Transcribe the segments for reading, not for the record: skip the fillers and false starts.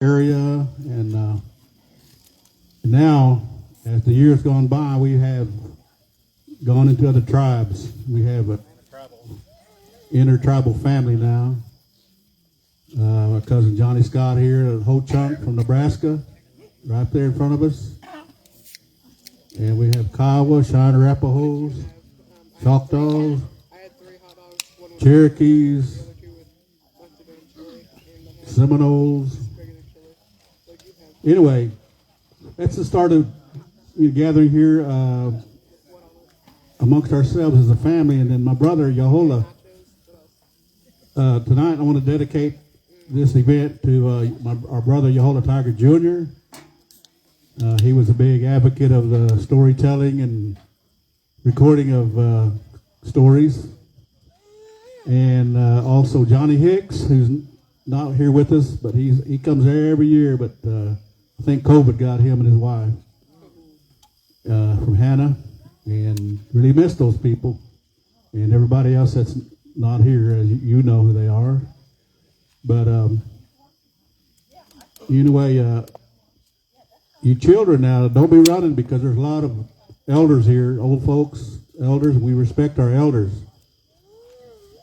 area, and now, as the years gone by, we have gone into other tribes. We have a intertribal family now. Our cousin Johnny Scott here, a whole chunk from Nebraska, right there in front of us. And we have Kiowa, Cheyenne Arapahoes, Choctaws, Cherokees, Seminoles. Anyway, that's the start of gathering here amongst ourselves as a family. And then my brother, Eufaula, tonight I want to dedicate this event to our brother, Eufaula Tiger Jr. He was a big advocate of the storytelling and recording of stories. And also Johnny Hicks, who's not here with us, but he comes there every year, but I think COVID got him and his wife from Hannah, and really miss those people. And everybody else that's not here, as you know who they are. But anyway, you children now, don't be running, because there's a lot of elders here, old folks, elders, and we respect our elders.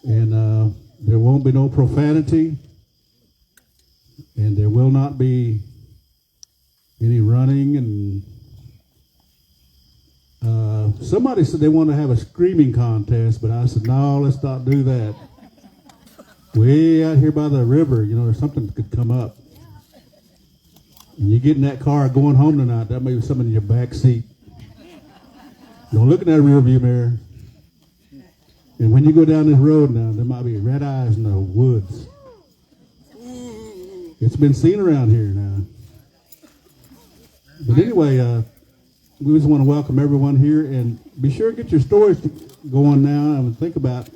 And there won't be no profanity, and there will not be any running. And somebody said they want to have a screaming contest, but I said, no, let's not do that. Way out here by the river, there's something that could come up. And you get in that car going home tonight, that may be something in your back seat. Don't look in that rear view mirror. And when you go down this road now, there might be red eyes in the woods. It's been seen around here now. But anyway, we just want to welcome everyone here, and be sure to get your stories going now and think about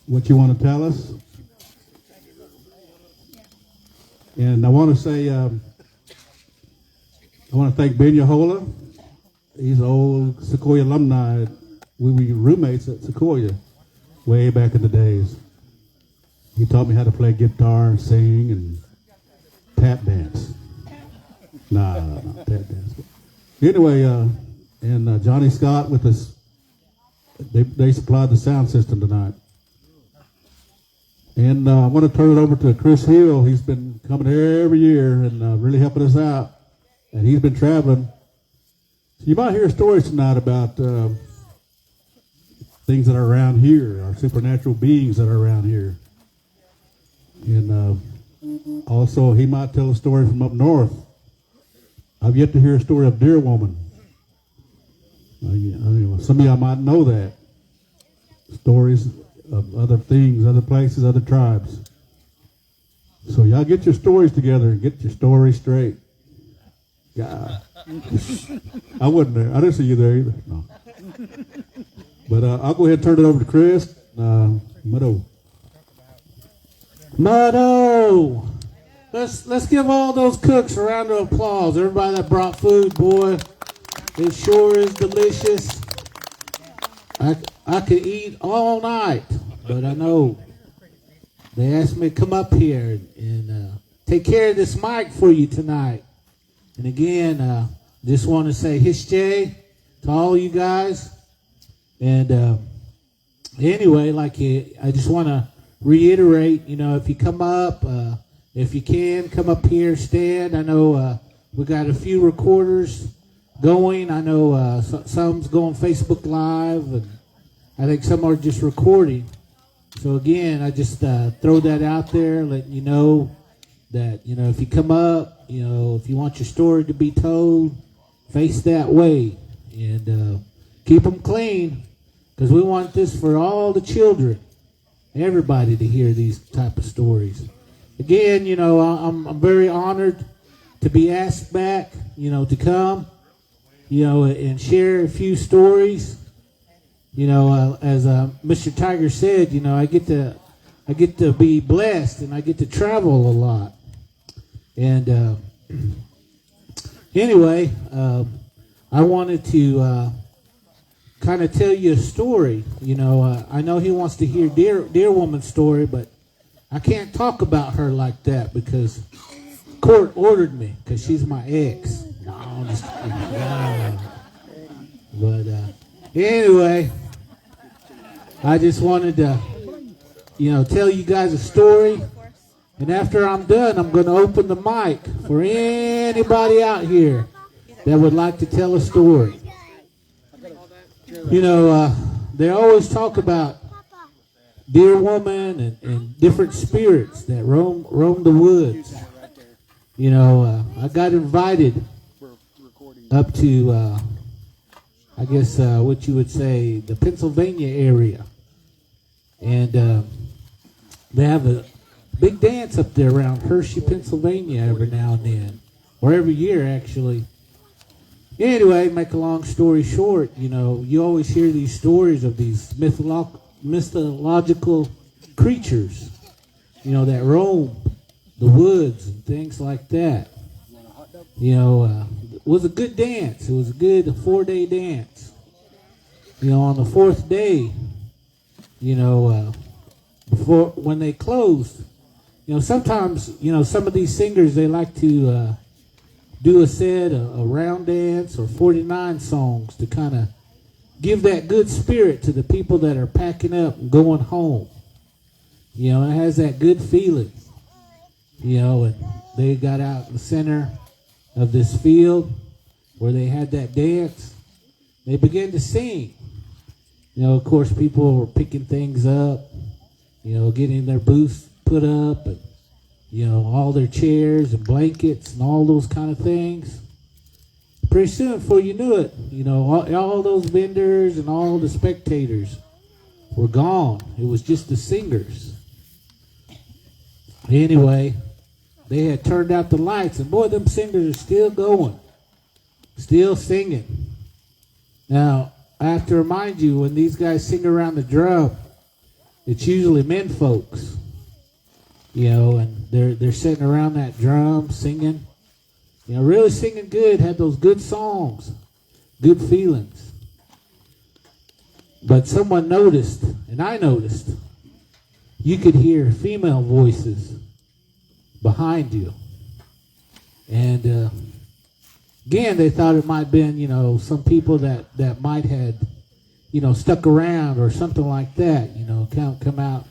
what you want to tell us. And I want to say, I want to thank Ben Eufaula. He's an old Sequoia alumni. We were roommates at Sequoia way back in the days. He taught me how to play guitar and sing and tap dance. Nah, not tap dance. Anyway, and Johnny Scott with us, they supplied the sound system tonight. And I want to turn it over to Chris Hill. He's been coming here every year and really helping us out. And he's been traveling. So you might hear stories tonight about things that are around here, our supernatural beings that are around here. And also, he might tell a story from up north. I've yet to hear a story of Deer Woman. Some of y'all might know that. Stories of other things, other places, other tribes. So y'all get your stories together and get your stories straight. Yeah. I wasn't there. I didn't see you there either. No. But I'll go ahead and turn it over to Chris. Muddo. Let's give all those cooks a round of applause. Everybody that brought food, boy, it sure is delicious. I could eat all night, but I know they asked me to come up here and take care of this mic for you tonight. And again, just want to say Hishjay to all you guys. And anyway, I just want to reiterate, if you come up, if you can, come up here, stand. I know we got a few recorders going. I know some's going Facebook Live, and I think some are just recording. So again, I just throw that out there, letting you know that, if you come up, if you want your story to be told, face that way. And keep them clean, because we want this for all the children, everybody to hear these type of stories. Again, I'm very honored to be asked back, to come, and share a few stories. As Mr. Tiger said, I get to be blessed, and I get to travel a lot. And anyway, I wanted to kind of tell you a story. I know he wants to hear Deer Woman's story, but I can't talk about her like that because court ordered me because she's my ex. No, I'm just kidding. No. But anyway, I just wanted to, tell you guys a story. And after I'm done, I'm going to open the mic for anybody out here that would like to tell a story. They always talk about deer woman and different spirits that roam the woods. I got invited up to, what you would say, the Pennsylvania area. And they have a big dance up there around Hershey, Pennsylvania every now and then. Or every year, actually. Anyway, make a long story short, you always hear these stories of these mythological creatures, that roam the woods and things like that. It was a good dance. It was a good 4-day dance. On the fourth day, before when they closed, sometimes, some of these singers, they like to do a set, a round dance or 49 songs to kind of give that good spirit to the people that are packing up and going home. It has that good feeling. And they got out in the center of this field where they had that dance. They began to sing. Of course, people were picking things up, getting their booths put up, and, all their chairs and blankets and all those kind of things. Pretty soon, before you knew it, all those vendors and all the spectators were gone. It was just the singers. Anyway, they had turned out the lights, and boy, them singers are still going, still singing. Now, I have to remind you, when these guys sing around the drum, it's usually men folks, and they're sitting around that drum singing, really singing good, had those good songs, good feelings. But someone noticed, and I noticed, you could hear female voices behind you. And again, they thought it might have been, some people that might had, stuck around or something like that, come out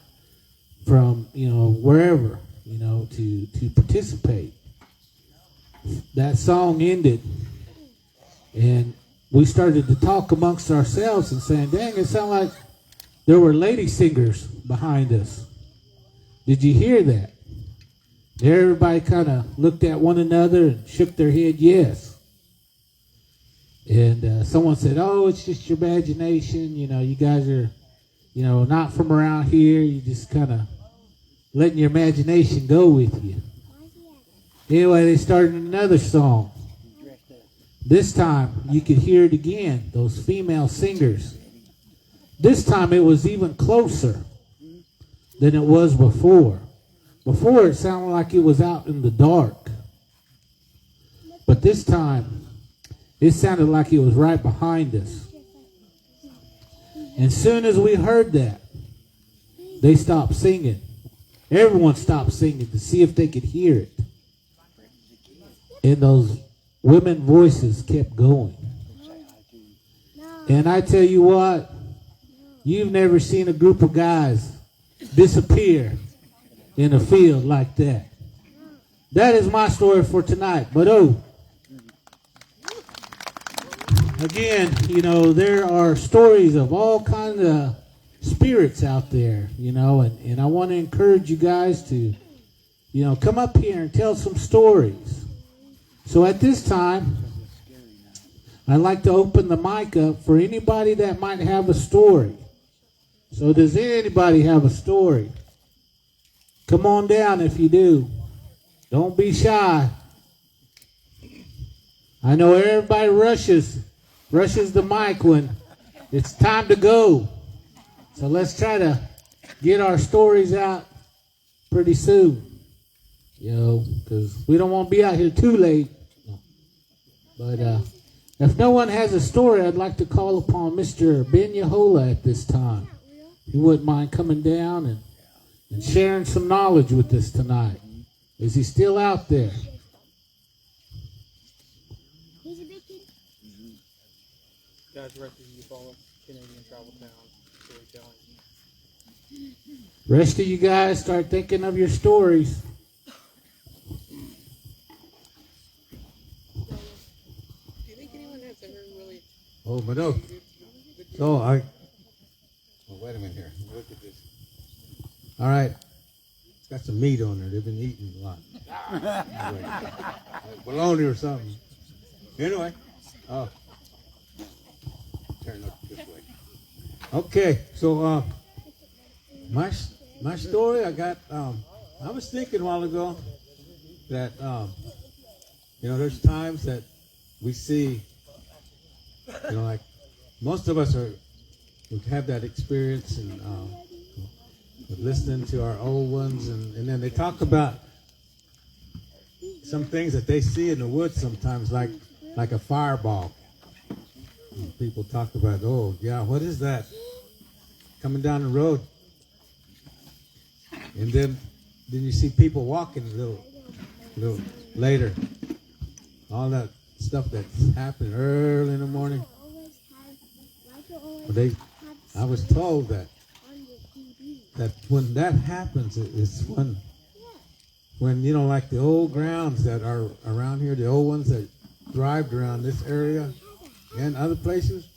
from, wherever, to participate. That song ended, and we started to talk amongst ourselves and saying, dang, it sounded like there were lady singers behind us. Did you hear that? Everybody kind of looked at one another and shook their head yes. And someone said, oh, it's just your imagination. You guys are, not from around here. You just kind of letting your imagination go with you. Anyway, they started another song. This time, you could hear it again, those female singers. This time, it was even closer than it was before. Before, it sounded like it was out in the dark. But this time, it sounded like it was right behind us. And as soon as we heard that, they stopped singing. Everyone stopped singing to see if they could hear it. And those women voices kept going. And I tell you what, you've never seen a group of guys disappear in a field like that. That is my story for tonight. But again, there are stories of all kinds of spirits out there, and I want to encourage you guys to, come up here and tell some stories. So at this time, I'd like to open the mic up for anybody that might have a story. So does anybody have a story? Come on down if you do. Don't be shy. I know everybody rushes the mic when it's time to go. So let's try to get our stories out pretty soon. Because we don't want to be out here too late. But if no one has a story, I'd like to call upon Mr. Ben Eufaula at this time. He wouldn't mind coming down and sharing some knowledge with us tonight. Is he still out there? He's a big kid. Guys, rest of Eufaula, Canadian travel town, storytelling. Rest of you guys start thinking of your stories. Do you think anyone has ever really... Oh, but no. So oh, wait a minute here. Look at this. All right. It's got some meat on there. They've been eating a lot. Bologna or something. Anyway. Oh. Turn up this way. Okay. So, my story, I got, I was thinking a while ago that, there's times that we see, like most of us we have that experience and with listening to our old ones, and then they talk about some things that they see in the woods sometimes, like a fireball. And people talk about, oh yeah, what is that coming down the road? And then you see people walking a little later. All that stuff that's happening early in the morning. I was told that when that happens, it's when like the old grounds that are around here, the old ones that thrived around this area and other places,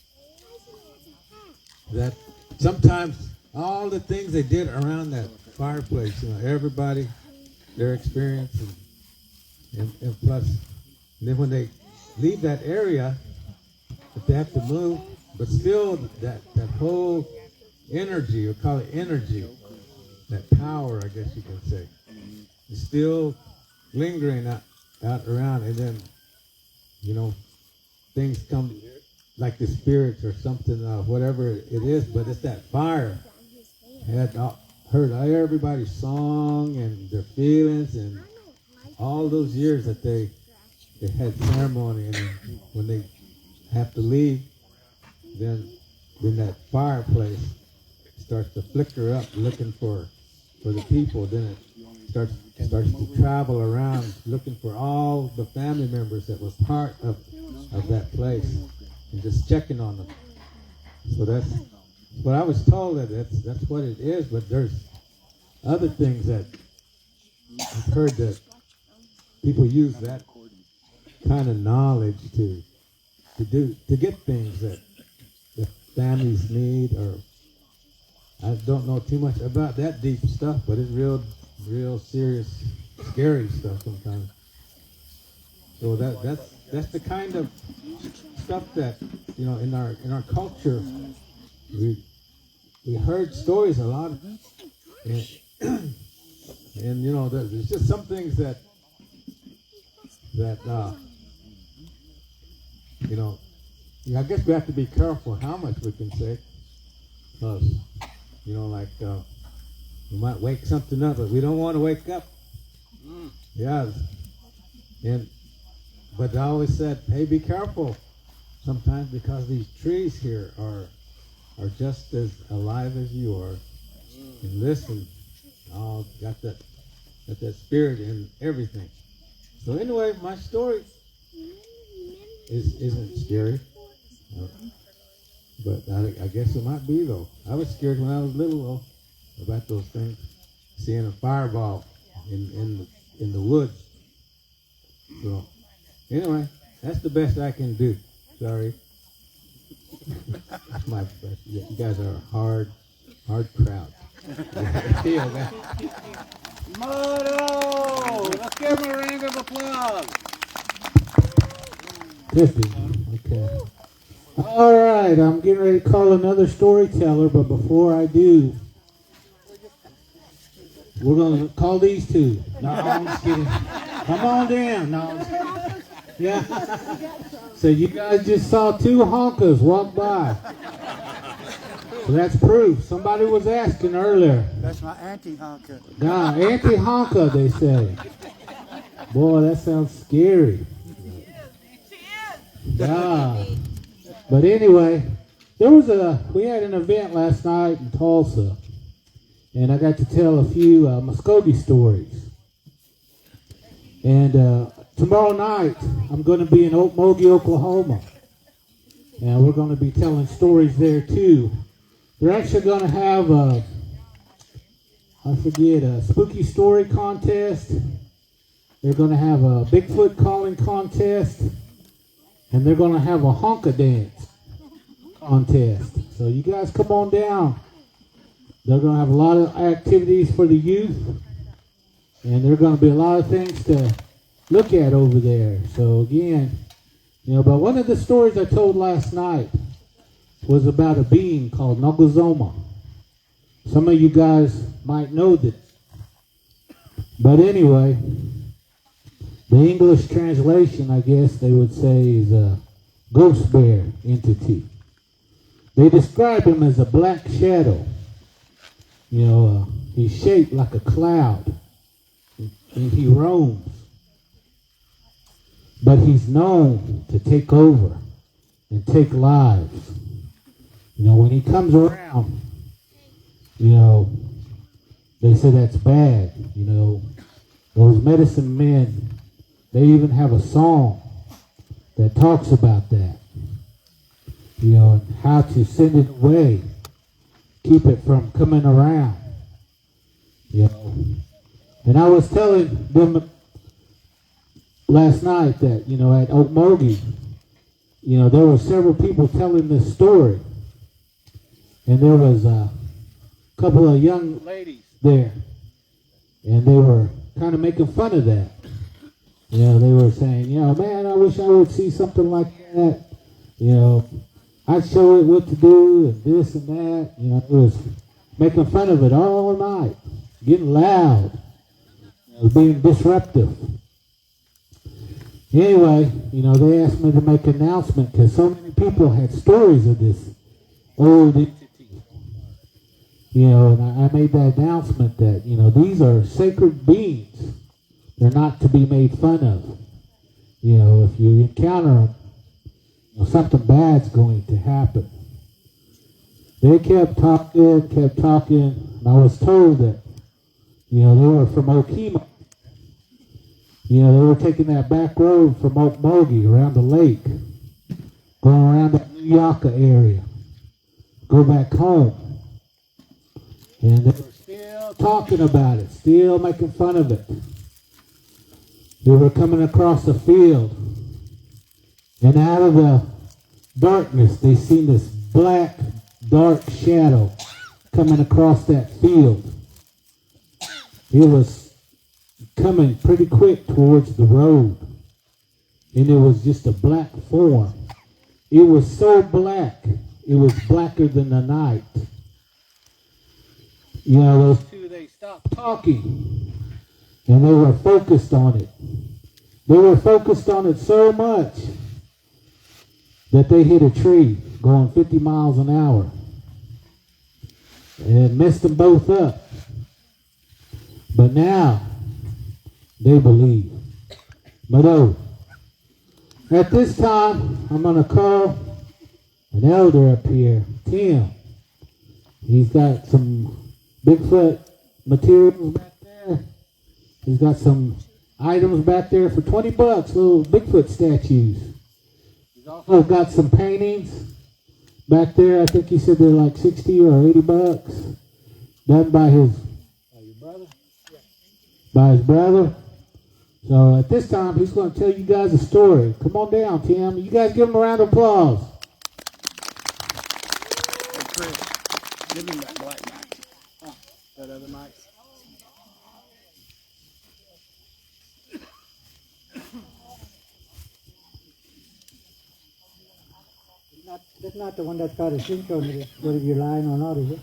that sometimes all the things they did around that fireplace, everybody, their experience, and plus, and then when they leave that area, if they have to move, but still that whole energy, or call it energy, that power, I guess you can say, is still lingering out around, and then, things come like the spirits or something, whatever it is, but it's that fire. I had heard everybody's song and their feelings, and all those years that they had ceremony, and then when they have to leave, then that fireplace starts to flicker up, looking for the people. Then it starts to travel around, looking for all the family members that was part of that place, and just checking on them. So that's what I was told, that's what it is. But there's other things that I've heard that people use that kind of knowledge to get things that families need, or I don't know too much about that deep stuff, but it's real serious, scary stuff sometimes. So that's the kind of stuff that in our culture we heard stories a lot, and there's just some things that I guess we have to be careful how much we can say, because we might wake something up, but we don't want to wake up. Yeah, but I always said, hey, be careful sometimes, because these trees here are just as alive as you are. And listen, got that spirit in everything. So anyway, my story isn't scary, but I guess it might be though. I was scared when I was little though about those things, seeing a fireball in the woods. So anyway, that's the best I can do. Sorry. That's my best. You guys are a hard crowd. Feel that. Moto! Let's give him a round of applause. 50. Okay. All right, I'm getting ready to call another storyteller, but before I do, we're going to call these two. No, I'm just kidding. Come on down. No, I'm just kidding. Yeah. So you guys just saw two honkas walk by. So that's proof. Somebody was asking earlier. That's my anti-honker. Nah, anti-honka, they say. Boy, that sounds scary. Yeah. But anyway, we had an event last night in Tulsa. and I got to tell a few Muskogee stories. And tomorrow night, I'm going to be in Okmulgee, Oklahoma. And we're going to be telling stories there too. They're actually going to have a spooky story contest. They're going to have a Bigfoot calling contest. And they're going to have a honka dance contest. So you guys come on down. They're going to have a lot of activities for the youth. And there are going to be a lot of things to look at over there. So again, but one of the stories I told last night was about a being called Nogazoma. Some of you guys might know this. But anyway, the English translation, I guess they would say, is a ghost bear entity. They describe him as a black shadow. He's shaped like a cloud, and he roams. But he's known to take over and take lives. When he comes around, they say that's bad. Those medicine men, they even have a song that talks about that. And how to send it away, keep it from coming around. And I was telling them last night that, at Okmulgee, there were several people telling this story. And there was a couple of young ladies there. And they were kind of making fun of that. They were saying, man, I wish I would see something like that. I'd show it what to do and this and that. It was making fun of it all night. Getting loud. Being disruptive. Anyway, they asked me to make an announcement because so many people had stories of this old entity. And I made that announcement that, these are sacred beings. They're not to be made fun of. If you encounter them, something bad's going to happen. They kept talking, and I was told that, they were from Okemo. They were taking that back road from Okmulgee around the lake, going around that New Yaka area, go back home. And they were still talking about it, still making fun of it. They were coming across the field, and out of the darkness, they seen this black, dark shadow coming across that field. It was coming pretty quick towards the road, and it was just a black form. It was so black, it was blacker than the night. Those two, they stopped talking, and they were focused on it. They were focused on it so much that they hit a tree going 50 miles an hour. And it messed them both up. But now, they believe. But at this time, I'm going to call an elder up here, Tim. He's got some Bigfoot materials back there. He's got some items back there for $20, little Bigfoot statues. He's also got some paintings back there. I think he said they're like $60 or $80. Done by his brother? By his brother. So at this time, he's going to tell you guys a story. Come on down, Tim. You guys give him a round of applause. Hey, Chris, give him that black mic. That other mic. That's not the one that's got a cinch on it, whether you're lying or not, is it?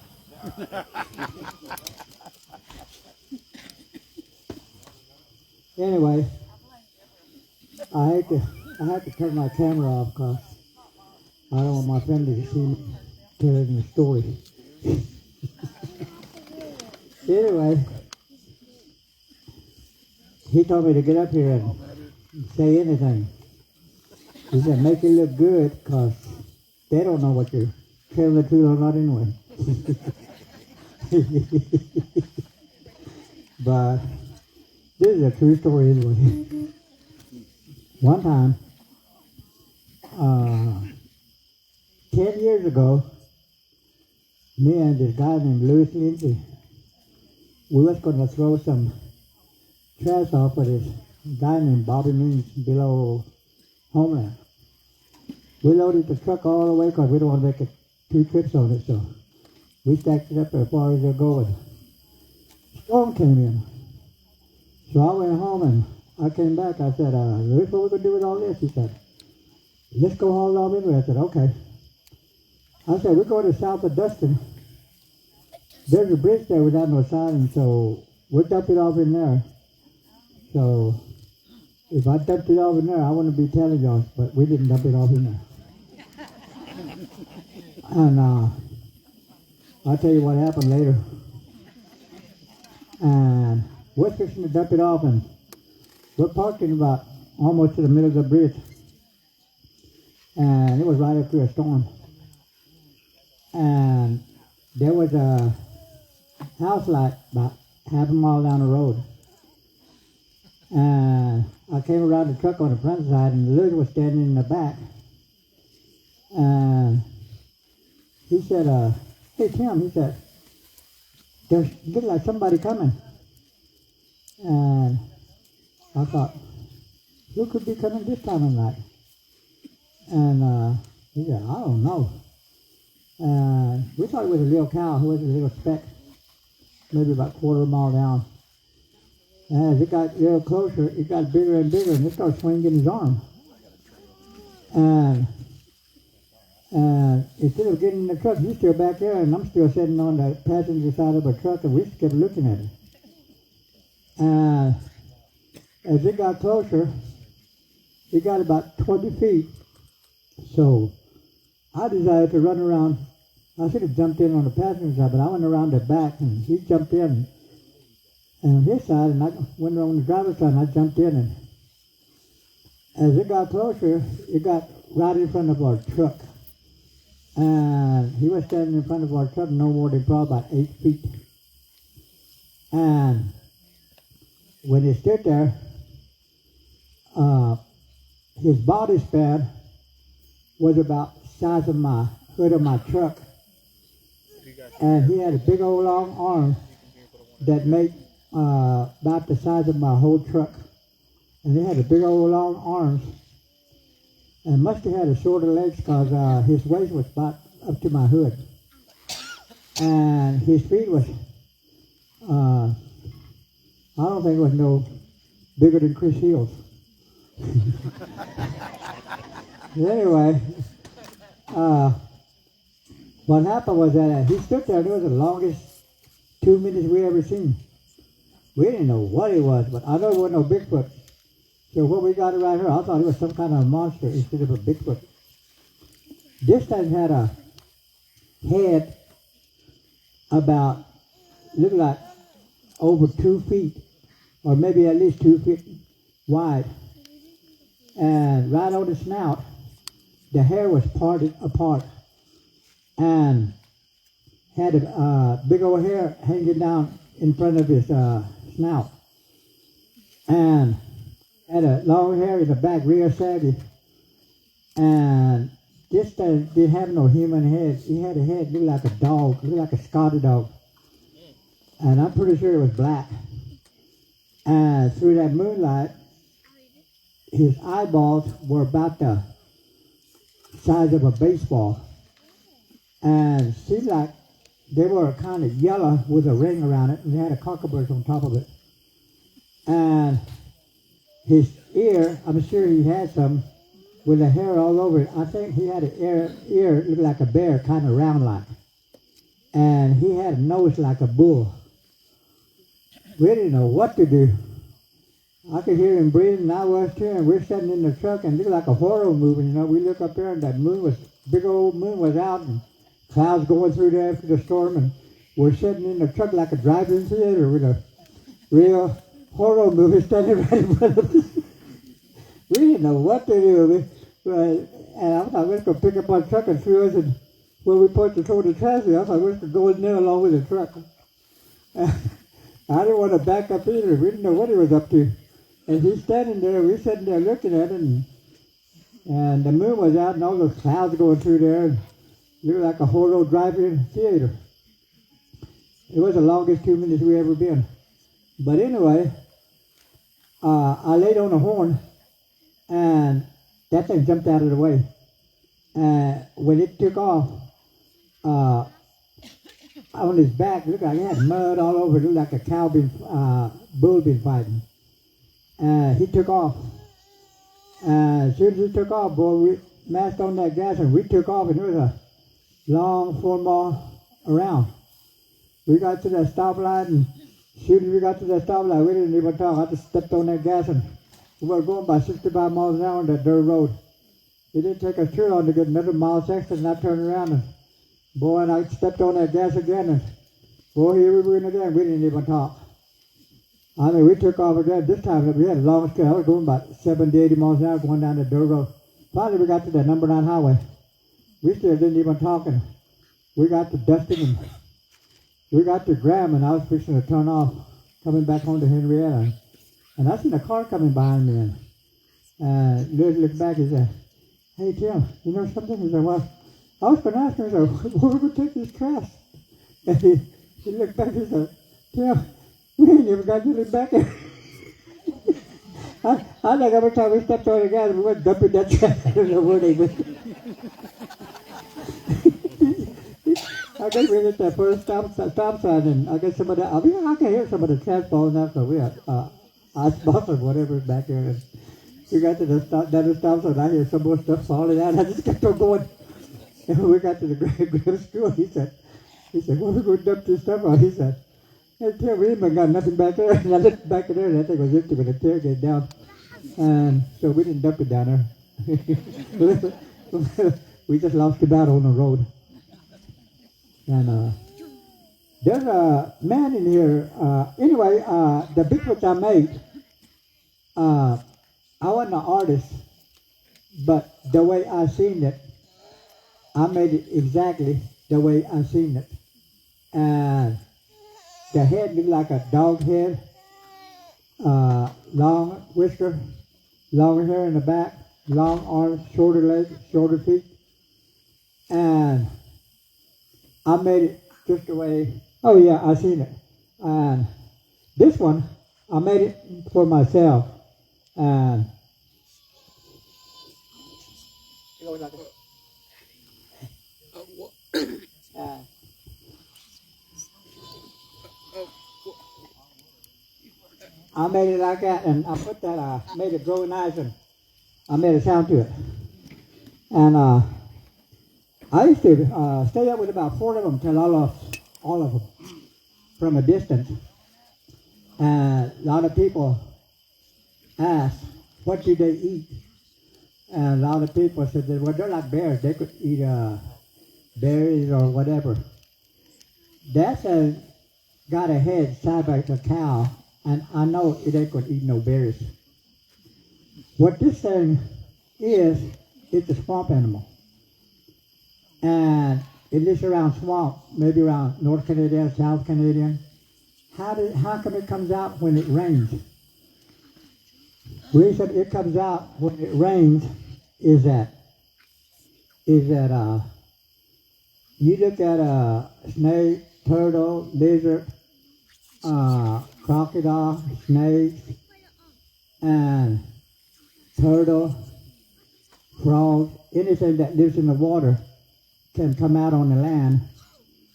Anyway, I had to turn my camera off because I don't want my friend to see me telling the story. Anyway, he told me to get up here and say anything. He said, make it look good because they don't know what you're telling the truth or not anyway. But this is a true story anyway. One time, 10 years ago, me and this guy named Louis Lindsay, we was going to throw some trash off with this guy named Bobby Means below Homeland. We loaded the truck all the way because we don't want to make it 2 trips on it, so we stacked it up as far as they're going. Storm came in. So I went home and I came back. I said, Louis, what are we going to do with all this? He said, let's go haul it all in. I said, okay. I said, we're going to south of Dustin. There's a bridge there without no siding, so we'll dump it off in there. So if I dumped it off in there, I wouldn't be telling y'all, but we didn't dump it off in there. And I'll tell you what happened later. And we're fixing to dump it off, and we're parking about almost to the middle of the bridge. And it was right after a storm. And there was a house light about half a mile down the road. And I came around the truck on the front side, and Louis was standing in the back. And he said, hey, Tim, he said, there's looks like somebody coming. And I thought, who could be coming this time of night? And he said, I don't know. We thought it was a little cow who was a little speck, maybe about 1/4 mile down. And as it got a little closer, it got bigger and bigger, and it started swinging his arm. And instead of getting in the truck, he's still back there, and I'm still sitting on the passenger side of a truck, and we just kept looking at it. And as it got closer, it got about 20 feet. So I decided to run around. I should have jumped in on the passenger side, but I went around the back, and he jumped in and on his side, and I went on the driver's side, and I jumped in. And as it got closer, it got right in front of our truck. And he was standing in front of our truck no more than probably about 8 feet. And when he stood there, his body span was about the size of my hood of my truck. And he had a big old long arm that made about the size of my whole truck. And he had a big old long arms. And must have had a shorter legs because his waist was about up to my hood. And his feet was, I don't think it was no bigger than Chris Hills. Anyway, what happened was that he stood there, and it was the longest 2 minutes we ever seen. We didn't know what it was, but I know it wasn't no Bigfoot. So when we got it right here, I thought it was some kind of monster instead of a Bigfoot. This thing had a head about, looked like over 2 feet, or maybe at least 2 feet wide. And right on the snout, the hair was parted apart and had a big old hair hanging down in front of his snout. And had a long hair in the back, real saggy. And this thing didn't have no human head. He had a head looked like a dog, looked like a Scotty dog. And I'm pretty sure it was black. And through that moonlight, his eyeballs were about the size of a baseball. And it seemed like they were kind of yellow with a ring around it, and they had a cockleburs on top of it. And his ear, I'm sure he had some, with the hair all over it. I think he had an ear looked like a bear, kind of round like. And he had a nose like a bull. We didn't know what to do. I could hear him breathing, and I was too, and we're sitting in the truck, and it looked like a horror movie, you know. We look up there, and that moon was, big old moon was out, and clouds going through there after the storm, and we're sitting in the truck like a drive-in theater with a real horror movie standing right in front of us. We didn't know what to do. And I thought we was going to pick up our truck and throw us, and when we put to throw the trash, I thought we was going to go in there along with the truck. I didn't want to back up either. We didn't know what he was up to. And he's standing there, we're sitting there looking at it, and the moon was out and all those clouds going through there. And looked like a whole old drive-in theater. It was the longest 2 minutes we ever been. But anyway, I laid on the horn, and that thing jumped out of the way. And when it took off, on his back, looked like he had mud all over. It looked like a bull been fighting. He took off. As soon as he took off, boy, we mashed on that gas and we took off, and it was a long 4 mile around. We got to that stoplight, and as soon as we got to that stoplight, we didn't even talk. I just stepped on that gas, and we were going by 65 miles an hour on that dirt road. It didn't take us too long to get another mile section, and I turned around, and boy, and I stepped on that gas again, and boy, here we went again. We didn't even talk. I mean, we took off again. This time we had a long stretch. I was going about 70, 80 miles an hour going down the dirt road. Finally, we got to the number 9 highway. We still didn't even talk, and we got to Dustin, and we got to Graham, and I was fixing to turn off, coming back home to Henrietta. And I seen a car coming behind me, and Liz looked back and said, "Hey, Tim, you know something?" He said, "Well, I was going to ask him, where are we going to take this trash?" And he looked back and said, "Tim, we ain't even got anything back there." I think every time we stepped on the gas, we went dumping that trash. I don't know where they went. I guess we hit that first stop sign, and I guess somebody, I can hear some of the trash falling out, so we had asphalt or whatever back there. And we got to the stop sign, I hear some more stuff falling out. I just kept on going. And when we got to the grade school, he said, "What are we going to dump this stuff on?" He said, "Hey, Tim, we ain't got nothing back there." And I looked back in there, and that thing was empty with a tailgate down. And so we didn't dump it down there. We just lost it out on the road. And there's a man in here. Anyway, the Bigfoot I made, I wasn't an artist, but the way I seen it, I made it exactly the way I seen it. And the head looked like a dog head, long whisker, long hair in the back, long arms, shorter legs, shorter feet. And I made it just the way, oh yeah, I seen it. And this one, I made it for myself. And I made it like that, and I put that, made it grow nice, and I made a sound to it. And I used to stay up with about 4 of them till I lost all of them from a distance. And a lot of people asked, what do they eat? And a lot of people said, well, they're like bears. They could eat berries or whatever. That's got a head size like a cow, and I know it ain't going to eat no berries. What this thing is, it's a swamp animal. And it lives around swamp, maybe around North Canadian, South Canadian. How come it comes out when it rains? The reason it comes out when it rains is that you look at a snake, turtle, lizard, crocodile, snake, and turtle, frog, anything that lives in the water can come out on the land.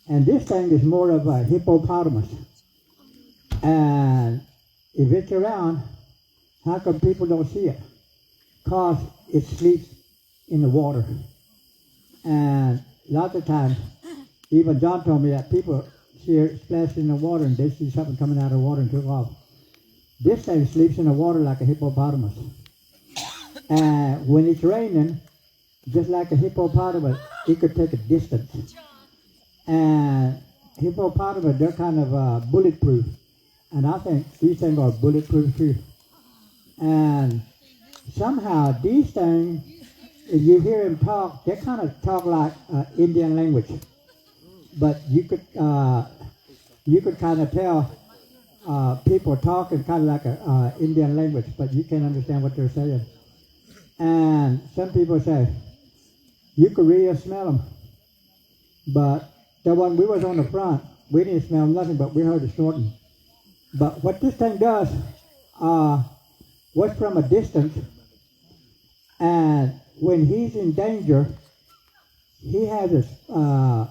And this thing is more of a hippopotamus. And if it's around, how come people don't see it? Because it sleeps in the water. And lots of times, even John told me that people see it splashing in the water and they see something coming out of the water and took off. This thing sleeps in the water like a hippopotamus. And when it's raining, just like a hippopotamus, it could take a distance. And hippopotamus, they're kind of bulletproof. And I think these things are bulletproof too. And somehow these things, if you hear them talk, they kind of talk like Indian language. But you you could kind of tell people talking kind of like a Indian language, but you can't understand what they're saying. And some people say, you could really smell them. But the one we was on the front, we didn't smell nothing, but we heard it snorting. But what this thing does was from a distance, and when he's in danger, he has a,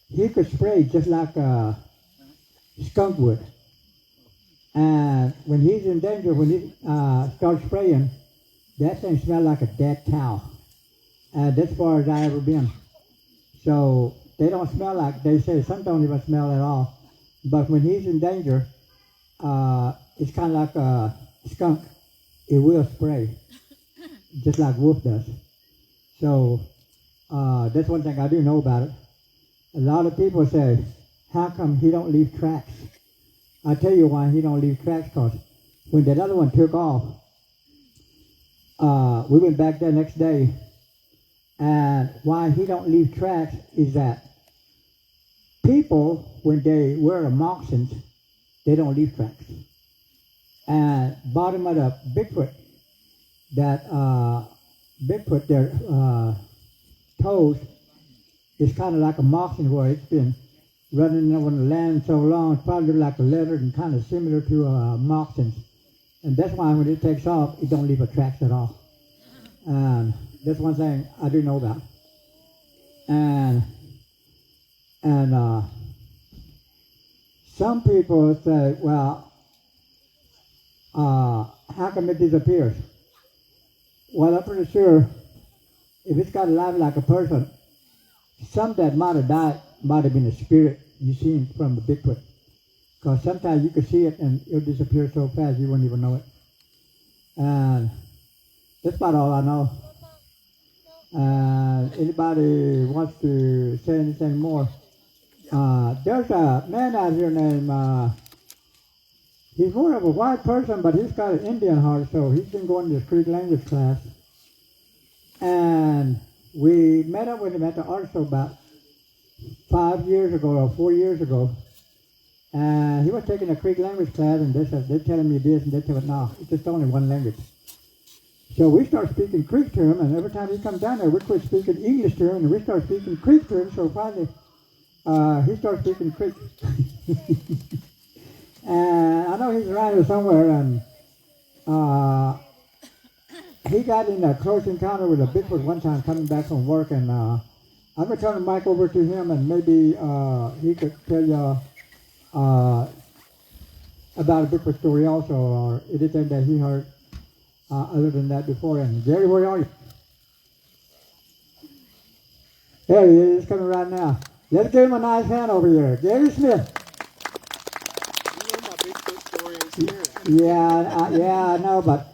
he could spray just like skunk would. And when he's in danger, when he starts spraying, that thing smells like a dead cow. And that's as far as I ever been. So they don't smell like, they say some don't even smell at all. But when he's in danger, it's kind of like a skunk. It will spray, just like wolf does. So that's one thing I do know about it. A lot of people say, how come he don't leave tracks? I tell you why he don't leave tracks, because when that other one took off, we went back there next day, and why he don't leave tracks is that people, when they wear a moccasins, they don't leave tracks. And bottom of the Bigfoot, that Bigfoot, their toes is kind of like a moccasin, where it's been running over the land so long, it's probably like a leather and kind of similar to moccasins. And that's why when it takes off, it don't leave a tracks at all. And that's one thing I do know about. And some people say, well, how come it disappears? Well, I'm pretty sure if it's got a life like a person, some that might have died might have been a spirit you seen from the Bigfoot. Because sometimes you could see it and it'll disappear so fast you wouldn't even know it. And that's about all I know. Anybody wants to say anything more? There's a man out here named, he's more of a white person, but he's got an Indian heart, so he's been going to this Creek language class. And we met up with him at the art show about 5 years ago or 4 years ago. And he was taking a Creek language class, and they're telling me this, and they tell me, no, it's just only one language. So we start speaking Creek to him, and every time he comes down there, we quit speaking English to him, and we start speaking Creek to him, so finally he starts speaking Creek. And I know he's around here somewhere, and he got in a close encounter with a Bigfoot one time coming back from work, and I'm going to turn the mic over to him, and maybe he could tell you about a Bigfoot story also, or anything that he heard other than that before. And Gary, where are you? There he is, coming right now. Let's give him a nice hand over here. Gary Smith. You know my Bigfoot story ain't scary. Yeah, I know, but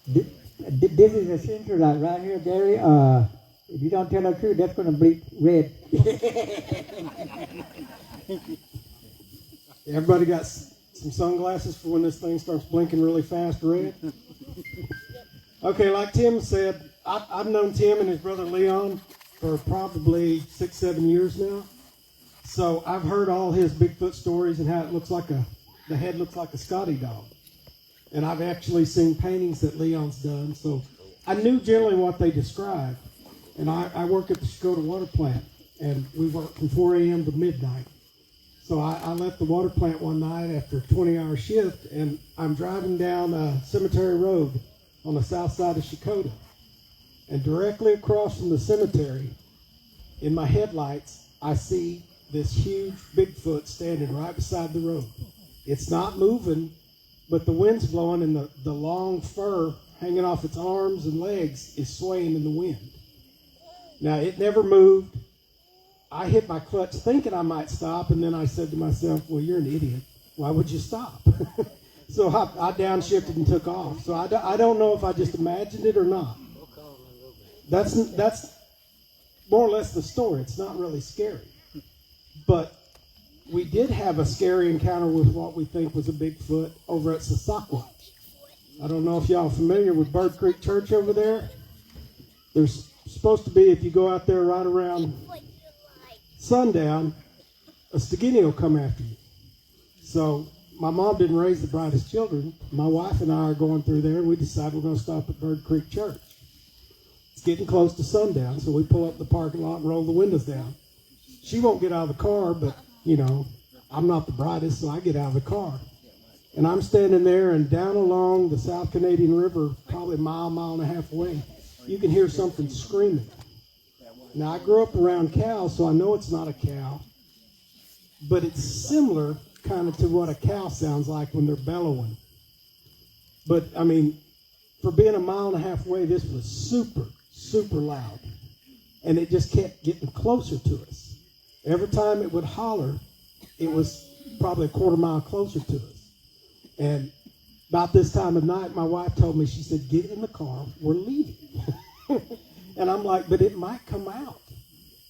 this is a censor light right here, Gary. If you don't tell the truth, that's going to bleep red. Everybody got some sunglasses for when this thing starts blinking really fast red? Okay, like Tim said, I've known Tim and his brother Leon for probably 6-7 years now. So I've heard all his Bigfoot stories and how it looks like the head looks like a Scotty dog. And I've actually seen paintings that Leon's done. So I knew generally what they described. And I work at the Dakota water plant, and we work from 4 a.m. to midnight. So I left the water plant one night after a 20-hour shift, and I'm driving down Cemetery Road on the south side of Dakota. And directly across from the cemetery, in my headlights, I see this huge Bigfoot standing right beside the road. It's not moving, but the wind's blowing, and the long fur hanging off its arms and legs is swaying in the wind. Now, it never moved. I hit my clutch thinking I might stop, and then I said to myself, well, you're an idiot. Why would you stop? So I downshifted and took off. So I don't know if I just imagined it or not. That's more or less the story. It's not really scary. But we did have a scary encounter with what we think was a Bigfoot over at Sasakwa. I don't know if y'all are familiar with Bird Creek Church over there. There's supposed to be, if you go out there right around sundown, a Stigini will come after you. So my mom didn't raise the brightest children. My wife and I are going through there. We decided we're going to stop at Bird Creek Church. It's getting close to sundown, so we pull up the parking lot and roll the windows down. She won't get out of the car, but, you know, I'm not the brightest, so I get out of the car. And I'm standing there, and down along the South Canadian River, probably a mile and a half away, you can hear something screaming. Now, I grew up around cows, so I know it's not a cow, but it's similar kind of to what a cow sounds like when they're bellowing. But, I mean, for being a mile and a half away, this was super, super loud. And it just kept getting closer to us. Every time it would holler, it was probably a quarter mile closer to us. And about this time of night, my wife told me, she said, get in the car, we're leaving. And I'm like, but it might come out.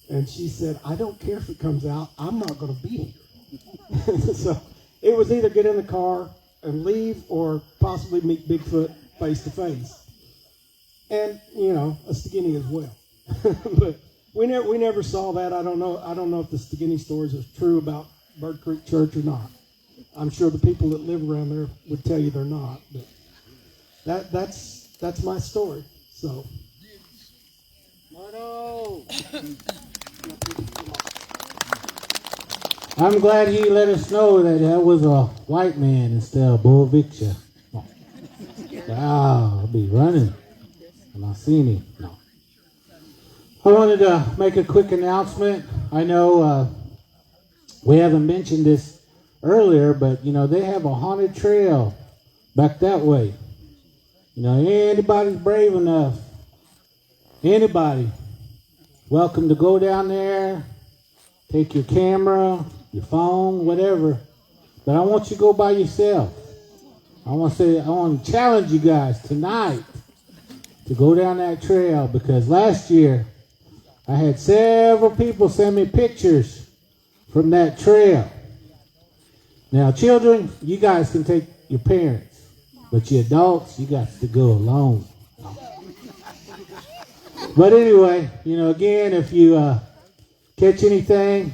And she said, I don't care if it comes out, I'm not going to be here. So it was either get in the car and leave or possibly meet Bigfoot face to face. And, you know, a Stigini as well. But we never saw that. I don't know if the Stigini stories are true about Bird Creek Church or not. I'm sure the people that live around there would tell you they're not. But that's my story. So. I'm glad he let us know that was a white man instead of Bull Victor. I'll be running. And I seen him. No. I wanted to make a quick announcement. I know we haven't mentioned this earlier, but, you know, they have a haunted trail back that way. You know, anybody's brave enough, anybody, welcome to go down there, take your camera, your phone, whatever. But I want you to go by yourself. I want to challenge you guys tonight to go down that trail, because last year I had several people send me pictures from that trail. Now, children, you guys can take your parents, but you adults, you got to go alone. But anyway, you know, again, if you catch anything,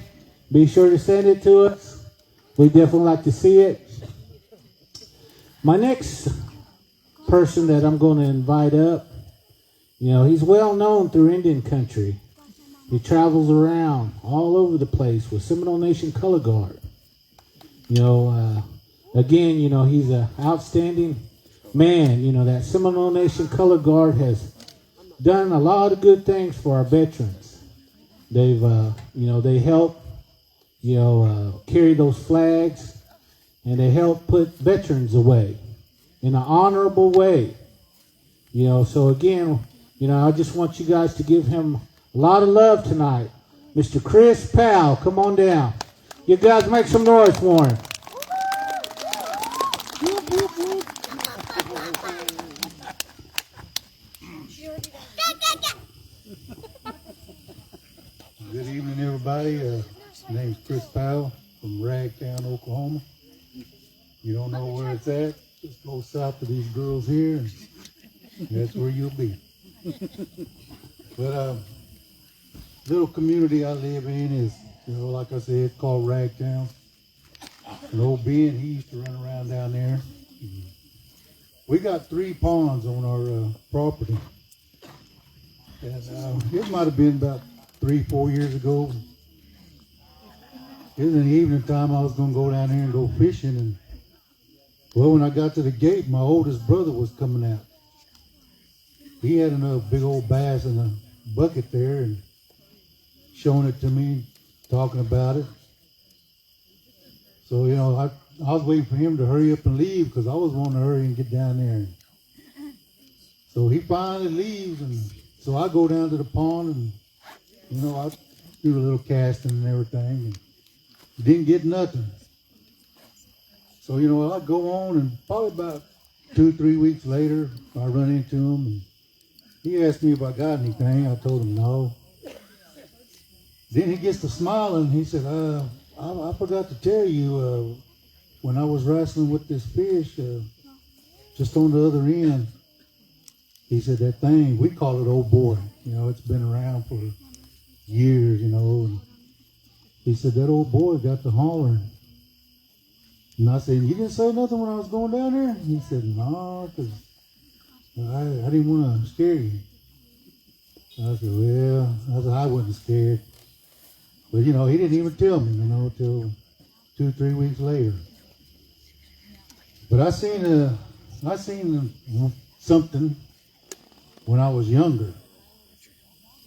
be sure to send it to us. We definitely like to see it. My next person that I'm going to invite up, you know, he's well known through Indian country. He travels around all over the place with Seminole Nation Color Guard. You know, again, you know, he's an outstanding man. You know, that Seminole Nation Color Guard has done a lot of good things for our veterans. They've, you know, they help, you know, carry those flags, and they help put veterans away in an honorable way. You know, so again, you know, I just want you guys to give him a lot of love tonight. Mr. Chris Powell, come on down. You guys make some noise for him. Good evening, everybody. My name's Chris Powell from Ragtown, Oklahoma. You don't know where it's at? Just go south of these girls here, and that's where you'll be. But little community I live in is, you know, like I said, it's called Ragtown. And old Ben, he used to run around down there. We got 3 ponds on our property. And it might have been about 3-4 years ago. It was in the evening time. I was going to go down there and go fishing. And well, when I got to the gate, my oldest brother was coming out. He had another big old bass in a bucket there and showing it to me, talking about it. So, you know, I was waiting for him to hurry up and leave because I was wanting to hurry and get down there. So he finally leaves, and so I go down to the pond, and, you know, I do a little casting and everything, and didn't get nothing. So, you know, I go on, and probably about 2-3 weeks later, I run into him, and he asked me if I got anything. I told him no. Then he gets to smiling, and he said, I forgot to tell you, when I was wrestling with this fish, just on the other end, he said, that thing, we call it old boy. You know, it's been around for years, you know. And He said, that old boy got to hollering. And I said, you didn't say nothing when I was going down there? He said, no, because I didn't want to scare you. I said, well, I wasn't scared. But, he didn't even tell me, till 2-3 weeks later. But I seen something when I was younger.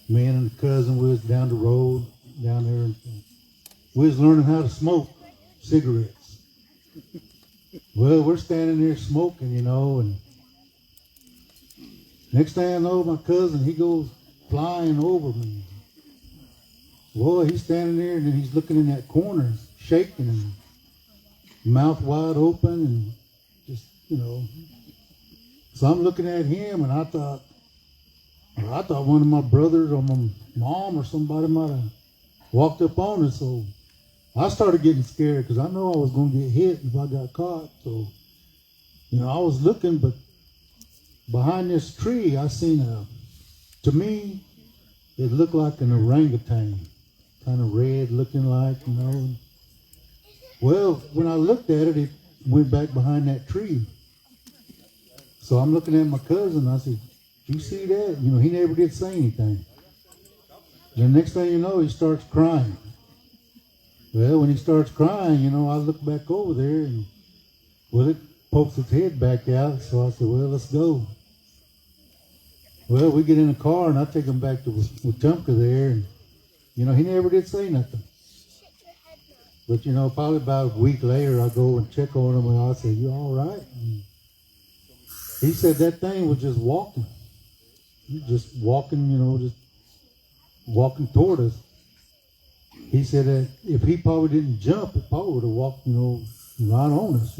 Me and a cousin, we was down the road, down there, and we was learning how to smoke cigarettes. Well, we're standing there smoking, and next thing I know, my cousin, he goes flying over me. Boy, he's standing there, and then he's looking in that corner, shaking, and mouth wide open, and just, So I'm looking at him, and I thought one of my brothers or my mom or somebody might have walked up on us. So I started getting scared because I know I was going to get hit if I got caught. So, I was looking, but behind this tree, I seen to me, it looked like an orangutan, kind of red looking like, Well, when I looked at it, it went back behind that tree. So I'm looking at my cousin. I said, "You see that?" He never did say anything. The next thing you know, he starts crying. Well, when he starts crying, I look back over there, and it pokes its head back out. So I said, "Well, let's go." Well, we get in the car, and I take him back to Wetumpka there, and he never did say nothing. But probably about a week later, I go and check on him, and I say, "You all right?" And he said that thing was just walking. Just walking, just walking toward us. He said that if he probably didn't jump, it probably would have walked, right on us,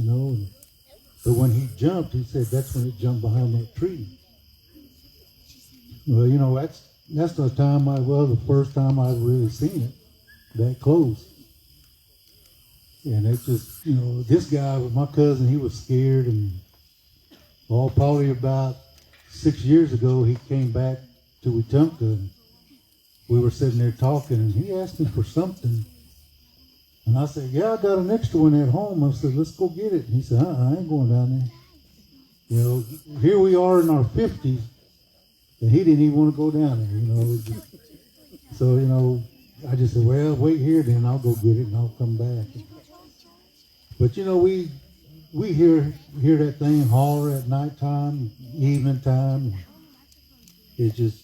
But when he jumped, he said that's when it jumped behind that tree. Well, that's the first time I've really seen it that close. And it's just, this guy, my cousin, he was scared, and probably about 6 years ago, he came back to Wetumpka, and we were sitting there talking, and he asked me for something. And I said, "Yeah, I got an extra one at home." I said, "Let's go get it." And he said, I ain't going down there. Here we are in our 50s, and he didn't even want to go down there, So, I just said, "Well, wait here, then I'll go get it, and I'll come back." But, we hear that thing holler at nighttime, evening time. It's just,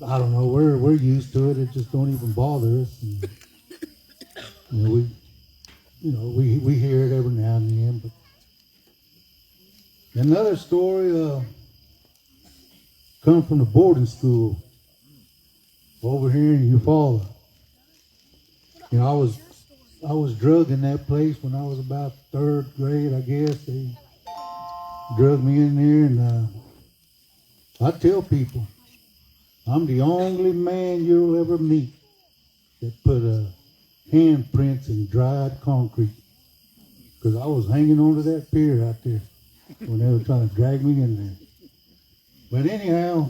I don't know, we're used to it. It just don't even bother us. And, we hear it every now and then. But another story comes from the boarding school over here in Eufaula. I was drugged in that place when I was about 3rd grade, I guess. They drugged me in there, and I tell people, I'm the only man you'll ever meet that put handprints in dried concrete, because I was hanging onto that pier out there when they were trying to drag me in there. But anyhow,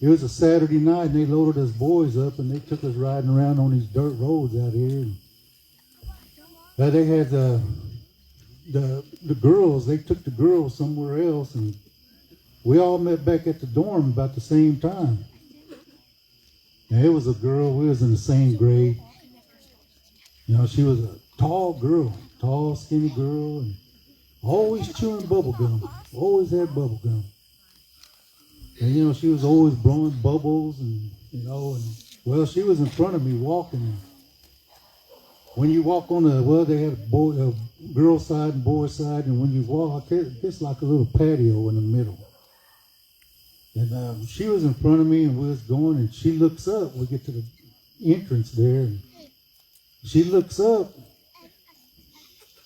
it was a Saturday night, and they loaded us boys up, and they took us riding around on these dirt roads out here. And they had the girls. They took the girls somewhere else, and we all met back at the dorm about the same time. And it was a girl. We was in the same grade. She was a tall girl, tall, skinny girl, and always chewing bubble gum. Always had bubble gum. And, she was always blowing bubbles, and, she was in front of me walking. When you walk on they had a girl side and boy side, and when you walk, it's like a little patio in the middle. And she was in front of me, and we was going, and she looks up. We get to the entrance there, and she looks up,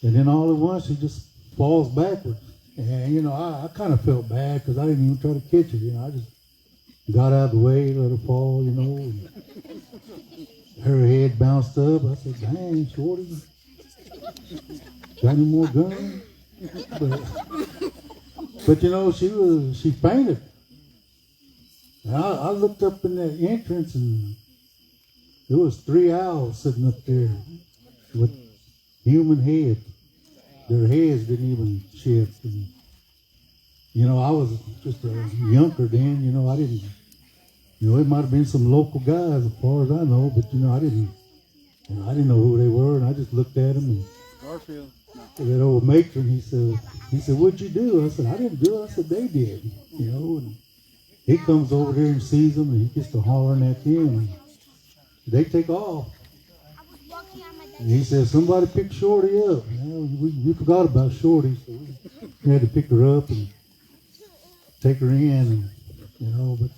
and then all at once she just falls backwards. And, I kind of felt bad because I didn't even try to catch her. I just got out of the way, let her fall, and her head bounced up. I said, "Dang, Shorty, got any more guns?" But she fainted. And I looked up in that entrance, and there was 3 owls sitting up there with human heads. Their heads didn't even shift. And, you know, I was just a younker then. You know, I didn't. You know, it might have been some local guys, as far as I know, but you know, I didn't know who they were, and I just looked at them. And Garfield. that old matron, he said, "What'd you do?" I said, "I didn't do it." I said, "They did." You know, and he comes over there and sees them, and he gets to hollering at them. And they take off. And he says, "Somebody pick Shorty up." Well, we forgot about Shorty, so we had to pick her up and take her in, and you know, but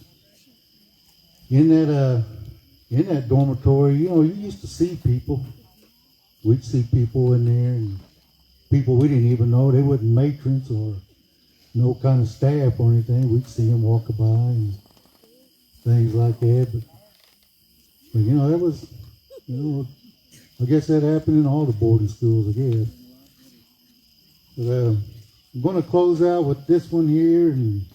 in that dormitory, you know, you used to see people. We'd see people in there, and people we didn't even know. They wasn't matrons or no kind of staff or anything. We'd see them walk by and things like that. But you know, that was, you know, I guess that happened in all the boarding schools, I guess. But I'm going to close out with this one here, and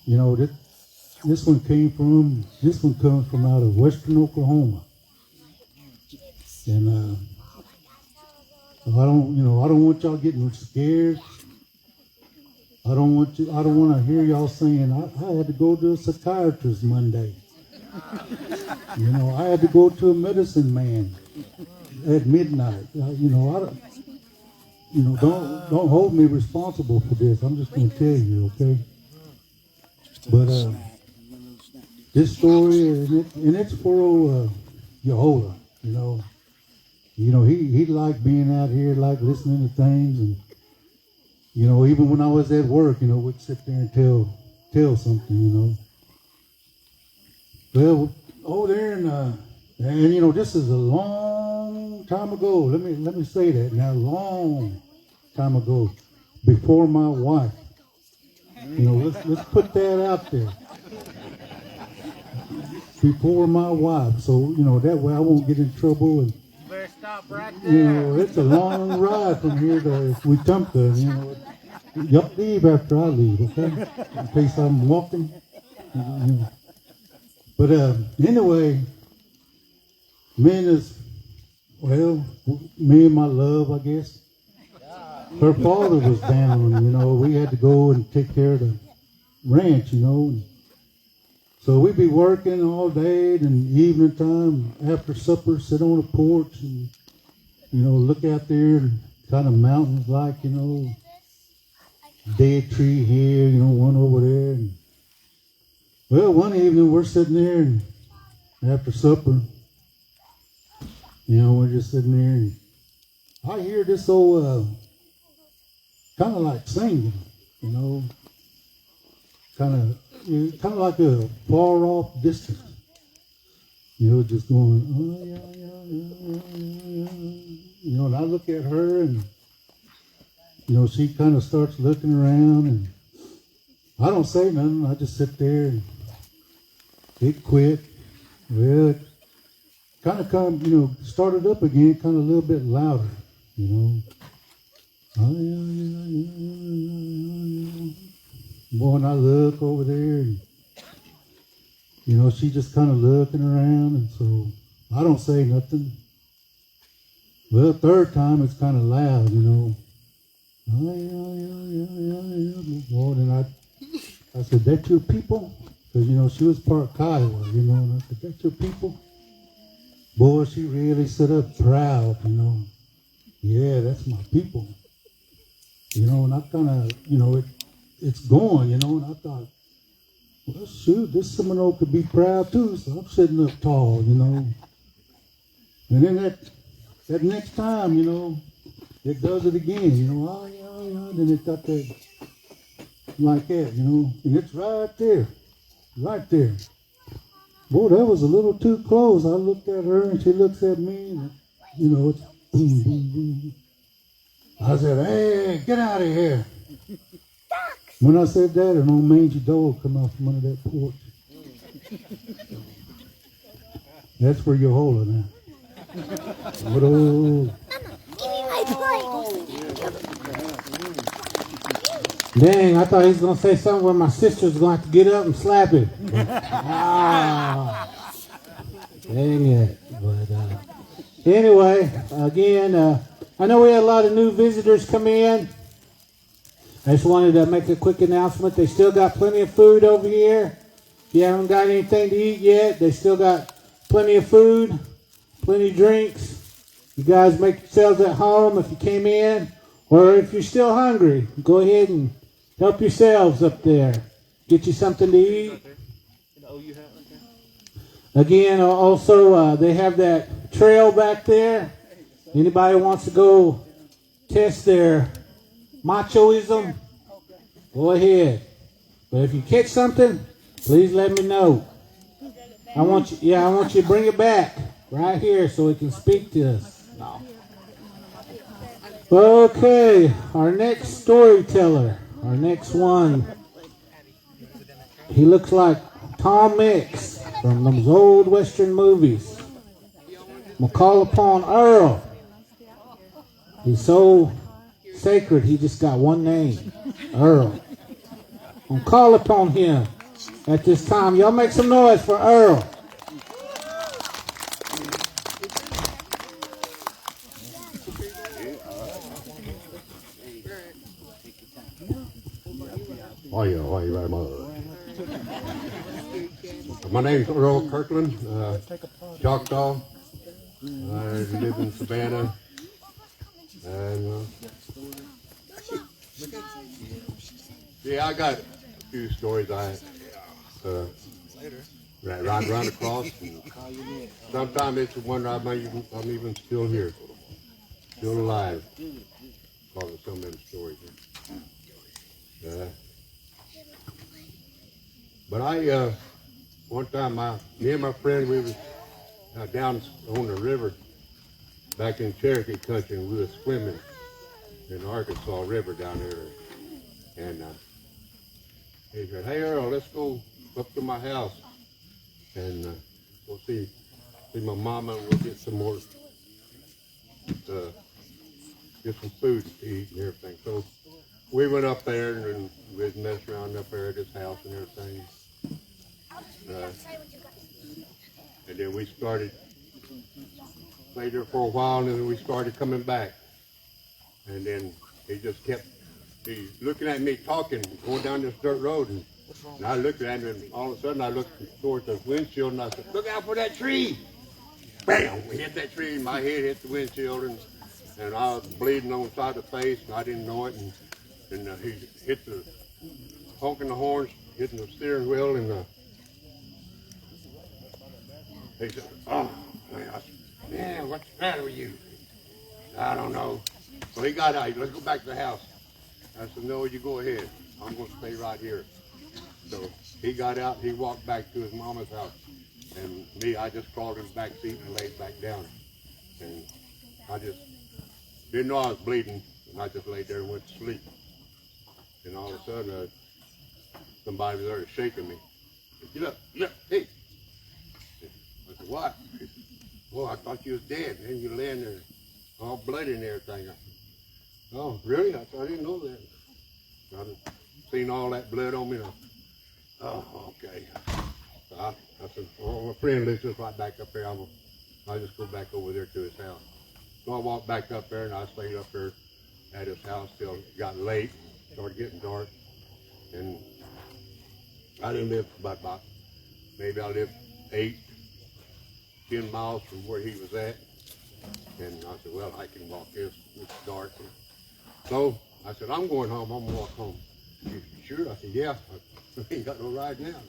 you know, this one comes from out of western Oklahoma. And I don't want y'all getting scared. I don't want to hear y'all saying, I had to go to a psychiatrist Monday. You know, I had to go to a medicine man at midnight. Don't hold me responsible for this. I'm just going to tell you, okay? But this story, and it's for Eufaula, you know. You know, he liked being out here, liked listening to things, and you know, even when I was at work, you know, we'd sit there and tell something, you know. Well, over there and you know, this is a long time ago. Let me say that now, long time ago, before my wife. You know, let's put that out there. Before my wife, so you know, that way I won't get in trouble. And Better stop right there. you know, it's a long ride from here to Wetumpka. You know, y'all leave after I leave, okay? In case I'm walking. You know. But anyway, me and my love, I guess. Her father was down, you know. We had to go and take care of the ranch, you know. So we'd be working all day, and evening time, after supper, sit on the porch and, you know, look out there and kind of mountains like, you know, dead tree here, you know, one over there. And, well, one evening we're sitting there and after supper, you know, we're just sitting there and I hear this old, kind of like singing, you know, kind of like a far off distance, you know, just going, oh yeah. You know, and I look at her and, you know, she kind of starts looking around and I don't say nothing. I just sit there and it quit. Well, it kind of you know, started up again, kind of a little bit louder, you know. Boy, and I look over there and, you know, she just kind of looking around, and so I don't say nothing. Well, third time it's kind of loud, you know. Boy, and I said, "That your people?" Because, you know, she was part Kiowa, you know, and I said, "That your people?" Boy, she really stood up proud, you know. "Yeah, that's my people." You know, and I kind of, you know, it's going, you know, and I thought, well, shoot, this Seminole could be proud too, so I'm sitting up tall, you know. And then that next time, you know, it does it again, you know, then it got that, like that, you know, and it's right there. Boy, that was a little too close. I looked at her and she looks at me, and, you know, it's boom, boom, boom. I said, "Hey, get out of here." When I said that, an old mangy dog come out from under that porch. That's for Eufaula now. What old... Dang, I thought he was going to say something where my sister's going to have to get up and slap him. Dang it. But anyway, again, I know we had a lot of new visitors come in. I just wanted to make a quick announcement. They still got plenty of food over here. If you haven't got anything to eat yet, they still got plenty of food, plenty of drinks. You guys make yourselves at home if you came in, or if you're still hungry, go ahead and help yourselves up there. Get you something to eat. Again, also, they have that trail back there. Anybody wants to go test their machoism, go ahead. But if you catch something, please let me know. I want you to bring it back right here so it can speak to us. No. Okay, our next storyteller, our next one. He looks like Tom Mix from those old Western movies. I'm gonna call upon Earl. He's so sacred, he just got one name, Earl. I'm gonna call upon him at this time. Y'all make some noise for Earl. Oh yeah, very much. My name's Earl Kirkland, Choctaw. I live in Savannah, and yeah, I got a few stories I run across. Sometimes it's a wonder I'm even still here, still alive, because of some of them stories. But one time, me and my friend, we was down on the river back in Cherokee country, and we were swimming in the Arkansas River down there. And he said, "Hey Earl, let's go up to my house, and we'll see my mama, and we'll get some more, get some food to eat and everything." So we went up there and we was messing around up there at his house and everything. And then we started, stayed there for a while, and then we started coming back. And then he just kept, looking at me talking, going down this dirt road, and I looked at him, and all of a sudden I looked towards the windshield, and I said, "Look out for that tree!" Bam! We hit that tree, and my head hit the windshield, and I was bleeding on the side of the face, and I didn't know it, and he hit the, honking the horns, hitting the steering wheel, and he said, "Oh, man," I said, "Man, what's the matter with you?" "I don't know." So he got out. He said, "Let's go back to the house." I said, "No, you go ahead. I'm going to stay right here." So he got out. He walked back to his mama's house. And me, I just crawled in the back seat and laid back down. And I just didn't know I was bleeding. And I just laid there and went to sleep. And all of a sudden, somebody was there shaking me. I said, Get up, hey." I said, "What?" He said, "Well, I thought you was dead. And you're laying there all bloody and everything." I said, "Oh, really?" I said, "I didn't know that." I've seen all that blood on me. Oh, okay. So I said, "Oh, my friend lives just right back up there. I'll just go back over there to his house." So I walked back up there, and I stayed up there at his house till it got late, started getting dark. And I didn't live about maybe I lived 8-10 miles from where he was at. And I said, "Well, I can walk this. It's dark." So I said, "I'm going home. I'm going to walk home." He said, "Sure?" I said, "Yeah. I ain't got no ride now.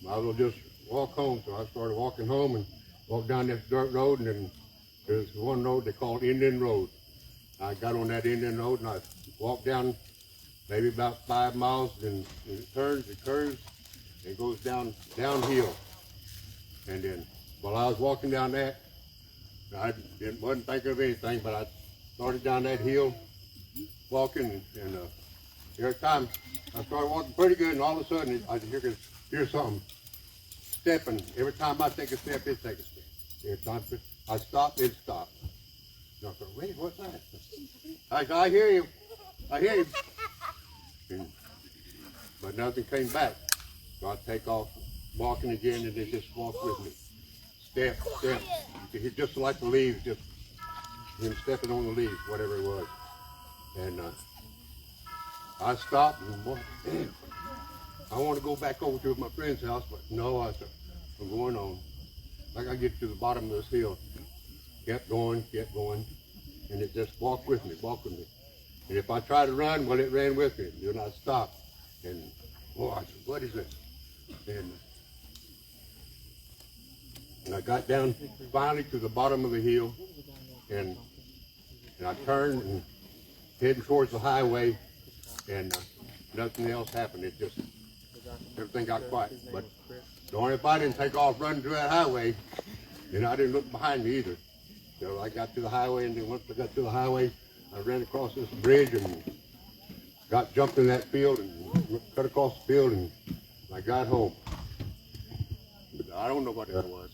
Might as well just walk home." So I started walking home and walked down this dirt road, and then there's one road they call Indian Road. I got on that Indian Road, and I walked down maybe about 5 miles, and it turns, it curves, it goes downhill. And then while I was walking down that, I wasn't thinking of anything, but I started down that hill walking, and every time I started walking pretty good, and all of a sudden I hear something stepping. Every time I take a step, it takes a step. Every time I stop, it stops. And I thought, "Wait, what's that?" I said, "I hear you. I hear you." But nothing came back. So I take off walking again, and they just walked with me. step. You could hear just like the leaves, just him stepping on the leaves, whatever it was. And I stopped and boy, damn, I want to go back over to my friend's house, but no, I said, I'm going on. I got to get to the bottom of this hill. Kept going, and it just walked with me. And if I tried to run, well, it ran with me. Then I stopped, and boy, I said, what is this? And I got down finally to the bottom of the hill, and I turned and heading towards the highway, and nothing else happened. It just, everything got quiet. But darn if I didn't take off running through that highway, and I didn't look behind me either. So I got to the highway, and then once I got to the highway, I ran across this bridge and jumped in that field and cut across the field, and I got home. But I don't know what that was.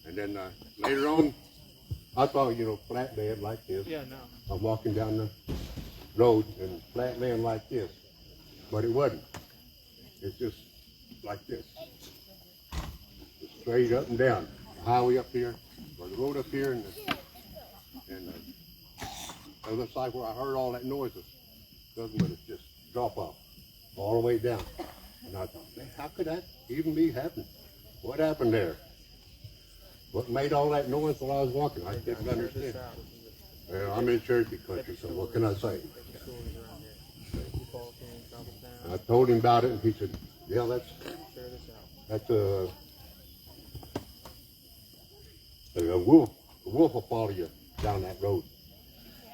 And then later on, I thought, flat land like this. Yeah, no. I'm walking down the road and flat land like this, but it wasn't. It's just like this, just straight up and down. The highway up here, or the road up here, and the other side where I heard all that noise was nothing but it just drop off all the way down. And I thought, man, how could that even be happening? What happened there? What made all that noise while I was walking? I didn't understand. Well, I'm in Cherokee country, so what can I say? I told him about it, and he said, yeah, that's a wolf. A wolf will follow you down that road.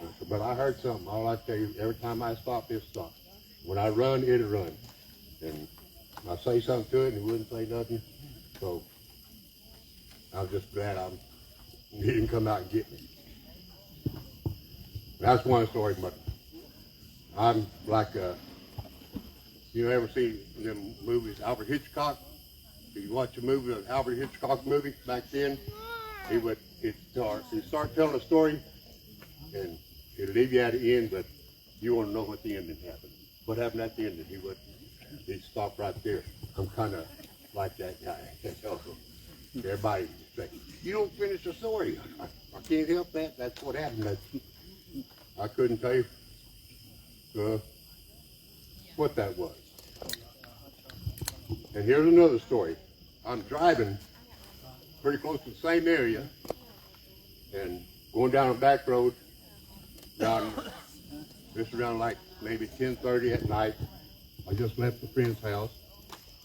I said, but I heard something. All I tell you, every time I stop, it stops. When I run, it'll run. And I say something to it, and he wouldn't say nothing. So I was just glad he didn't come out and get me. That's one story, but I'm like, you ever see them movies, Alfred Hitchcock? If you watch a movie, an Alfred Hitchcock movie back then, he'd start telling a story, and he'd leave you at the end, but you want to know what the ending happened. What happened at the ending? He'd stop right there. I'm kind of like that guy. Everybody say, you don't finish the story. I can't help that. That's what happened. I couldn't tell you what that was. And here's another story. I'm driving pretty close to the same area and going down a back road down this around like maybe 10:30 at night. I just left a friend's house,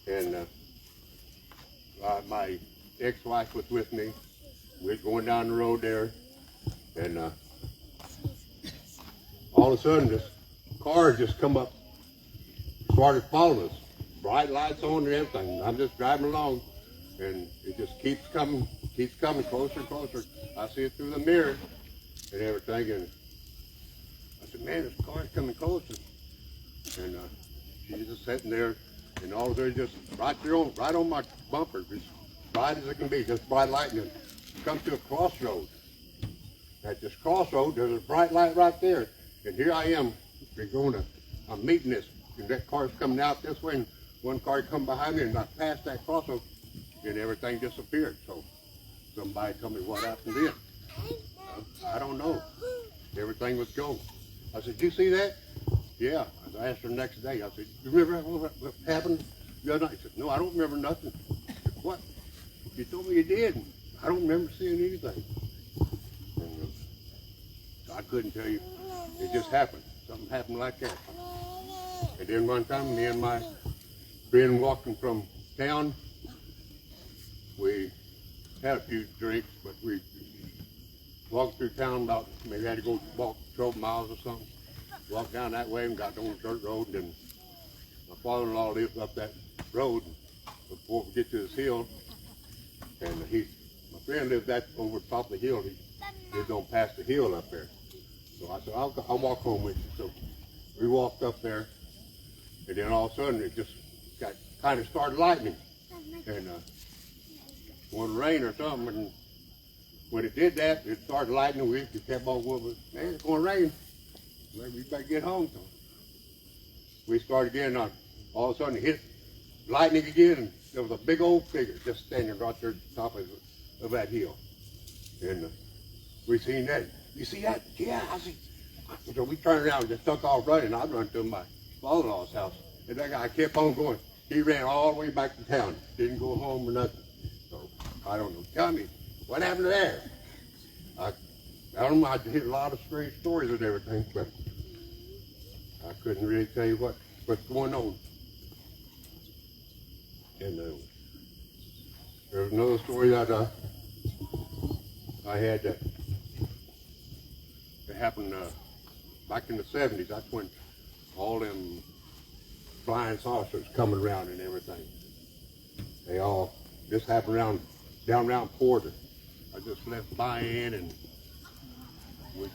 and my ex-wife was with me. We were going down the road there, and all of a sudden this car just come up, started following us. Bright lights on and everything. I'm just driving along, and it just keeps coming closer and closer. I see it through the mirror and everything, and I said, man, this car's coming closer. And she's just sitting there, and all of a sudden, just right on my bumper, as bright as it can be, just bright lightning. Comes to a crossroad. At this crossroad, there's a bright light right there, and here I am. I'm meeting this, and that car's coming out this way, and one car come behind me, and I passed that crossroad, and everything disappeared. So somebody told me what happened then. I don't know. Everything was gone. I said, you see that? Yeah. I asked her the next day. I said, you remember what happened the other night? She said, no, I don't remember nothing. I said, what? You told me you did. I don't remember seeing anything. And, I couldn't tell you. It just happened. Something happened like that. And then one time, me and my friend walking from town, we had a few drinks, but we walked through town about, maybe had to go walk 12 miles or something. Walked down that way and got on the dirt road, and then my father-in-law lives up that road before we get to this hill, and my friend lived over top of the hill. He lived on past the hill up there. So I said, I'll walk home with you. So we walked up there, and then all of a sudden it just kind of started lightning, and wanted rain or something. And when it did that, it started lightning. We kept on going, man, it's going to rain. Maybe we better get home. So we started again. All of a sudden it hit lightning again, and there was a big old figure just standing right there at the top of of that hill. And we seen that. You see that? Yeah, I see. So we turned around and just took off running. I run to my father-in-law's house. And that guy kept on going. He ran all the way back to town. Didn't go home or nothing. So, I don't know. Tell me, what happened there? I don't know. I hear a lot of strange stories and everything, but I couldn't really tell you what's going on. And there's another story that I had that happened back in the 70s. That's when all them flying saucers coming around and everything. This happened down around Porter. I just left by in and we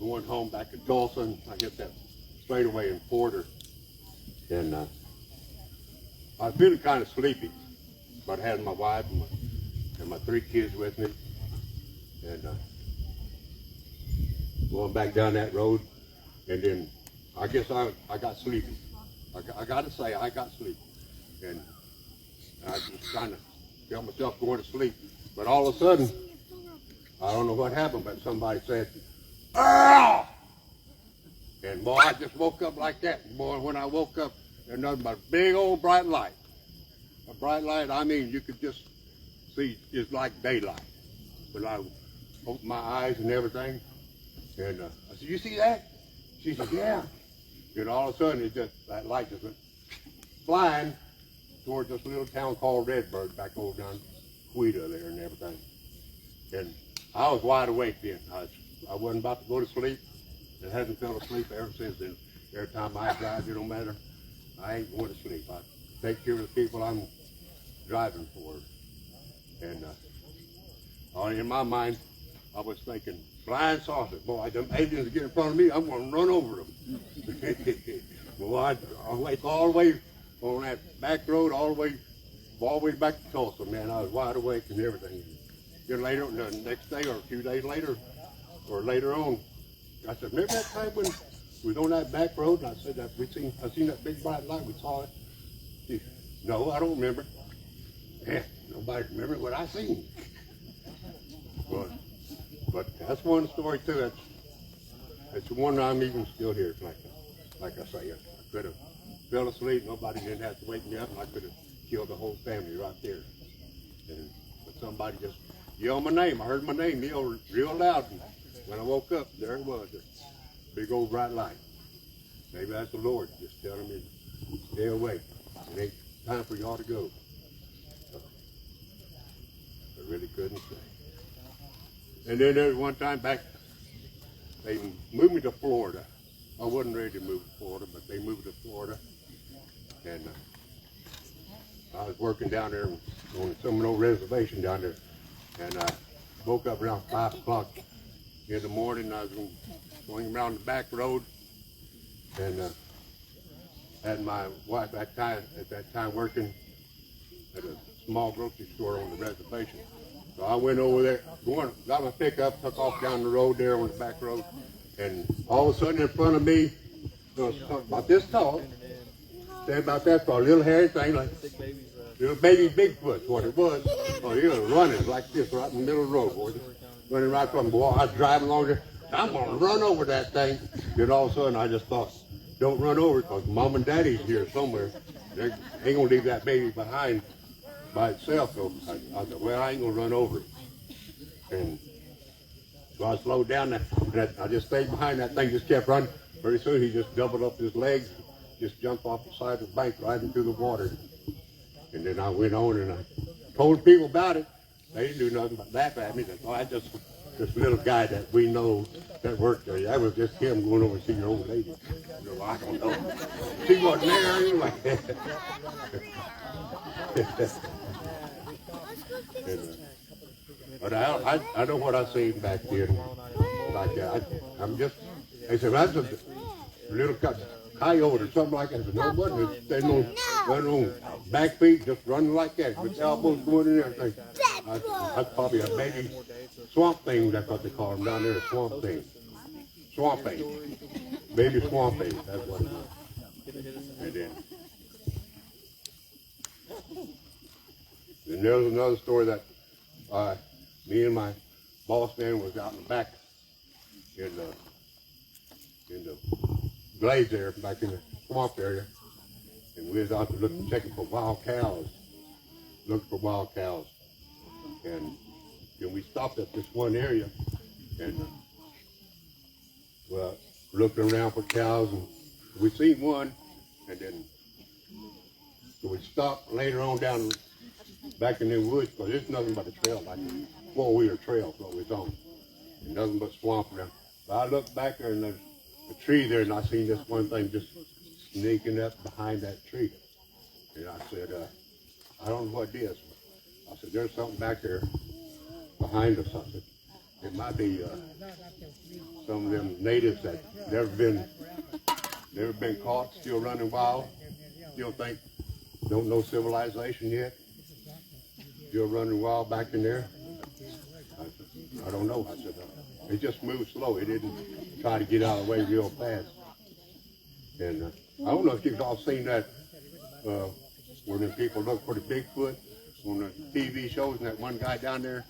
going home back to Tulsa, and I hit that straightaway in Porter. And I was feeling kind of sleepy, but I had my wife and my 3 kids with me. And going back down that road, and then I guess I got sleepy. I got to say, I got sleepy. And I just kind of felt myself going to sleep. But all of a sudden, I don't know what happened, but somebody said, "Ah!" And boy, I just woke up like that. Boy, when I woke up, there's nothing but a big old bright light. A bright light, I mean, you could just see, it's like daylight. When I opened my eyes and everything, and I said, "You see that?" She said, "Yeah." And all of a sudden, that light just went flying towards this little town called Redbird, back over down Quita there and everything. And I was wide awake then. I wasn't about to go to sleep, and hadn't fell asleep ever since then. Every time I drive, it don't matter. I ain't going to sleep. I take care of the people I'm driving for. And in my mind, I was thinking, flying saucers. Boy, them aliens get in front of me, I'm going to run over them. Boy, I wake all the way on that back road, all the way back to Tulsa, man. I was wide awake and everything. Then later, the next day or a few days later, or later on, I said, "Remember that time when we was on that back road?" And I said, I seen that big bright light, we saw it. She said, "No, I don't remember." Yeah, nobody remember what I seen. But that's one story too. It's the one I'm even still here. Like I say, I could have fell asleep. Nobody didn't have to wake me up, and I could have killed the whole family right there. But somebody just yelled my name. I heard my name yell real loud. And when I woke up, there it was, a big old bright light. Maybe that's the Lord just telling me to stay awake. It ain't time for y'all to go. So, I really couldn't say. And then there was one time back, they moved me to Florida. I wasn't ready to move to Florida, but they moved to Florida. And I was working down there on some old reservation down there. And I woke up around 5 o'clock in the morning. I was going around the back road, and had my wife at that time working at a small grocery store on the reservation. So I went over there, got my pickup, took off down the road there on the back road, and all of a sudden in front of me, there was about this tall, stand about that tall, little hairy thing, like little baby Bigfoot, what it was. Oh, he was running like this right in the middle of the road, boy. Running right from me. Boy, I was driving along there, I'm going to run over that thing. Then all of a sudden I just thought, don't run over it, because Mom and Daddy's here somewhere. They ain't going to leave that baby behind by itself. So I said, well, I ain't going to run over it. And so I slowed down, and I just stayed behind that thing, just kept running. Pretty soon he just doubled up his legs, just jumped off the side of the bank right into the water. And then I went on and I told people about it. They didn't do nothing but laugh at me. They thought, I just this little guy that we know that worked there. That was just him going over to see your old lady. You know, I don't know. She wasn't there anyway. But I know what I seen back then. Like I'm just, they said, that's a little coyote or something like that. I said, no, it wasn't. They don't run on back feet, just running like that, with elbows going in there. That's probably a baby swamp thing. That's what they call them down there, a swamp thing. Swamp thing. Baby swamp thing, that's what it was. And then there's another story that Me and my boss man was out in the back in the glades there, back in the swamp area, and we was out there checking for wild cows, and then we stopped at this one area, and well, looking around for cows, and we seen one, and then so we stopped later on down back in the woods, because there's nothing but a trail, like a four-wheeler trail, what we was on, and nothing but swamp around. But I looked back there, and there's a tree there, and I seen this one thing just sneaking up behind that tree. And I said, I don't know what it is. I said, there's something back there behind us. I said, it might be some of them natives that never been caught, still running wild, don't know civilization yet, still running wild back in there. I said, I don't know. I said, it just moved slow. It didn't try to get out of the way real fast. And I don't know if you've all seen that where the people look for the Bigfoot on the TV shows, and that one guy down there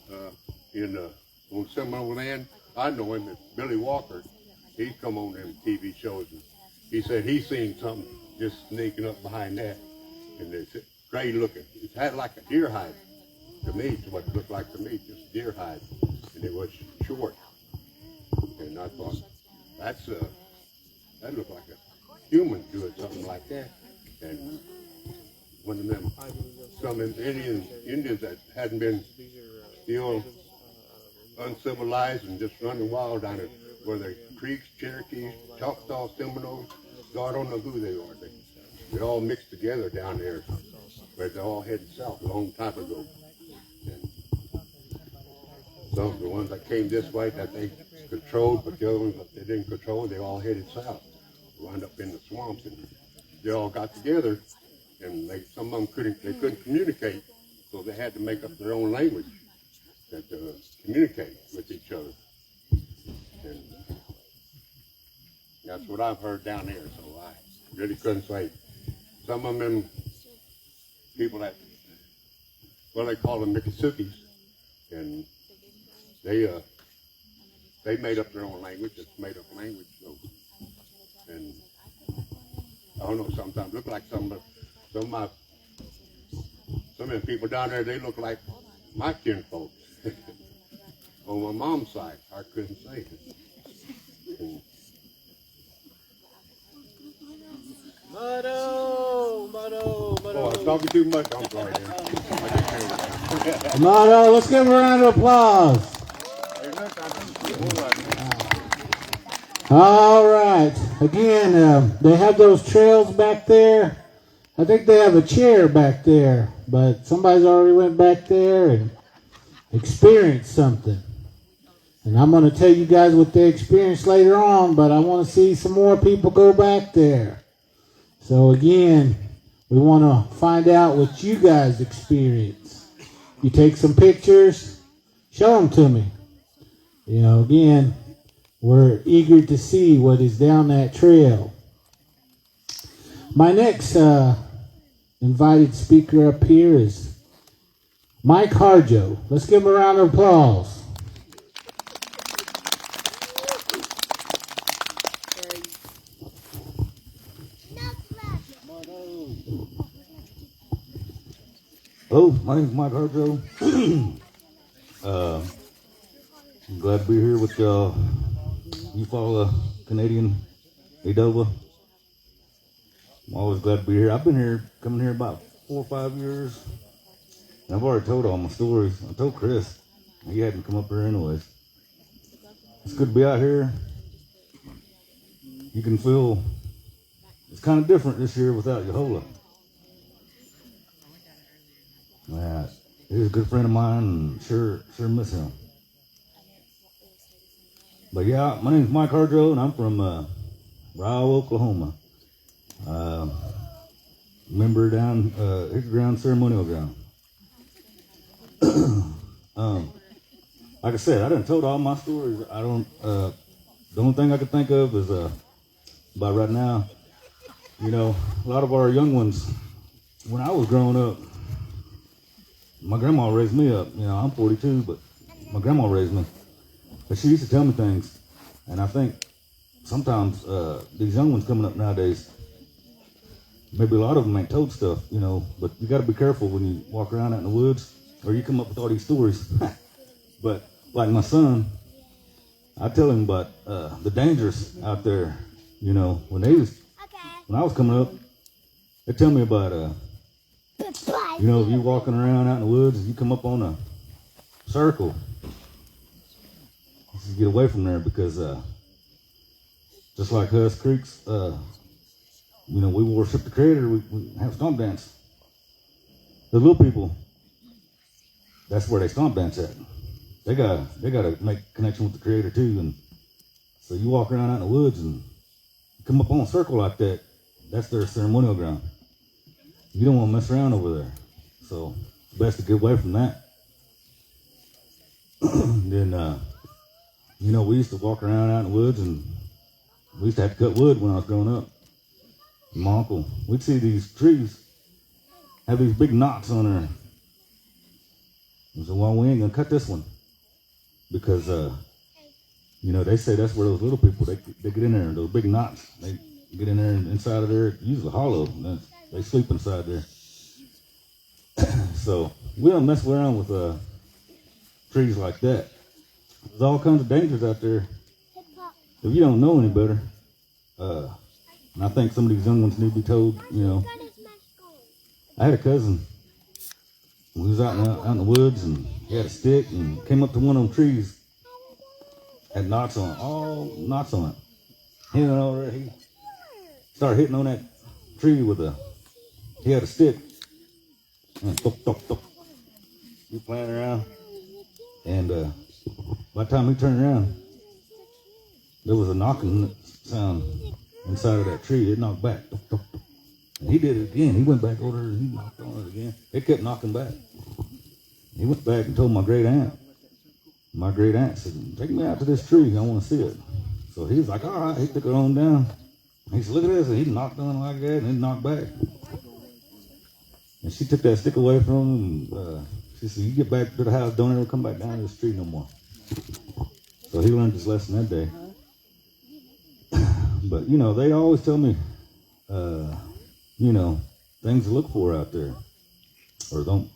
on Seminole Land. I know him, it's Billy Walker. He's come on them TV shows, and he said he's seen something just sneaking up behind that, and it's gray looking. It had like a deer hide to me. It's what it looked like to me, just deer hide, and it was short. And I thought, that looked like a human doing something like that. And one of them, some of them Indians that hadn't been still uncivilized and just running wild down there, where the Creeks, Cherokees, Choctaw, Seminoles, God, I don't know who they are. They all mixed together down there, but they all headed south a long time ago. And some of the ones that came this way that they controlled, but the other ones that they didn't control, they all headed south, wound up in the swamps, and they all got together, and some of them couldn't communicate, so they had to make up their own language that communicate with each other. And that's what I've heard down there, so I really couldn't say. Some of them people that, well, they call them Miccosukes, and they made up their own language. It's made up language, so, and I don't know, sometimes look like some of the people down there, they look like my kinfolk. On my mom's side, I couldn't say it. And Motto. oh, I was talking too much. I'm sorry. Amato, let's give him a round of applause. All right. Again, they have those trails back there. I think they have a chair back there, but somebody's already went back there and experienced something. And I'm going to tell you guys what they experienced later on, but I want to see some more people go back there. So again, we want to find out what you guys experience. You take some pictures, show them to me. You know, again, we're eager to see what is down that trail. My next invited speaker up here is Mike Harjo. Let's give him a round of applause. Hello, my name is Mike Harjo. I'm glad to be here with Eufaula Canadian Adova. I'm always glad to be here. I've been coming here about 4 or 5 years. And I've already told all my stories. I told Chris. He hadn't come up here anyways. It's good to be out here. You can feel it's kind of different this year without Eufaula. Yeah, he's a good friend of mine, and sure miss him. But yeah, my name is Mike Harjo, and I'm from Ryle, Oklahoma. Member down Hickory Ground Ceremonial Ground. Like I said, I done told all my stories. I don't. The only thing I could think of is about right now. You know, a lot of our young ones, when I was growing up, my grandma raised me up. You know, I'm 42, but my grandma raised me. But she used to tell me things, and I think sometimes these young ones coming up nowadays, maybe a lot of them ain't told stuff, you know, but you got to be careful when you walk around out in the woods or you come up with all these stories. But like my son, I tell him about the dangers out there, you know, when I was coming up, they tell me about, you know, if you're walking around out in the woods and you come up on a circle, you get away from there because just like us Creeks, you know, we worship the Creator. We have stomp dance. The little people, that's where they stomp dance at. They gotta make connection with the Creator too. And so you walk around out in the woods and you come up on a circle like that, that's their ceremonial ground. You don't want to mess around over there. So it's best to get away from that. Then, you know, we used to walk around out in the woods and we used to have to cut wood when I was growing up. My uncle, we'd see these trees have these big knots on there. And so, well, we ain't gonna cut this one because, you know, they say that's where those little people they get in there. Those big knots, they get in there and inside of there, usually hollow. And they sleep inside there. So we don't mess around with trees like that. There's all kinds of dangers out there. If you don't know any better, and I think some of these young ones need to be told, you know. I had a cousin. We was out in the woods and he had a stick and came up to one of them trees. Had knots on it, all knots on it. He went over there, he started hitting on that tree he had a stick. And he playing around. And by the time he turned around, there was a knocking sound inside of that tree. It knocked back. And he did it again. He went back over there and he knocked on it again. It kept knocking back. He went back and told my great aunt. My great aunt said, take me out to this tree. I want to see it. So he was like, all right. He took it on down. He said, look at this. And he knocked on it like that and it knocked back. And she took that stick away from him. And, she said, you get back to the house. Don't ever come back down to this tree no more. So he learned his lesson that day. But, you know, they always tell me, you know, things to look for out there. Or don't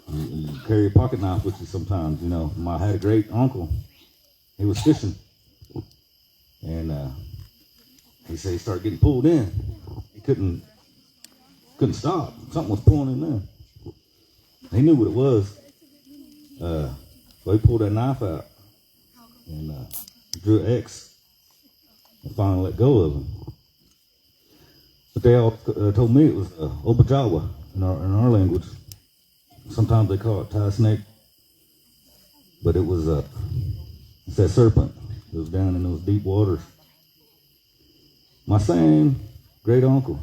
you carry a pocket knife with you sometimes, you know. I had a great uncle. He was fishing. And he said he started getting pulled in. He couldn't stop. Something was pulling him in. He knew what it was. So he pulled that knife out and drew an X and finally let go of him. But they all told me it was Obajawa in our language. Sometimes they call it tie snake, but it was it's that serpent that was down in those deep waters. My same great uncle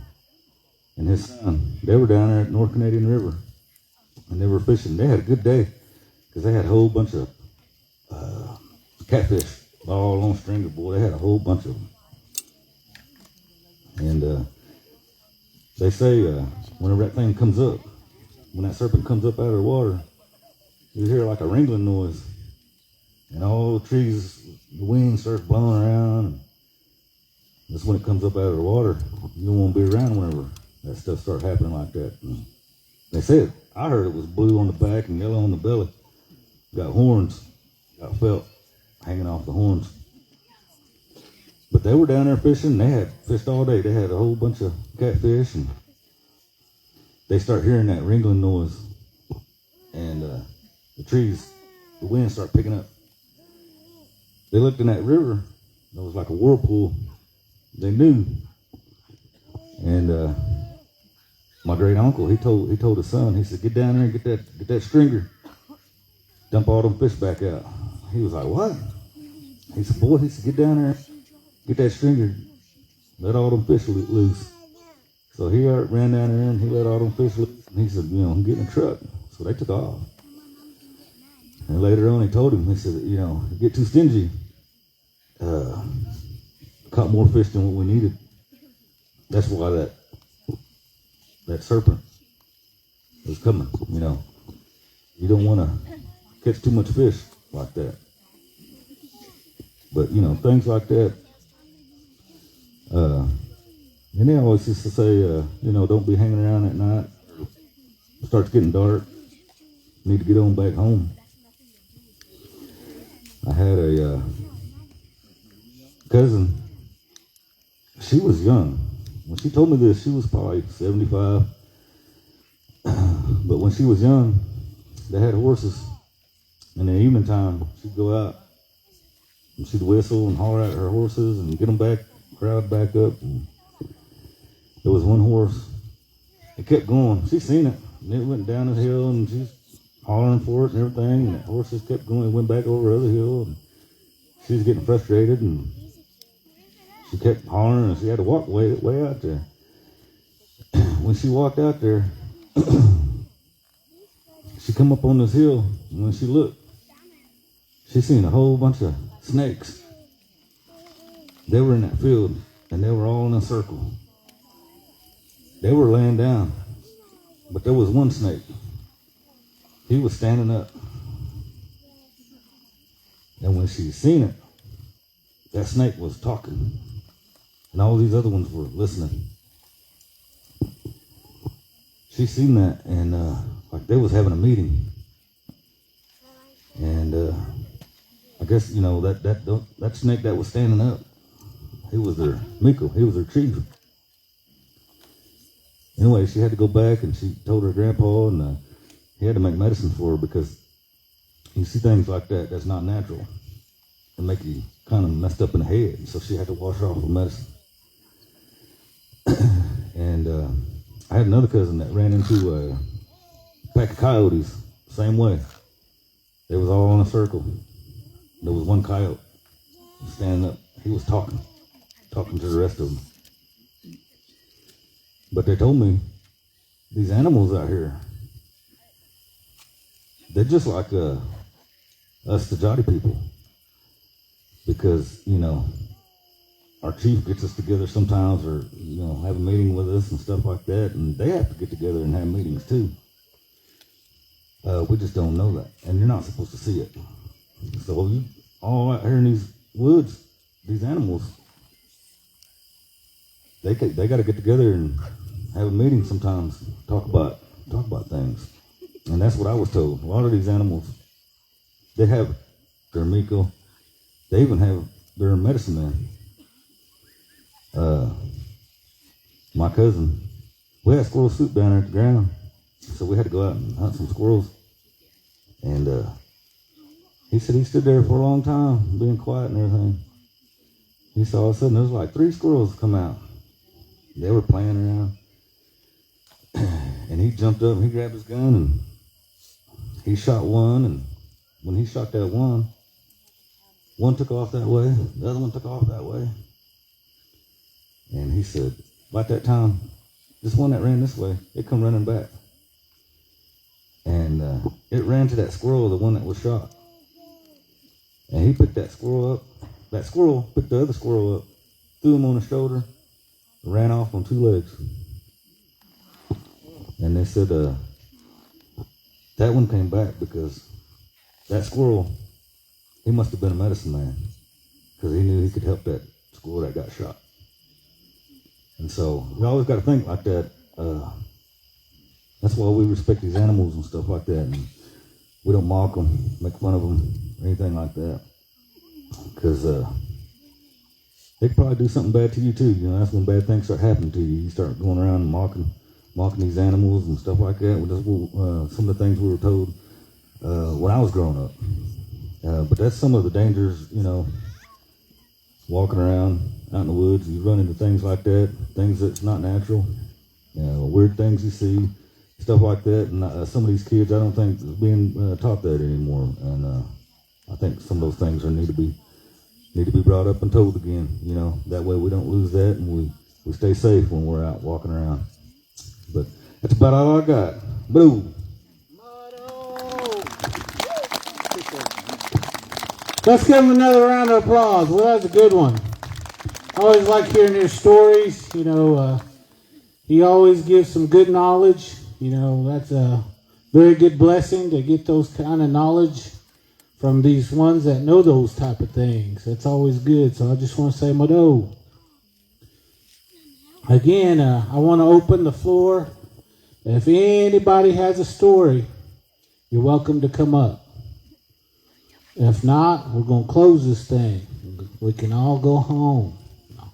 and his son, they were down there at North Canadian River, and they were fishing. They had a good day because they had a whole bunch of catfish all on stringer, boy. They had a whole bunch of them. And they say whenever that thing comes up, when that serpent comes up out of the water, you hear like a ringling noise. And all the trees, the wind starts blowing around. And that's when it comes up out of the water. You don't want to be around whenever that stuff starts happening like that. And they said, I heard it was blue on the back and yellow on the belly. Got horns, got felt hanging off the horns. But they were down there fishing. They had fished all day. They had a whole bunch of catfish, and they start hearing that ringling noise. And the trees, the wind started picking up. They looked in that river. It was like a whirlpool. They knew. And my great uncle, he told his son, he said, get down there and get that stringer. Dump all them fish back out. He was like, what? He said, boy, get down there, get that stringer, let all them fish loose. So he ran down there and he let all them fish loose. And he said, you know, get in the truck. So they took off. And later on he told him, he said, you know, get too stingy. Caught more fish than what we needed. That's why that serpent was coming, you know. You don't want to catch too much fish like that. But, things like that. And they always used to say, don't be hanging around at night. It starts getting dark. Need to get on back home. I had a cousin. She was young. When she told me this, she was probably 75. But when she was young, they had horses. In the evening time, she'd go out and she'd whistle and holler at her horses and get them back, crowd back up. And there was one horse. It kept going. She seen it. And it went down the hill and she's hollering for it and everything. And that horse just kept going. It went back over the other hill. And she was getting frustrated and she kept hollering and she had to walk way out there. When she walked out there, she come up on this hill, and when she looked, she seen a whole bunch of snakes. They were in that field, and they were all in a circle. They were laying down, but there was one snake. He was standing up. And when she seen it, that snake was talking, and all these other ones were listening. She seen that, and like they was having a meeting, and I guess that snake that was standing up, he was their Miko, he was their chief. Anyway, she had to go back, and she told her grandpa, and he had to make medicine for her because you see things like that that's not natural and make you kind of messed up in the head. So she had to wash her off with medicine. And I had another cousin that ran into a pack of coyotes, same way. They was all in a circle. There was one coyote standing up. He was talking to the rest of them. But they told me, these animals out here, they're just like us, the Jati people. Because, our chief gets us together sometimes or, have a meeting with us and stuff like that. And they have to get together and have meetings too. We just don't know that. And you're not supposed to see it. So you all out here in these woods, these animals, they got to get together and have a meeting sometimes, talk about things. And that's what I was told. A lot of these animals, they have their Miko. They even have their medicine man. My cousin, we had squirrel soup down there at the ground, so we had to go out and hunt some squirrels. And he said he stood there for a long time, being quiet and everything. He saw all of a sudden there was like 3 squirrels come out. They were playing around, and he jumped up and he grabbed his gun and he shot one. And when he shot that one took off that way, the other one took off that way. And he said, about that time, this one that ran this way, it come running back. And it ran to that squirrel, the one that was shot. And he picked that squirrel up. That squirrel picked the other squirrel up, threw him on his shoulder, ran off on 2 legs. And they said that one came back because that squirrel, he must have been a medicine man because he knew he could help that squirrel that got shot. And so we always got to think like that. That's why we respect these animals and stuff like that. And we don't mock them, make fun of them, or anything like that. Because they could probably do something bad to you too. That's when bad things start happening to you. You start going around and mocking these animals and stuff like that. That's some of the things we were told when I was growing up. But that's some of the dangers, walking around out in the woods. You run into things like that, things that's not natural, weird things you see, stuff like that. And some of these kids, I don't think is being taught that anymore. And I think some of those things need to be brought up and told again. That way we don't lose that and we stay safe when we're out walking around. But that's about all I got. Boom. Let's give him another round of applause. Well, that was a good one. I always like hearing his stories. He always gives some good knowledge. That's very good blessing to get those kind of knowledge from these ones that know those type of things. That's always good. So I just want to say Mado. Again, I want to open the floor. If anybody has a story, you're welcome to come up. If not, we're going to close this thing. We can all go home. No.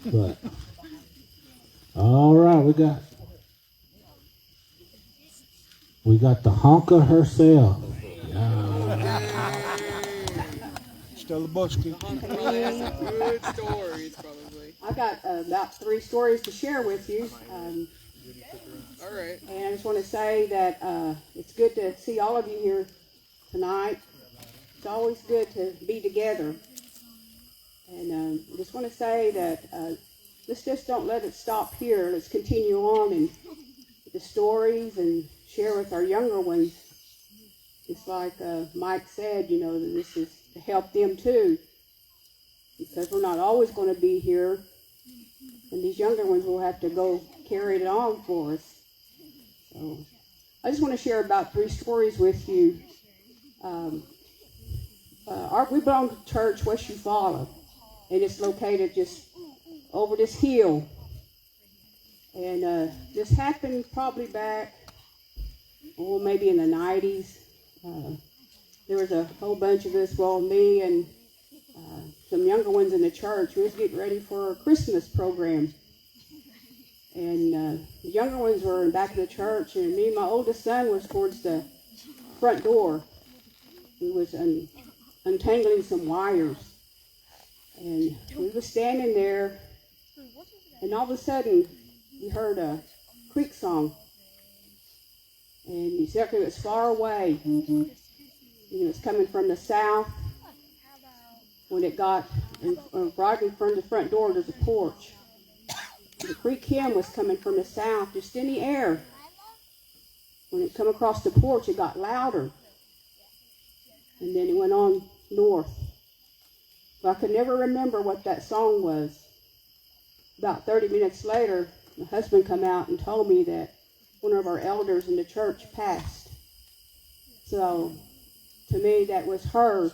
But, all right, we got the honker herself. Stella Busky. Good stories, probably. I got about 3 stories to share with you. All right. And I just want to say that it's good to see all of you here tonight. It's always good to be together. And I just want to say that let's just don't let it stop here. Let's continue on and the stories and share with our younger ones. Just like Mike said, you know, that this is to help them too. Because we're not always going to be here. And these younger ones will have to go carry it on for us. So I just want to share about 3 stories with you. We belong to church, West Eufaula, and it's located just over this hill. And this happened probably back, maybe in the 90s. There was a whole bunch of us, well, me and some younger ones in the church. We was getting ready for a Christmas program. And the younger ones were in the back of the church, and me and my oldest son was towards the front door. We was untangling some wires. And we was standing there, and all of a sudden, we heard a creek song. And you said it was far away. And it was coming from the south. When it got right in front of the front door, there's a porch. The creek hymn was coming from the south, just in the air. When it come across the porch, it got louder. And then it went on north. But I could never remember what that song was. About 30 minutes later, my husband come out and told me that one of our elders in the church passed. So, to me, that was her,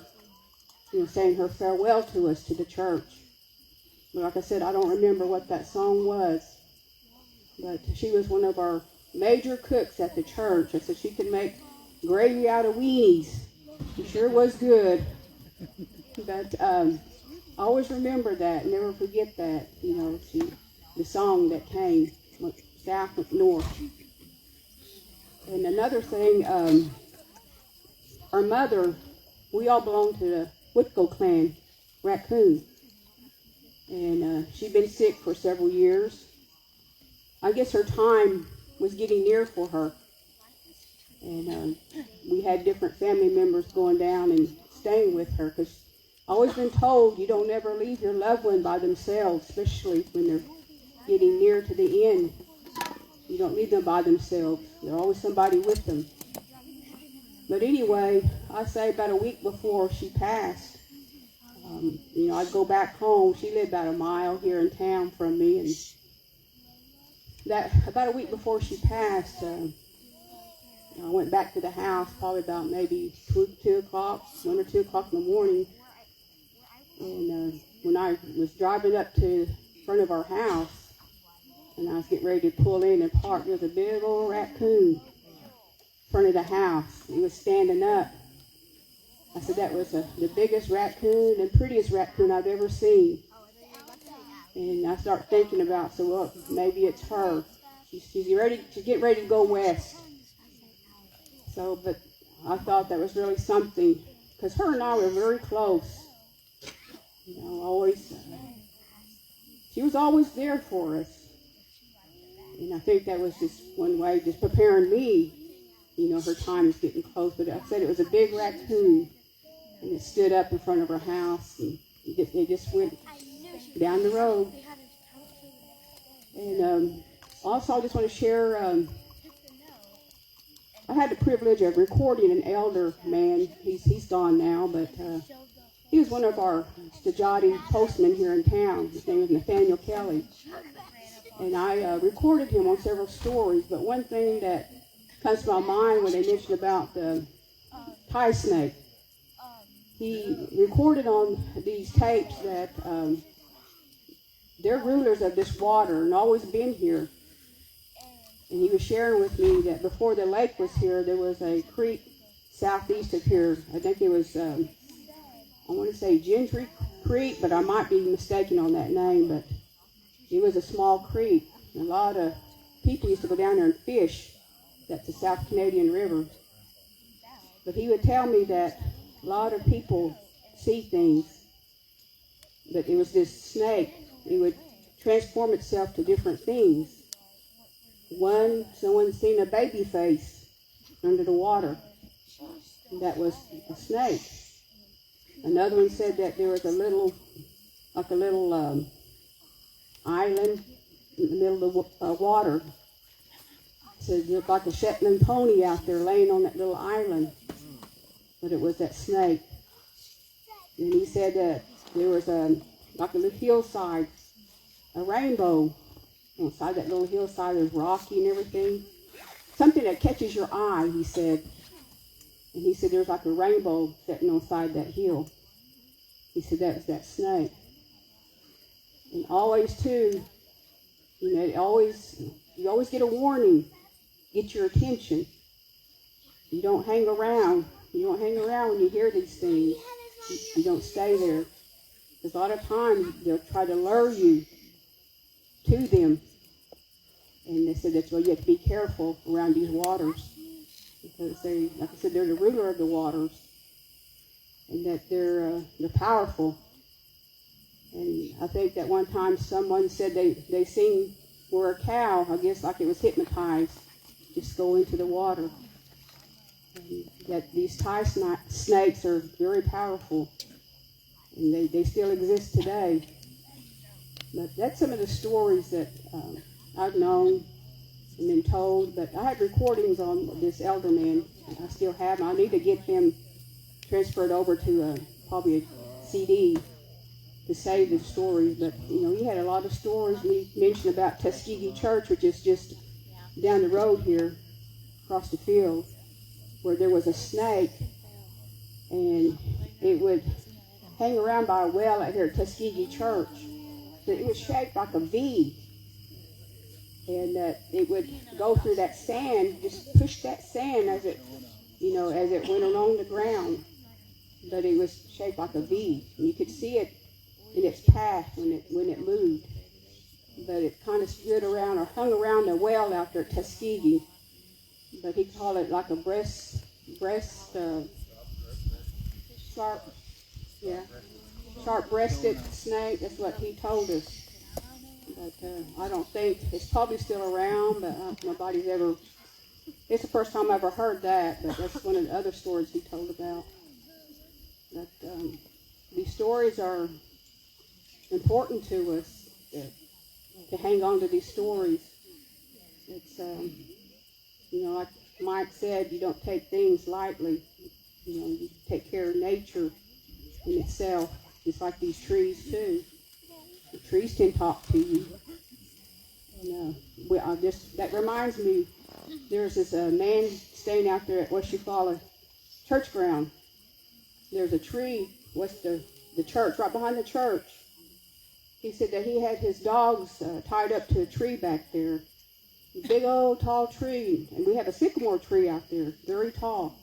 saying her farewell to us, to the church. But like I said, I don't remember what that song was. But she was one of our major cooks at the church. I said she could make gravy out of weenies. She sure was good. But I always remember that, never forget that. The song that came, went south and north. And another thing, our mother, we all belong to the Whitco clan, Raccoon. And she'd been sick for several years. I guess her time was getting near for her. And we had different family members going down and staying with her, because I've always been told you don't ever leave your loved one by themselves, especially when they're getting near to the end. You don't leave them by themselves. There's always somebody with them. But anyway, I say about a week before she passed, I'd go back home. She lived about a mile here in town from me, and that about a week before she passed, I went back to the house probably about maybe 2 o'clock, 1 or 2 o'clock in the morning. And when I was driving up to front of our house, and I was getting ready to pull in and park, there was a big old raccoon in front of the house. He was standing up. I said that was the biggest raccoon and prettiest raccoon I've ever seen. And I start thinking about, maybe it's her. She's getting ready to go west. So, but I thought that was really something, because her and I were very close. She was always there for us. And I think that was just one way, just preparing me. Her time is getting close. But I said it was a big raccoon, and it stood up in front of her house, and it just went down the road. And also, I just want to share, I had the privilege of recording an elder man. He's gone now, but he was one of our Stajati postmen here in town. His name was Nathaniel Kelly. And I recorded him on several stories, but one thing that comes to my mind when they mentioned about the tie snake. He recorded on these tapes that they're rulers of this water and always been here. And he was sharing with me that before the lake was here, there was a creek southeast of here. I think it was, I want to say Gentry Creek, but I might be mistaken on that name. But it was a small creek. A lot of people used to go down there and fish. That's the South Canadian River. But he would tell me that a lot of people see things. But it was this snake. It would transform itself to different things. Someone seen a baby face under the water. That was a snake. Another one said that there was a little island in the middle of the water. Said looked like a Shetland pony out there laying on that little island. But it was that snake. And he said that there was like a little hillside, a rainbow on the side of that little hillside. It was rocky and everything. Something that catches your eye, he said. And he said there's like a rainbow sitting on the side of that hill. He said that was that snake. And always too, you know, you always get a warning. Get your attention. You don't hang around. You don't hang around when you hear these things. You don't stay there. Because a lot of times they'll try to lure you to them. And they said that's why you have to be careful around these waters. Because they, like I said, they're the ruler of the waters. And that they're powerful. And I think that one time someone said they seen where a cow, I guess like it was hypnotized, just go into the water. And that these tie snakes are very powerful. And they still exist today. But that's some of the stories that I've known and been told. But I had recordings on this elder man. I still have them. I need to get them transferred over to probably a CD to save the stories. But, you know, he had a lot of stories. He mentioned about Tuskegee Church, which is just down the road here, across the field, where there was a snake, and it would hang around by a well out here at Tuskegee Church. It was shaped like a V, and it would go through that sand, just push that sand as it, you know, as it went along the ground. But it was shaped like a V, and you could see it in its path when it moved. But it kind of stood around or hung around the well out there at Tuskegee. But he called it like a sharp-breasted snake. That's what he told us. But I don't think it's probably still around. But nobody's ever. It's the first time I ever heard that. But that's one of the other stories he told about. But these stories are important to us. To hang on to these stories. It's you know, like Mike said, you don't take things lightly. You know, you take care of nature in itself, just like these trees too. The trees can talk to you. And that reminds me, there's this man staying out there at West Eufaula church ground. There's a tree, the church, right behind the church. He said that he had his dogs tied up to a tree back there. A big old tall tree. And we have a sycamore tree out there, very tall.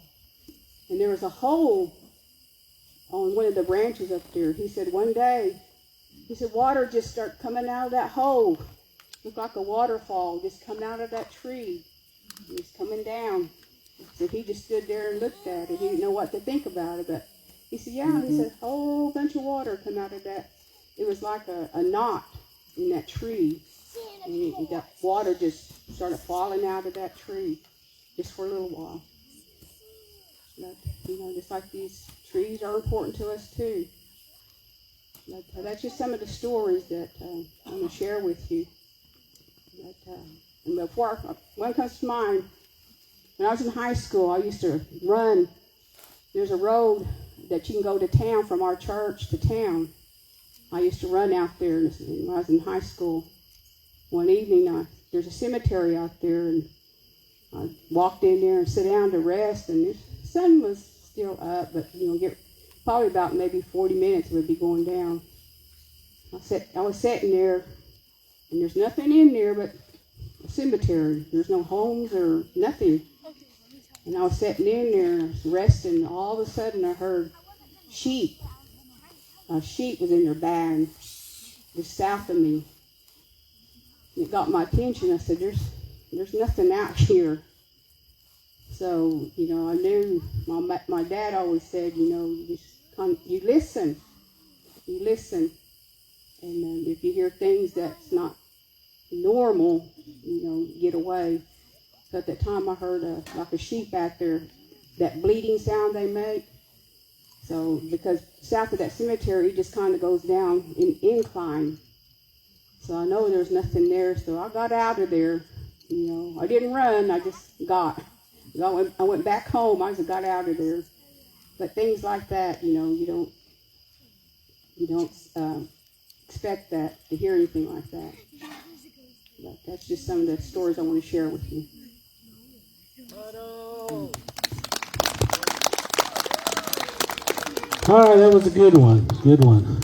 And there was a hole on one of the branches up there. He said one day, water just started coming out of that hole. Looked like a waterfall just coming out of that tree. And it's coming down. So he just stood there and looked at it. He didn't know what to think about it. But he said, yeah, he said, a whole bunch of water come out of that. It was like a knot in that tree. And that water just started falling out of that tree just for a little while. But, you know, just like these trees are important to us too. But that's just some of the stories that I'm going to share with you. But, and before one comes to mind, when I was in high school, I used to run. There's a road that you can go to town from our church to town. I used to run out there when I was in high school. One evening, there's a cemetery out there, and I walked in there and sat down to rest, and the sun was still up, but probably about maybe 40 minutes it would be going down. I was sitting there, and there's nothing in there but a cemetery. There's no homes or nothing. And I was sitting in there resting, and all of a sudden I heard sheep. A sheep was in their barn just south of me. It got my attention. I said, there's nothing out here. So, I knew my dad always said, you listen. You listen. And if you hear things that's not normal, get away. So at that time I heard like a sheep out there, that bleating sound they make. So because south of that cemetery, it just kind of goes down in incline. So I know there's nothing there. So I got out of there. I didn't run. I just got. I went back home. I just got out of there. But things like that, you don't expect that to hear anything like that. But that's just some of the stories I want to share with you. All right, that was a good one. Good one.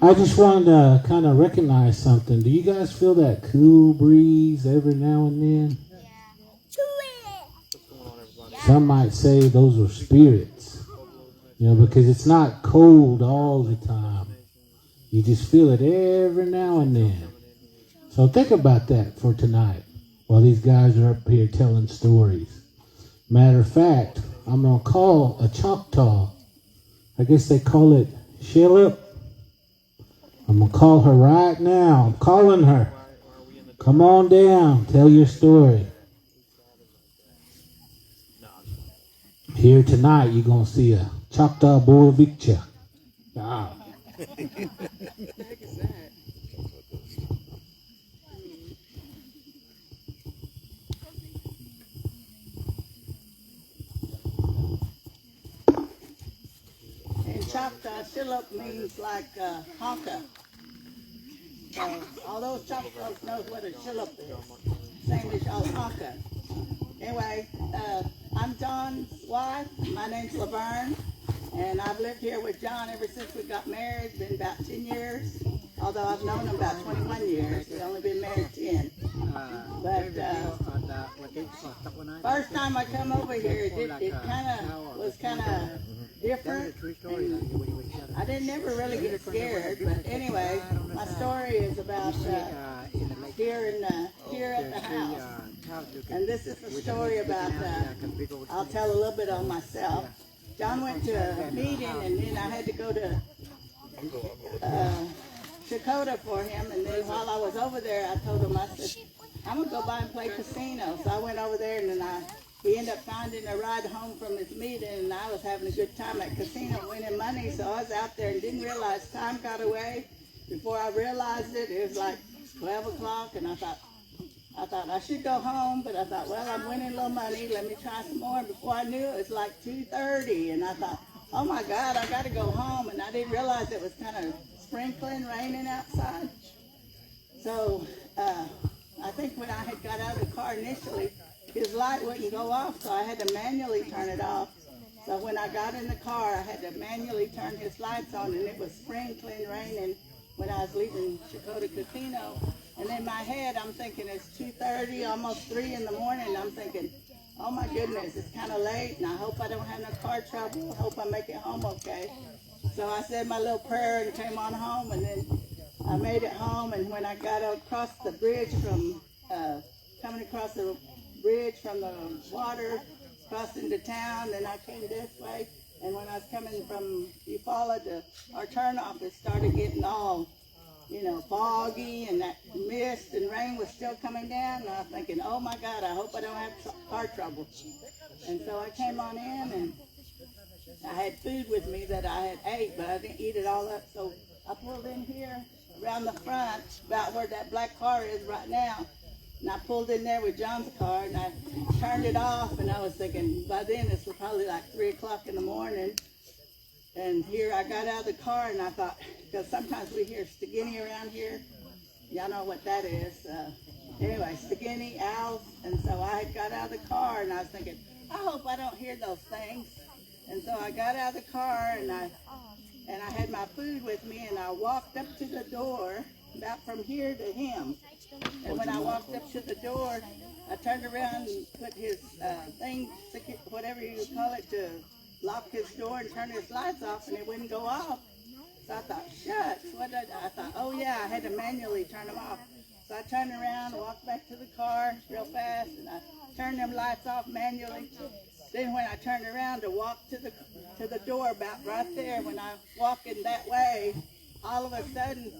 I just wanted to kind of recognize something. Do you guys feel that cool breeze every now and then? Some might say those are spirits, because it's not cold all the time. You just feel it every now and then. So think about that for tonight while these guys are up here telling stories. Matter of fact, I'm going to call a Choctaw. I guess they call it Shillip. I'm going to call her right now. I'm calling her. Come on down. Tell your story. Here tonight, you're going to see a Choctaw Borovicha. Ah. In Choctaw, Shilluk means like honka. So all those Choctaws knows what a Shilluk is. Same as y'all's honka. Anyway, I'm John's wife. My name's Laverne. And I've lived here with John ever since we got married. It's been about 10 years. Although I've known him about 21 years. We've only been married 10. But first time I come over here, it was kind of different. And I didn't never really get scared. But anyway, my story is about here at the house. And this is the story about, I'll tell a little bit on myself. John went to a meeting, and then I had to go to Shakota for him. And then while I was over there, I told him, I said, I'm going to go by and play casino. So I went over there, and then he ended up finding a ride home from his meeting, and I was having a good time at casino winning money. So I was out there and didn't realize time got away. Before I realized it, it was like 12 o'clock, and I thought I should go home, but I thought, well, I'm winning a little money. Let me try some more. And before I knew it, was like 2:30, and I thought, oh my God, I got to go home. And I didn't realize it was kind of sprinkling, raining outside. So I think when I had got out of the car initially, his light wouldn't go off, so I had to manually turn it off. So when I got in the car, I had to manually turn his lights on, and it was sprinkling, raining when I was leaving Shakota Casino. And in my head, I'm thinking it's 2:30, almost 3 in the morning. I'm thinking, oh my goodness, it's kind of late, and I hope I don't have no car trouble. I hope I make it home okay. So I said my little prayer and came on home, and then I made it home. And when I got across the bridge coming across the bridge from the water, crossing the town, then I came this way. And when I was coming from Eufaula to our turnoff, it started getting all, foggy, and that mist and rain was still coming down. And I was thinking, oh my God, I hope I don't have car trouble. And so I came on in, and I had food with me that I had ate, but I didn't eat it all up. So I pulled in here around the front, about where that black car is right now. And I pulled in there with John's car, and I turned it off, and I was thinking, by then it's probably like 3 o'clock in the morning. And here I got out of the car, and I thought, because sometimes we hear stigini around here. Y'all know what that is. anyway, skinny owls. And so I had got out of the car and I was thinking, I hope I don't hear those things. And so I got out of the car and I had my food with me and I walked up to the door, about from here to him. And when I walked up to the door, I turned around and put his thing, whatever you would call it, to lock his door and turn his lights off, and it wouldn't go off. So I thought, shucks, I thought, oh yeah, I had to manually turn them off. So I turned around, walked back to the car real fast, and I turned them lights off manually. Then when I turned around to walk to the door, about right there, when I walked in that way, all of a sudden,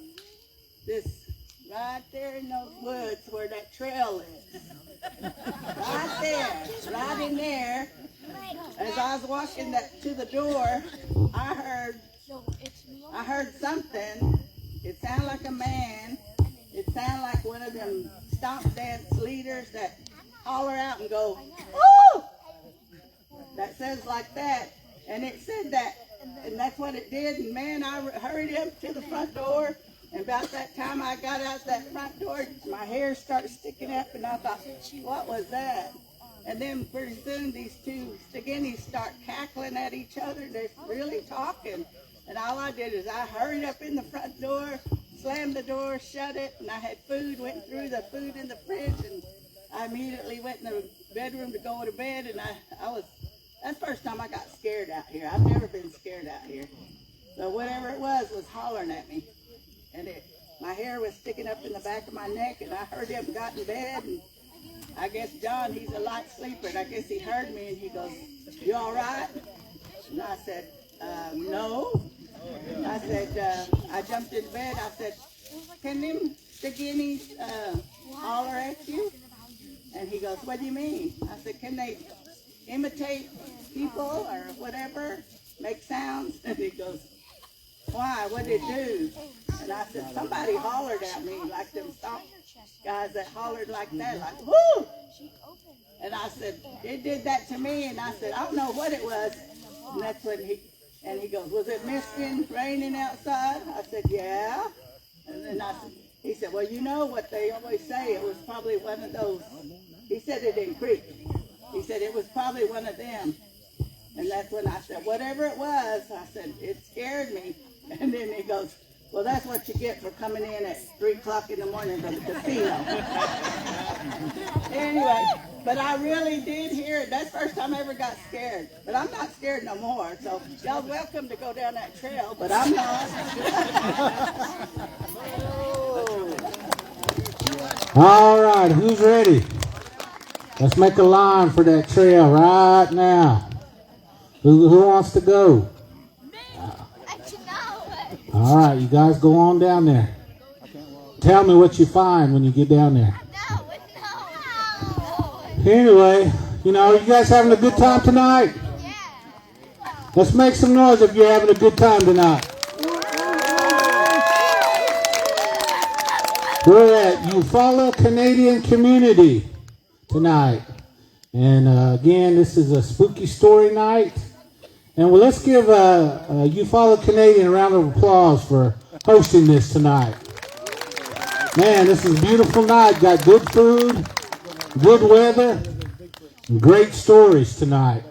this right there in those woods where that trail is, right there, right in there, as I was walking to the door, I heard something. It sounded like a man. It sounded like one of them stomp dance leaders that holler out and go, woo! That says like that. And it said that, and that's what it did. And man, I hurried up to the front door. And about that time I got out that front door, my hair started sticking up, and I thought, what was that? And then pretty soon these two guineas start cackling at each other. They're really talking. And all I did is I hurried up in the front door, slammed the door, shut it, and I had food, went through the food in the fridge, and I immediately went in the bedroom to go to bed, and that's the first time I got scared out here. I've never been scared out here. So whatever it was hollering at me. And my hair was sticking up in the back of my neck, and I heard him got in bed, and I guess John, he's a light sleeper, and I guess he heard me, and he goes, you all right? And I said, no. I said, I jumped in bed, I said, can them guineas holler at you? And he goes, what do you mean? I said, can they imitate people or whatever, make sounds? And he goes, why, what did it do? And I said, somebody hollered at me, like them stomp guys that hollered like that, like, whoo! And I said, it did that to me, and I said, I don't know what it was. And that's when he goes, was it misting, raining outside? I said, yeah. And then he said, well, you know what they always say, it was probably one of those. He said it in Creek. He said it was probably one of them. And that's when I said, whatever it was, I said, it scared me. And then he goes, well, that's what you get for coming in at 3 o'clock in the morning to the casino. Anyway, but I really did hear it. That's the first time I ever got scared. But I'm not scared no more. So y'all's welcome to go down that trail, but I'm not. All right, who's ready? Let's make a line for that trail right now. Who wants to go? All right, you guys go on down there. Tell me what you find when you get down there. Anyway, you guys having a good time tonight? Let's make some noise if you're having a good time tonight. We're at Eufaula Canadian Community tonight. And again, this is a spooky story night. And let's give Eufaula Canadian a round of applause for hosting this tonight. Man, this is a beautiful night. Got good food, good weather, and great stories tonight.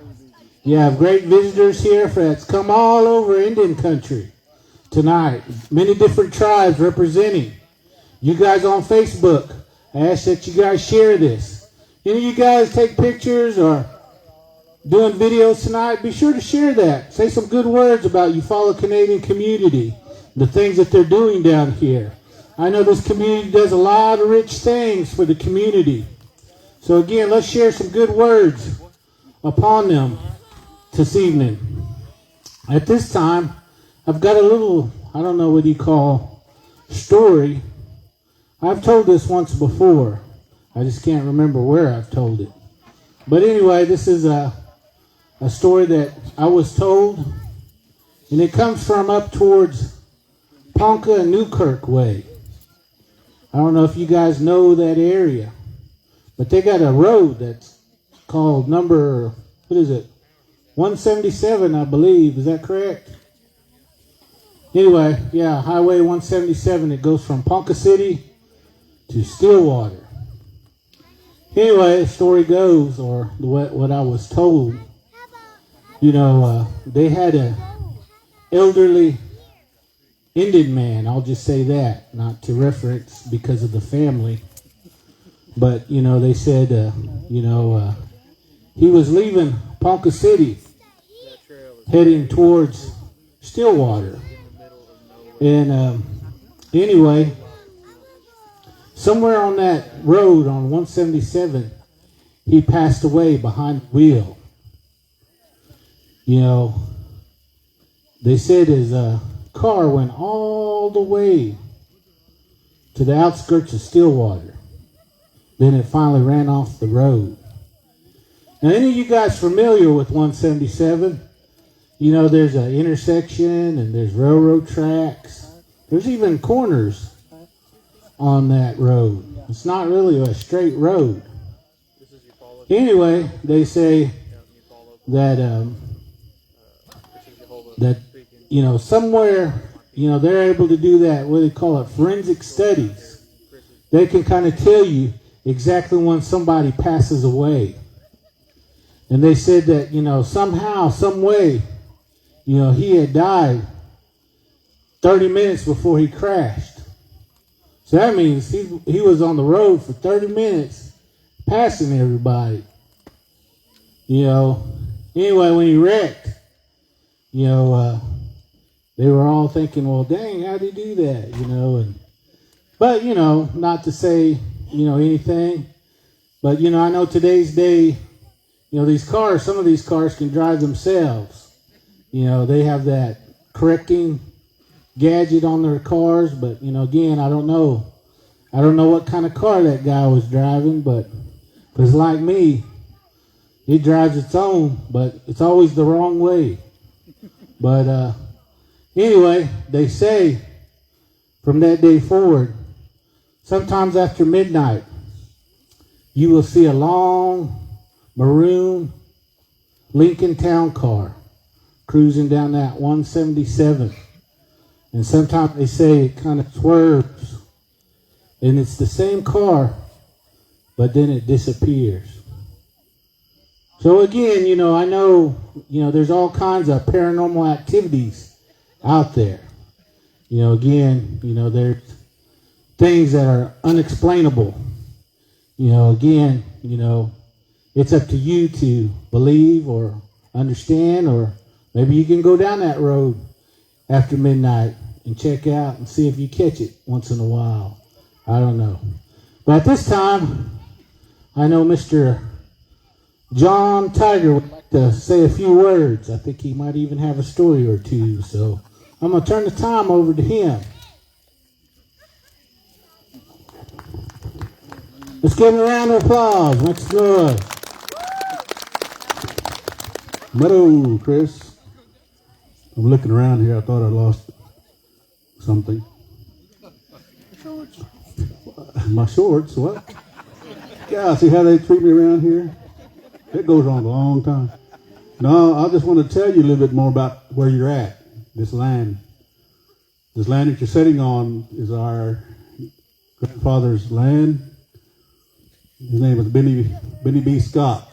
You have great visitors here that's come all over Indian country tonight. Many different tribes representing. You guys on Facebook, I ask that you guys share this. Any of you guys take pictures or doing videos tonight, be sure to share that. Say some good words about Eufaula Canadian community, the things that they're doing down here. I know this community does a lot of rich things for the community. So again, let's share some good words upon them this evening. At this time, I've got a little, I don't know what you call, story. I've told this once before. I just can't remember where I've told it. But anyway, this is a story that I was told, and it comes from up towards Ponca and Newkirk way. I don't know if you guys know that area, but they got a road that's called number, 177, I believe. Is that correct? Anyway, yeah, Highway 177. It goes from Ponca City to Stillwater. Anyway, the story goes, or what I was told, they had a elderly Indian man. I'll just say that, not to reference because of the family. But, they said, he was leaving Ponca City, heading towards Stillwater. And anyway, somewhere on that road on 177, he passed away behind the wheel. They said his car went all the way to the outskirts of Stillwater. Then it finally ran off the road. Now, any of you guys familiar with 177? There's an intersection and there's railroad tracks. There's even corners on that road. It's not really a straight road. Anyway, they say that somewhere, they're able to do that, what do they call it, forensic studies. They can kind of tell you exactly when somebody passes away. And they said that, somehow, some way, he had died 30 minutes before he crashed. So that means he was on the road for 30 minutes passing everybody. Anyway, when he wrecked, they were all thinking, well, dang, how'd he do that? But, not to say, anything. But, I know today's day, these cars, some of these cars can drive themselves. They have that correcting gadget on their cars, but, again, I don't know. I don't know what kind of car that guy was driving, but if it's like me, it drives its own, but it's always the wrong way. But anyway, they say from that day forward, sometimes after midnight, you will see a long maroon Lincoln Town car cruising down that 177. And sometimes they say it kind of swerves. And it's the same car, but then it disappears. So again, I know, there's all kinds of paranormal activities out there. Again, there's things that are unexplainable. Again, it's up to you to believe or understand, or maybe you can go down that road after midnight and check out and see if you catch it once in a while. I don't know. But at this time, I know Mr. John Tiger would like to say a few words. I think he might even have a story or two. So I'm going to turn the time over to him. Let's give him a round of applause. Let's go. Hello, Chris. I'm looking around here. I thought I lost something. My shorts, what? Yeah, see how they treat me around here? It goes on a long time. No, I just want to tell you a little bit more about where you're at, this land. This land that you're sitting on is our grandfather's land. His name was Benny B. Scott.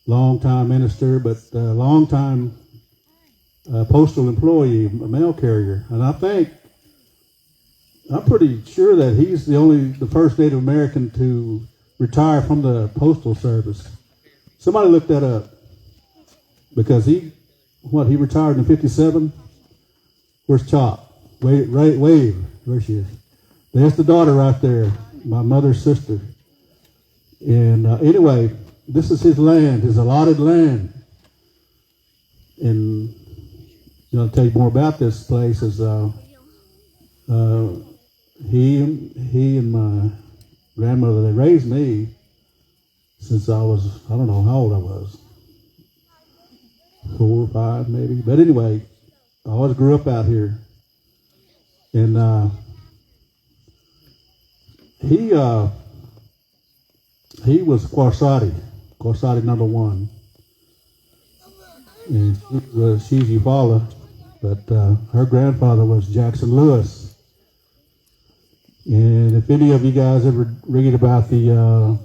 Long-time minister, but long-time postal employee, a mail carrier. And I'm pretty sure that he's the first Native American to retire from the postal service. Somebody look that up. Because he retired in 57? Where's Chop? Wave. There she is. There's the daughter right there, my mother's sister. And anyway, this is his land, his allotted land. And I'll tell you more about this place. Is he and my grandmother, they raised me since I don't know how old I was, 4 or 5 maybe. But anyway, I always grew up out here. And he was Quarsati number 1. And she's Eufaula, but her grandfather was Jackson Lewis. And if any of you guys ever read about the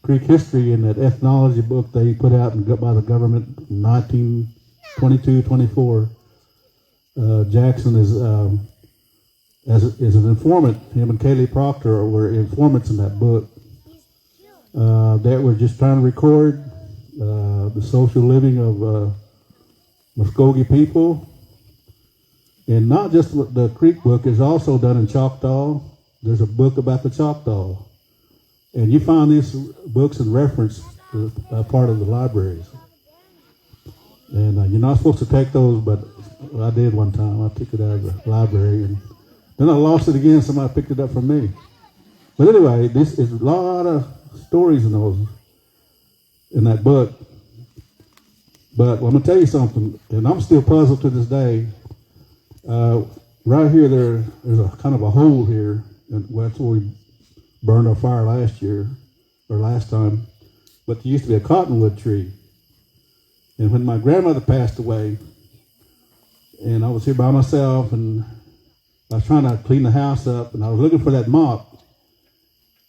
Creek history in that ethnology book they put out by the government in 1922-24. Jackson is an informant. Him and Kaylee Proctor were informants in that book. That were just trying to record the social living of Muskogee people. And not just the Creek book is also done in Choctaw. There's a book about the Choctaw. And you find these books in reference to part of the libraries. And you're not supposed to take those, but I did one time. I took it out of the library, and then I lost it again. Somebody picked it up from me. But anyway, this is a lot of stories in that book. But I'm going to tell you something, and I'm still puzzled to this day. Right here, there's a kind of a hole here, and that's where we burned our fire last time. But there used to be a cottonwood tree. And when my grandmother passed away, and I was here by myself, and I was trying to clean the house up, and I was looking for that mop.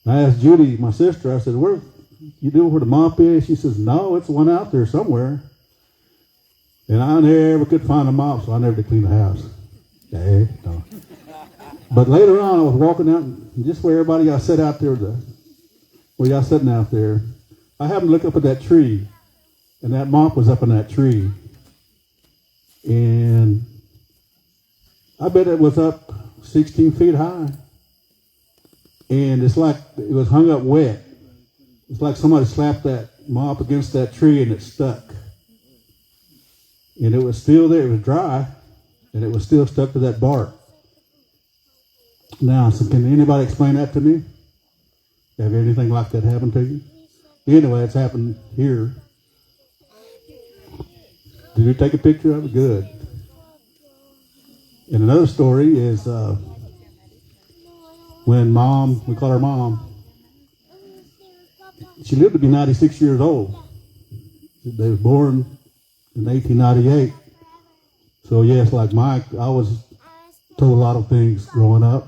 And I asked Judy, my sister, I said, "Where you know where the mop is?" She says, "No, it's one out there somewhere." And I never could find a mop, so I never did clean the house. No. But later on, I was walking out, and just where everybody got set out there, where y'all sitting out there, I happened to look up at that tree, and that mop was up in that tree. And I bet it was up 16 feet high. And it's like it was hung up wet. It's like somebody slapped that mop against that tree and it stuck. And it was still there. It was dry, and it was still stuck to that bark. Now, so can anybody explain that to me? Have anything like that happened to you? Anyway, it's happened here. Did you take a picture of it? Good. And another story is when Mom, we call her Mom, she lived to be 96 years old. They was born in 1898. So yes, like Mike, I was told a lot of things growing up.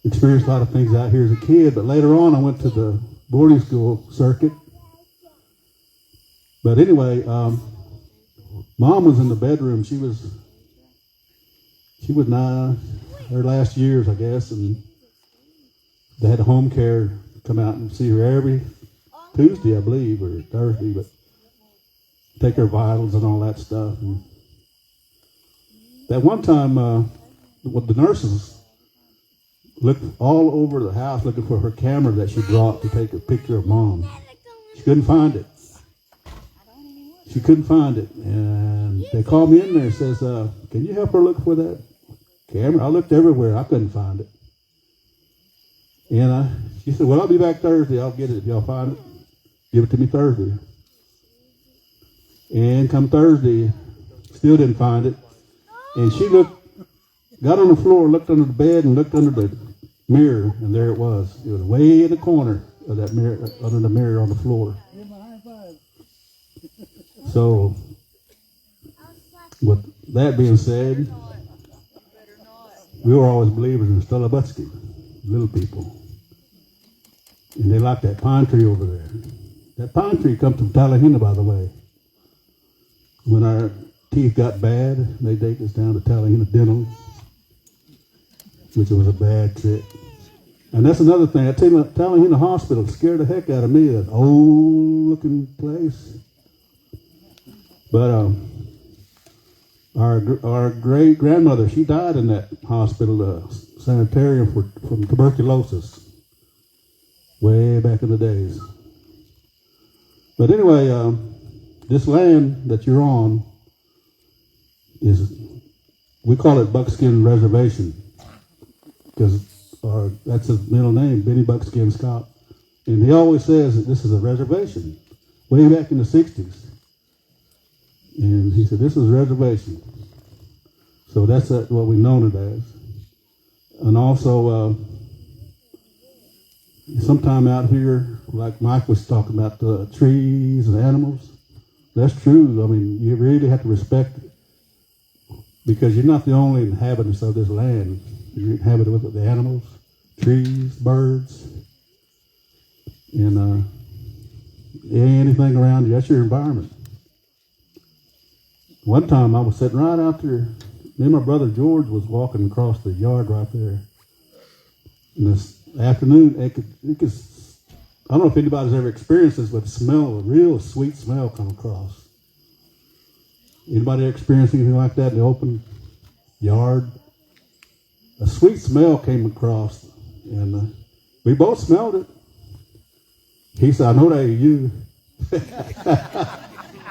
Experienced a lot of things out here as a kid, but later on I went to the boarding school circuit. But anyway, Mom was in the bedroom. She was 9, her last years, I guess, and they had a home care come out and see her every Tuesday, I believe, or Thursday, but take her vitals and all that stuff. And that one time, the nurses looked all over the house looking for her camera that she brought to take a picture of Mom. She couldn't find it. She couldn't find it. And they called me in there and says, "Can you help her look for that camera?" I looked everywhere. I couldn't find it. And she said, "Well, I'll be back Thursday. I'll get it if y'all find it. Give it to me Thursday." And come Thursday, still didn't find it. And she got on the floor, looked under the bed, and looked under the mirror, and there it was. It was way in the corner of that mirror, under the mirror on the floor. So, with that being said, we were always believers in Stulabutsky, little people. And they like that pine tree over there. That pine tree comes from Tallahena, by the way. When our teeth got bad, they take us down to Tallahena Dental, which was a bad trip. And that's another thing. I tell you, Tallahena Hospital scared the heck out of me. That old-looking place. But our great-grandmother, she died in that hospital, sanitarium from tuberculosis, way back in the days. But anyway, this land that you're on we call it Buckskin Reservation, because that's his middle name, Benny Buckskin Scott. And he always says that this is a reservation, way back in the 60s. And he said, this is a reservation. So that's what we've known it as. And also, sometime out here, like Mike was talking about the trees and animals, that's true. I mean, you really have to respect it, because you're not the only inhabitants of this land. You're inhabited with the animals, trees, birds. And anything around you, that's your environment. One time I was sitting right out there, me and my brother George was walking across the yard right there. And this afternoon, I don't know if anybody's ever experienced this, but the smell, a real sweet smell come across. Anybody experienced anything like that in the open yard? A sweet smell came across, and we both smelled it. He said, I know that ain't you.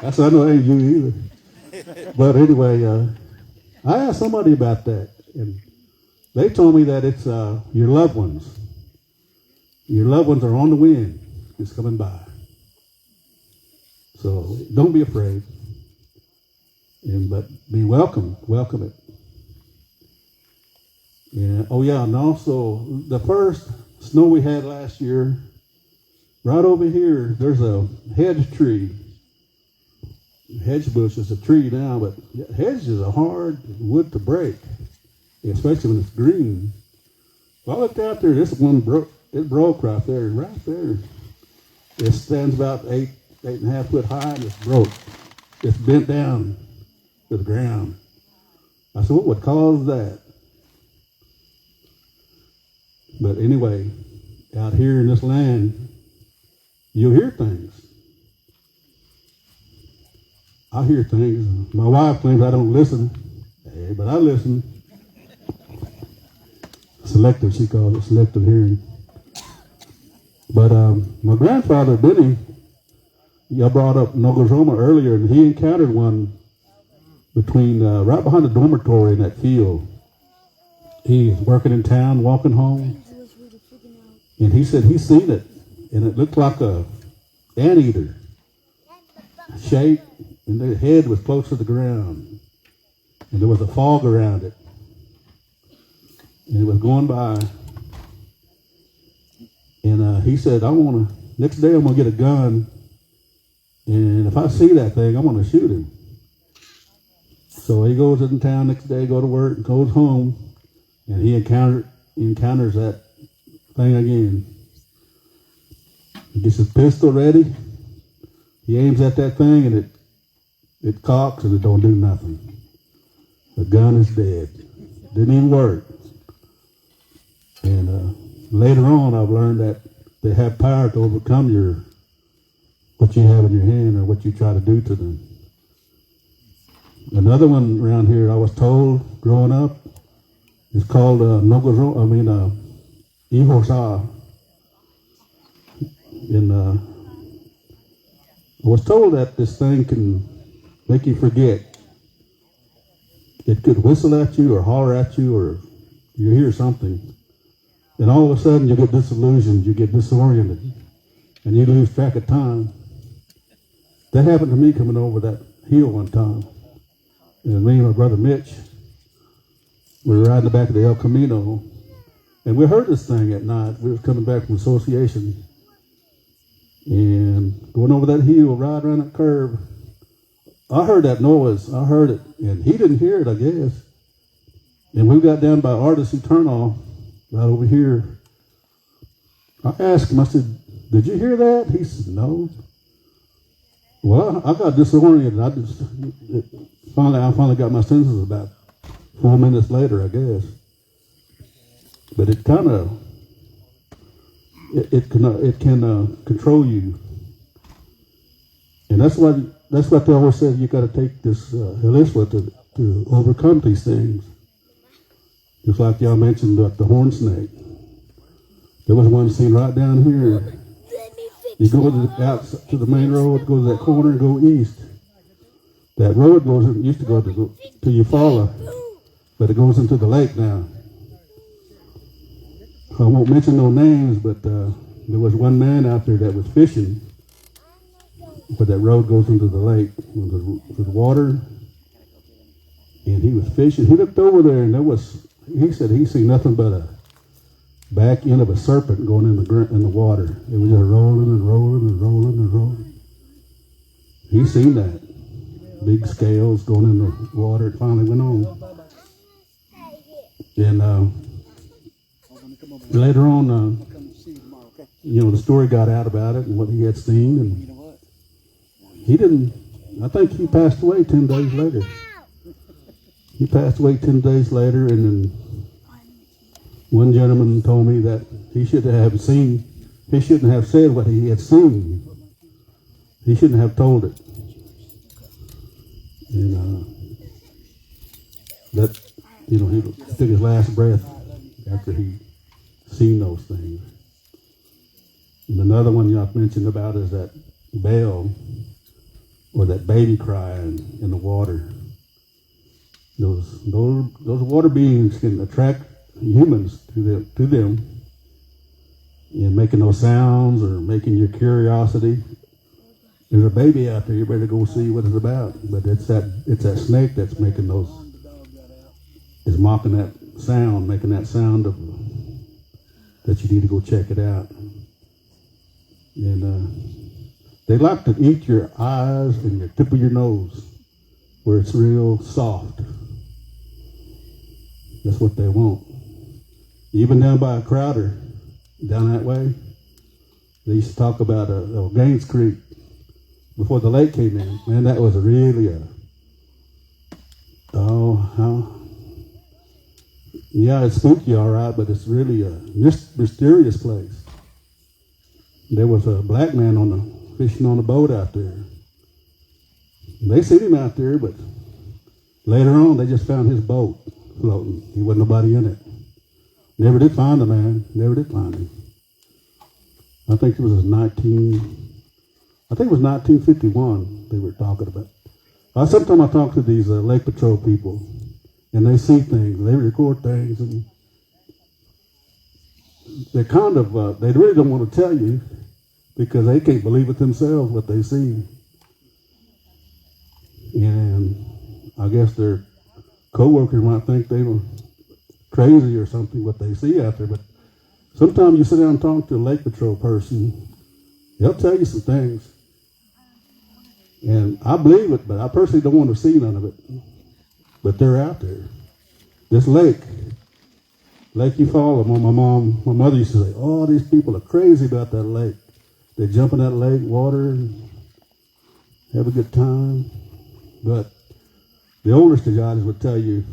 I said, I know that ain't you either. But anyway, I asked somebody about that, and they told me that it's your loved ones. Your loved ones are on the wind, just coming by. So don't be afraid, but be welcome it. Yeah. Oh yeah, and also the first snow we had last year, right over here, there's a hedge tree. Hedge bush is a tree now, but hedges are hard wood to break, especially when it's green. So I looked out there, this one broke. It broke right there. It stands about 8.5 foot high, and it's broke. It's bent down to the ground. I said, what would cause that? But anyway, out here in this land, you'll hear things. I hear things. My wife claims I don't listen, but I listen. Selective, she calls it, selective hearing. But my grandfather, Benny, I brought up Nogozoma earlier, and he encountered one between, right behind the dormitory in that field. He was working in town, walking home, and he said he seen it, and it looked like a anteater shape, and the head was close to the ground, and there was a fog around it, and it was going by, and he said, next day I'm going to get a gun, and if I see that thing, I'm going to shoot him. So he goes in town next day, go to work, goes home, and he encounters that thing again. He gets his pistol ready, he aims at that thing, and it cocks, and it don't do nothing. The gun is dead. Didn't even work. And later on, I've learned that they have power to overcome what you have in your hand or what you try to do to them. Another one around here, I was told growing up, is called Eufaula. And I was told that this thing can make you forget. It could whistle at you or holler at you, or you hear something, and all of a sudden you get disillusioned, you get disoriented, and you lose track of time. That happened to me coming over that hill one time. And me and my brother Mitch, we were riding the back of the El Camino, and we heard this thing at night. We were coming back from association, and going over that hill, right around that curve, I heard that noise. I heard it, and he didn't hear it, I guess. And we got down by Artis Eternal, right over here. I asked him, I said, did you hear that? He said, no. Well, I got disoriented. I finally got my senses about 4 minutes later, I guess. But it kind of, it can control you. And that's what they always said, you got to take this Heliswa to overcome these things. Just like y'all mentioned about the horn snake. There was one seen right down here. You go out to the main road, go to that corner, and go east. That road used to go to Eufaula, but it goes into the lake now. I won't mention no names, but there was one man out there that was fishing, but that road goes into the lake with water, and he was fishing. He looked over there, and he said he seen nothing but a back end of a serpent going in the water. It was just rolling and rolling and rolling and rolling. He seen that. Big scales going in the water. It finally went on. And later on, the story got out about it and what he had seen, and he didn't. I think he passed away 10 days later. He passed away 10 days later, and then one gentleman told me that he shouldn't have said what he had seen. He shouldn't have told it. And that, he took his last breath after he seen those things. And another one you mentioned about is that bell, or that baby crying in the water. Those water beings can attract humans to them in making those sounds or making your curiosity. There's a baby out there, you better go see what it's about. But it's that snake that's making those, is mocking that sound, making that sound of that you need to go check it out. And they like to eat your eyes and your tip of your nose where it's real soft. That's what they want. Even down by Crowder, down that way, they used to talk about Gaines Creek before the lake came in. Man, that was really it's spooky, all right, but it's really a mysterious place. There was a black man fishing on a boat out there. They seen him out there, but later on they just found his boat floating. He wasn't nobody in it. Never did find the man. Never did find him. I think it was 1951 they were talking about. Sometimes I talk to these Lake Patrol people, and they see things, they record things, and they're kind of, they really don't want to tell you because they can't believe it themselves what they see. And I guess their co-workers might think they were crazy or something what they see out there, but sometimes you sit down and talk to a Lake Patrol person, they'll tell you some things. And I believe it, but I personally don't want to see none of it. But they're out there. This Lake Eufaula, my mother used to say, oh, these people are crazy about that lake. They jump in that lake, water, and have a good time. But the oldest of guys would tell you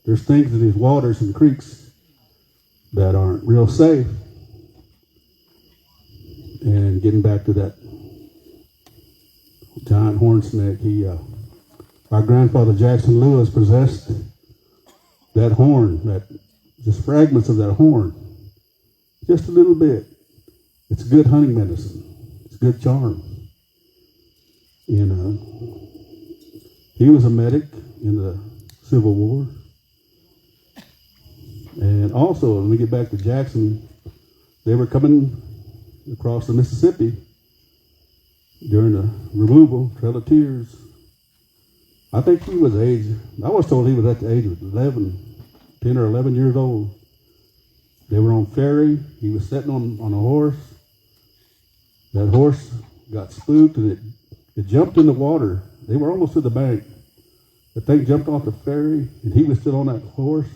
there's things in these waters and creeks that aren't real safe. And getting back to that giant horn snake, our grandfather Jackson Lewis possessed that horn, just fragments of that horn, just a little bit. It's good hunting medicine. It's good charm. He was a medic in the Civil War. And also, when we get back to Jackson, they were coming across the Mississippi during the removal, Trail of Tears. I think he was I was told he was at the age of 10 or 11 years old. They were on ferry. He was sitting on a horse. That horse got spooked and it jumped in the water. They were almost to the bank. The thing jumped off the ferry and he was still on that horse.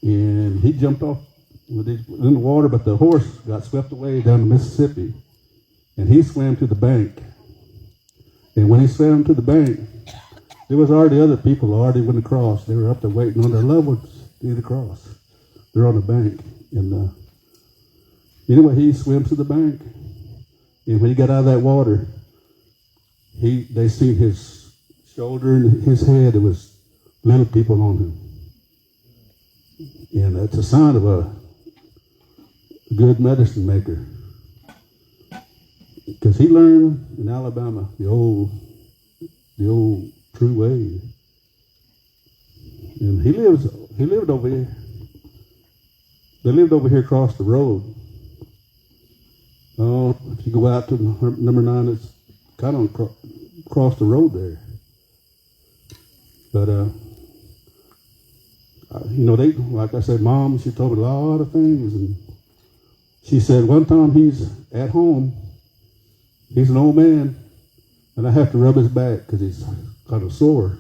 And he jumped off in the water, but the horse got swept away down the Mississippi. And he swam to the bank. And when he swam to the bank, there was already other people already went across. They were up there waiting on their loved ones to get across. They're on the bank. And anyway, he swims to the bank. And when he got out of that water, they seen his shoulder and his head. There was little people on him. And that's a sign of a good medicine maker. Because he learned in Alabama the old true way. And he lived over here. They lived over here across the road. Oh, if you go out to number 9, it's kind of across the road there. But they, like I said, Mom, she told me a lot of things, and she said one time he's at home. He's an old man, and I have to rub his back because he's kind of sore.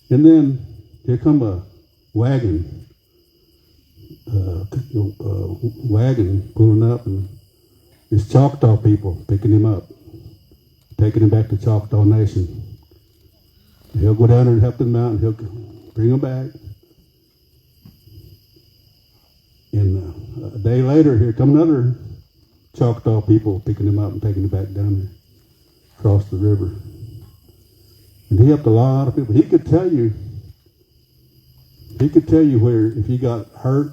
And then here come a wagon, wagon pulling up, and it's Choctaw people picking him up, taking him back to Choctaw Nation. He'll go down there and help them out, and he'll bring them back. And a day later, here come another Choctaw people picking him up and taking him back down there, across the river. And he helped a lot of people. He could tell you where, if you got hurt,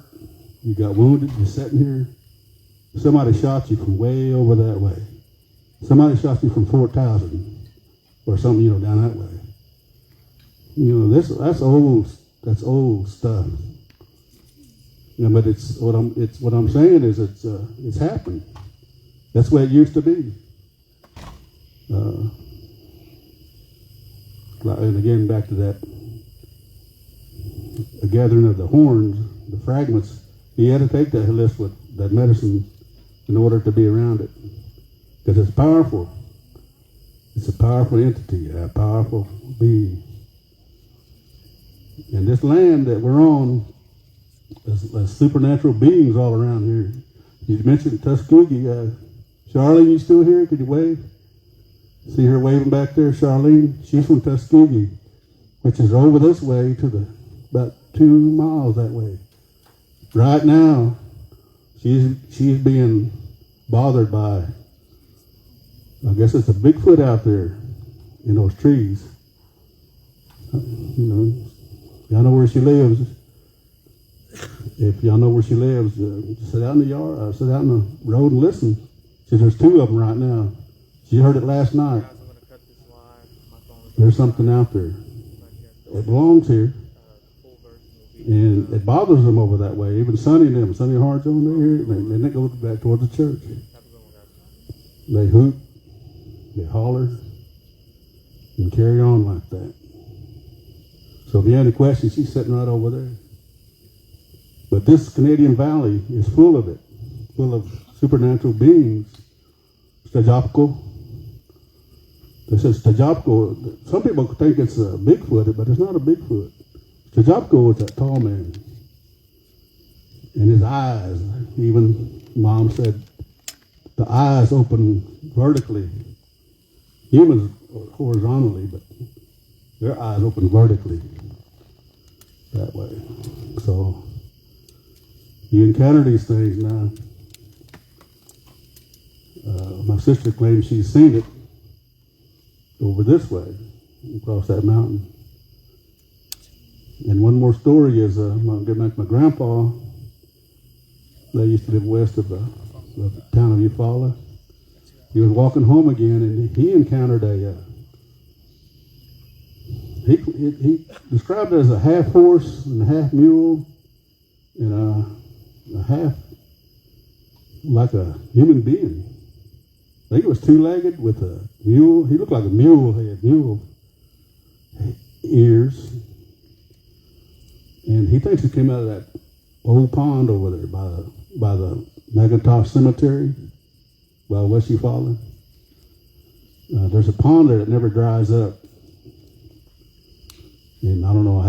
you got wounded, you're sitting here, somebody shot you from way over that way. Somebody shot you from 4,000 or something, down that way. That's old stuff. But what I'm saying is it's happened. That's the way it used to be. And again, back to that, the gathering of the horns, the fragments. He had to take that that medicine in order to be around it, because it's powerful. It's a powerful entity, a powerful being. And this land that we're on, there's supernatural beings all around here. You mentioned Tuskegee. Charlene, you still here? Could you wave? See her waving back there, Charlene? She's from Tuskegee, which is over this way to about 2 miles that way. Right now, she's being bothered by, I guess it's a Bigfoot out there in those trees. Y'all know where she lives. If y'all know where she lives, sit out in the yard, sit out in the road and listen. See, there's 2 of them right now. She heard it last night. There's something out there. It belongs here. And it bothers them over that way. Even Sonny and them, Sonny Hart's over there, and they go back towards the church. They hoot, they holler, and carry on like that. So if you have any questions, she's sitting right over there. But this Canadian Valley is full of it, full of supernatural beings. Stajopko. They said Stajopko. Some people think it's a Bigfoot, but it's not a Bigfoot. Stajopko is that tall man. And his eyes, even Mom said, the eyes open vertically. Humans horizontally, but their eyes open vertically that way. So you encounter these things now. My sister claims she's seen it over this way, across that mountain. And one more story is, my grandpa, they used to live west of the town of Eufaula. He was walking home again, and he encountered he described it as a half horse and a half mule, and a half like a human being. I think it was 2-legged with a mule. He looked like a mule. He had mule ears. And he thinks it came out of that old pond over there by the McIntosh Cemetery, by West Eufaula. There's a pond there that never dries up. And I don't know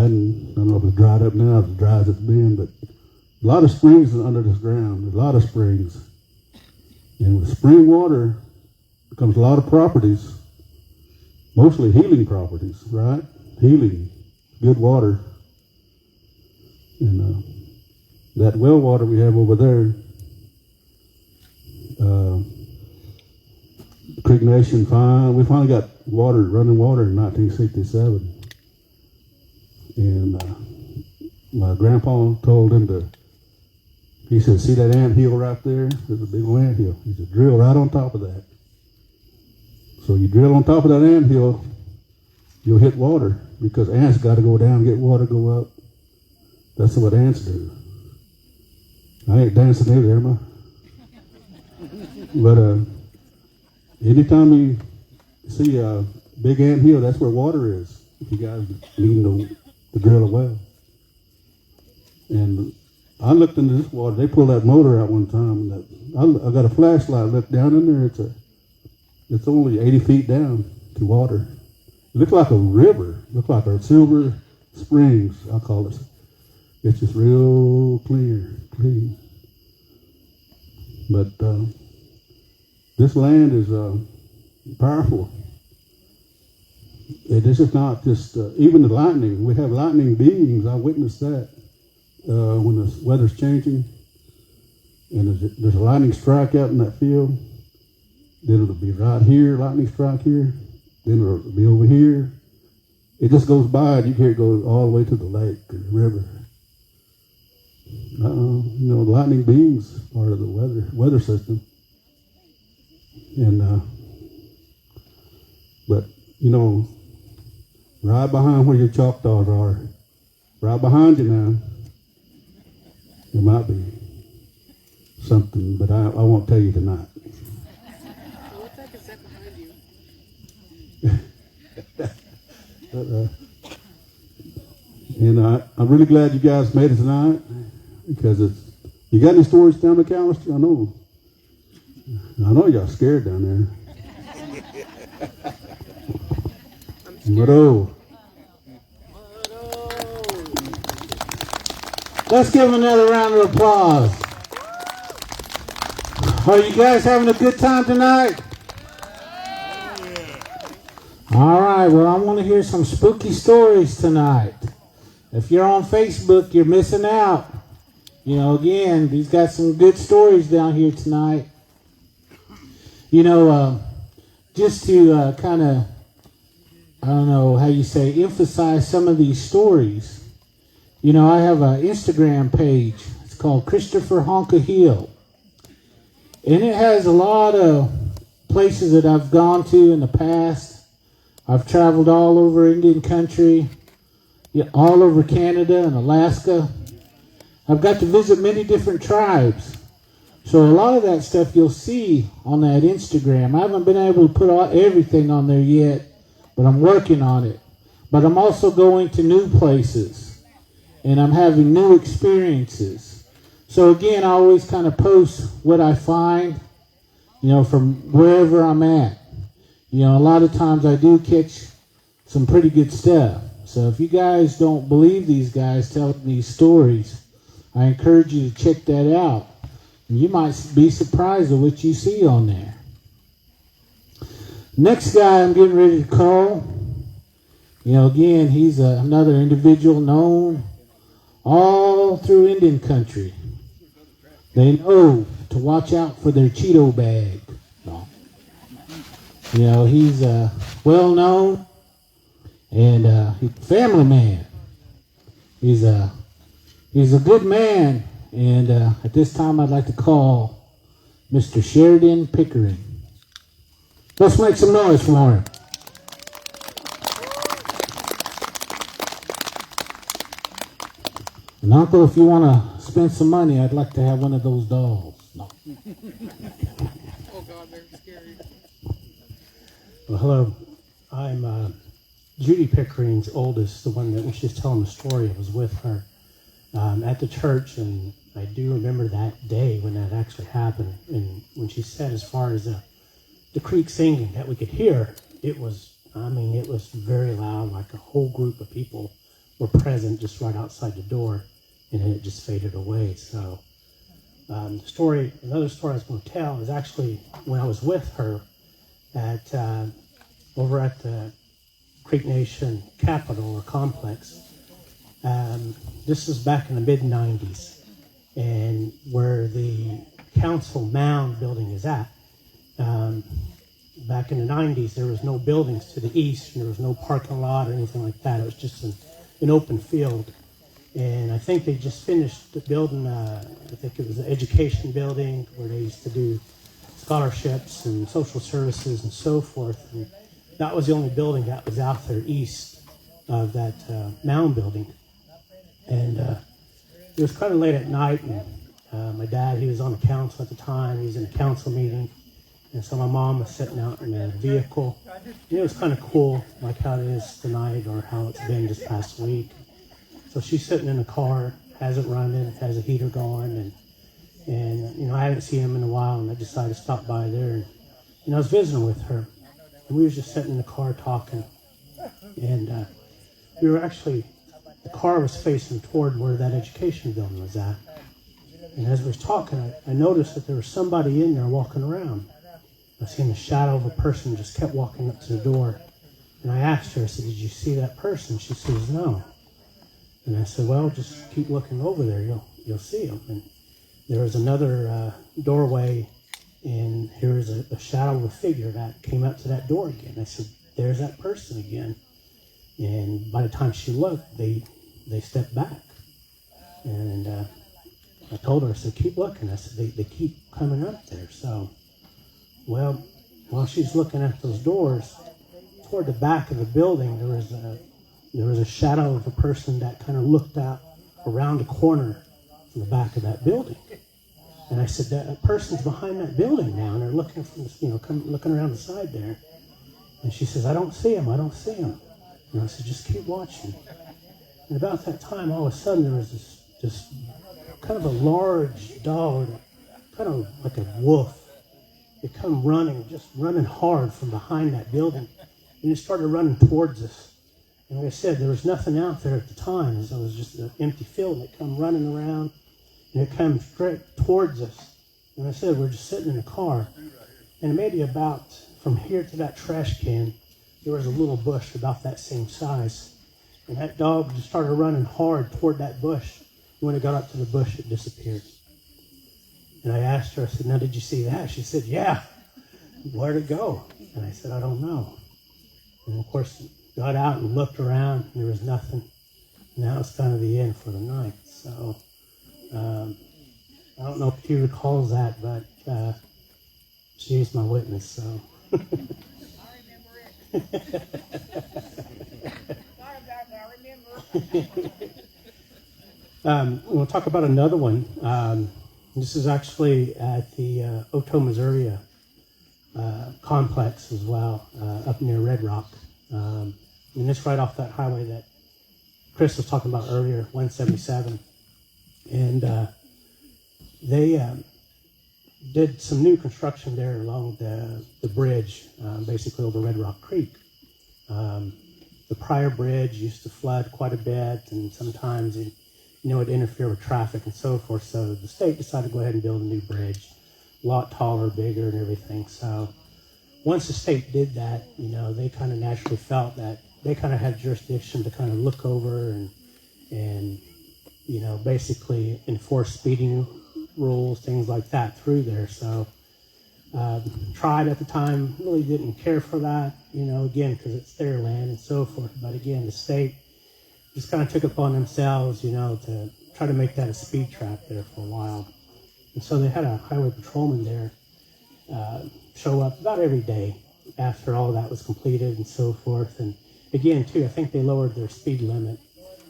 if it's dried up now, if it's dry as it's been, but a lot of springs are under this ground. There's a lot of springs. And with spring water comes a lot of properties, mostly healing properties, right? Healing, good water. And that well water we have over there, Creek Nation, we finally got running water in 1967. And my grandpa told him he said, see that ant hill right there? There's a big old ant hill. He said, drill right on top of that. So you drill on top of that ant hill, you'll hit water, because ants got to go down, get water, go up. That's what ants do. I ain't dancing either, am I? But anytime you see a big ant hill, that's where water is. If you guys need to drill a well. And I looked into this water. They pulled that motor out one time. I got a flashlight. Looked down in there. It's only 80 feet down to water. It looked like a river. It looked like a silver springs, I call it. It's just real clean. But this land is powerful. This is not just, even the lightning. We have lightning beings. I witnessed that when the weather's changing. And there's a lightning strike out in that field. Then it'll be right here, lightning strike here. Then it'll be over here. It just goes by and you hear it go all the way to the lake or the river. Lightning beings part of the weather system. And but right behind where your Choctaws are, right behind you now, there might be something, but I won't tell you tonight. What the heck is that behind you? And I'm really glad you guys made it tonight, because you got any stories down the McAllister? I know y'all scared down there. But Let's give him another round of applause. Are you guys having a good time tonight? All right, well, I want to hear some spooky stories tonight. If you're on Facebook, you're missing out. Again, he's got some good stories down here tonight. Just to kind of, I don't know how you say, emphasize some of these stories. I have an Instagram page. It's called Christopher Honka Hill. And it has a lot of places that I've gone to in the past. I've traveled all over Indian country, all over Canada and Alaska. I've got to visit many different tribes. So a lot of that stuff you'll see on that Instagram. I haven't been able to put everything on there yet, but I'm working on it. But I'm also going to new places, and I'm having new experiences. So again, I always kind of post what I find, from wherever I'm at. A lot of times I do catch some pretty good stuff. So if you guys don't believe these guys telling these stories, I encourage you to check that out. And you might be surprised at what you see on there. Next guy I'm getting ready to call, again, he's another individual known all through Indian country. They know to watch out for their Cheeto bag. He's well known, and he's a family man. He's a good man, and at this time I'd like to call Mr. Sheridan Pickering. Let's make some noise for him. And Uncle, if you want to spend some money, I'd like to have one of those dolls. No. Oh God, they're scary. Well, hello. I'm Judy Pickering's oldest, the one that was just telling the story. I was with her at the church, and I do remember that day when that actually happened. And when she said, as far as the creek singing that we could hear, it was very loud, like a whole group of people were present just right outside the door, and then it just faded away. So another story I was going to tell is actually when I was with her at over at the Creek Nation Capitol or complex. This was back in the mid-90s, and where the council mound building is at. Back in the 90s, there was no buildings to the east, and there was no parking lot or anything like that. It was just an open field. And I think they just finished building, I think it was an education building where they used to do scholarships and social services and so forth. And that was the only building that was out there east of that mound building. And it was kind of late at night, and my dad, he was on the council at the time. He was in a council meeting. And so my mom was sitting out in a vehicle. And it was kind of cool, like how it is tonight or how it's been this past week. So she's sitting in the car, has it running, has a heater going, and I hadn't seen him in a while, and I decided to stop by there, and I was visiting with her, and we were just sitting in the car talking, and we were actually the car was facing toward where that education building was at. And as we was talking, I noticed that there was somebody in there walking around. I seen the shadow of a person just kept walking up to the door. And I asked her, I said, did you see that person? She says, no. And I said, well, just keep looking over there. You'll see him. And there was another doorway, and here was a shadow of a figure that came up to that door again. I said, there's that person again. And by the time she looked, they stepped back. And I told her, I said, keep looking. I said, they keep coming up there. So, well, while she's looking at those doors, toward the back of the building, there was a shadow of a person that kind of looked out around the corner from the back of that building. And I said, that person's behind that building now, and they're looking from looking around the side there. And she says, I don't see him. And I said, just keep watching. And about that time, all of a sudden, there was this kind of a large dog, kind of like a wolf. It come running, just running hard from behind that building. And it started running towards us. And like I said, there was nothing out there at the time. So it was just an empty field. And it come running around, and it came straight towards us. And I said, we're just sitting in the car. And maybe about from here to that trash can, there was a little bush about that same size. And that dog just started running hard toward that bush. When it got up to the bush, it disappeared. And I asked her, I said, now did you see that? She said, yeah. Where'd it go? And I said, I don't know. And of course, got out and looked around, and there was nothing. And that was kind of the end for the night. So, I don't know if she recalls that, but she's my witness, so. We'll talk about another one. This is actually at the Oto, Missouri complex as well, up near Red Rock. And it's right off that highway that Chris was talking about earlier, 177. And they did some new construction there along the bridge, basically over Red Rock Creek. The prior bridge used to flood quite a bit, and sometimes it would interfere with traffic and so forth. So the state decided to go ahead and build a new bridge, a lot taller, bigger, and everything. So once the state did that, they kind of naturally felt that they kind of had jurisdiction to kind of look over and basically enforce speeding rules, things like that through there. So tribe at the time really didn't care for that, again, because it's their land and so forth. But again, the state just kind of took it upon themselves, to try to make that a speed trap there for a while. And so they had a highway patrolman there show up about every day after all that was completed and so forth. And again, too, I think they lowered their speed limit.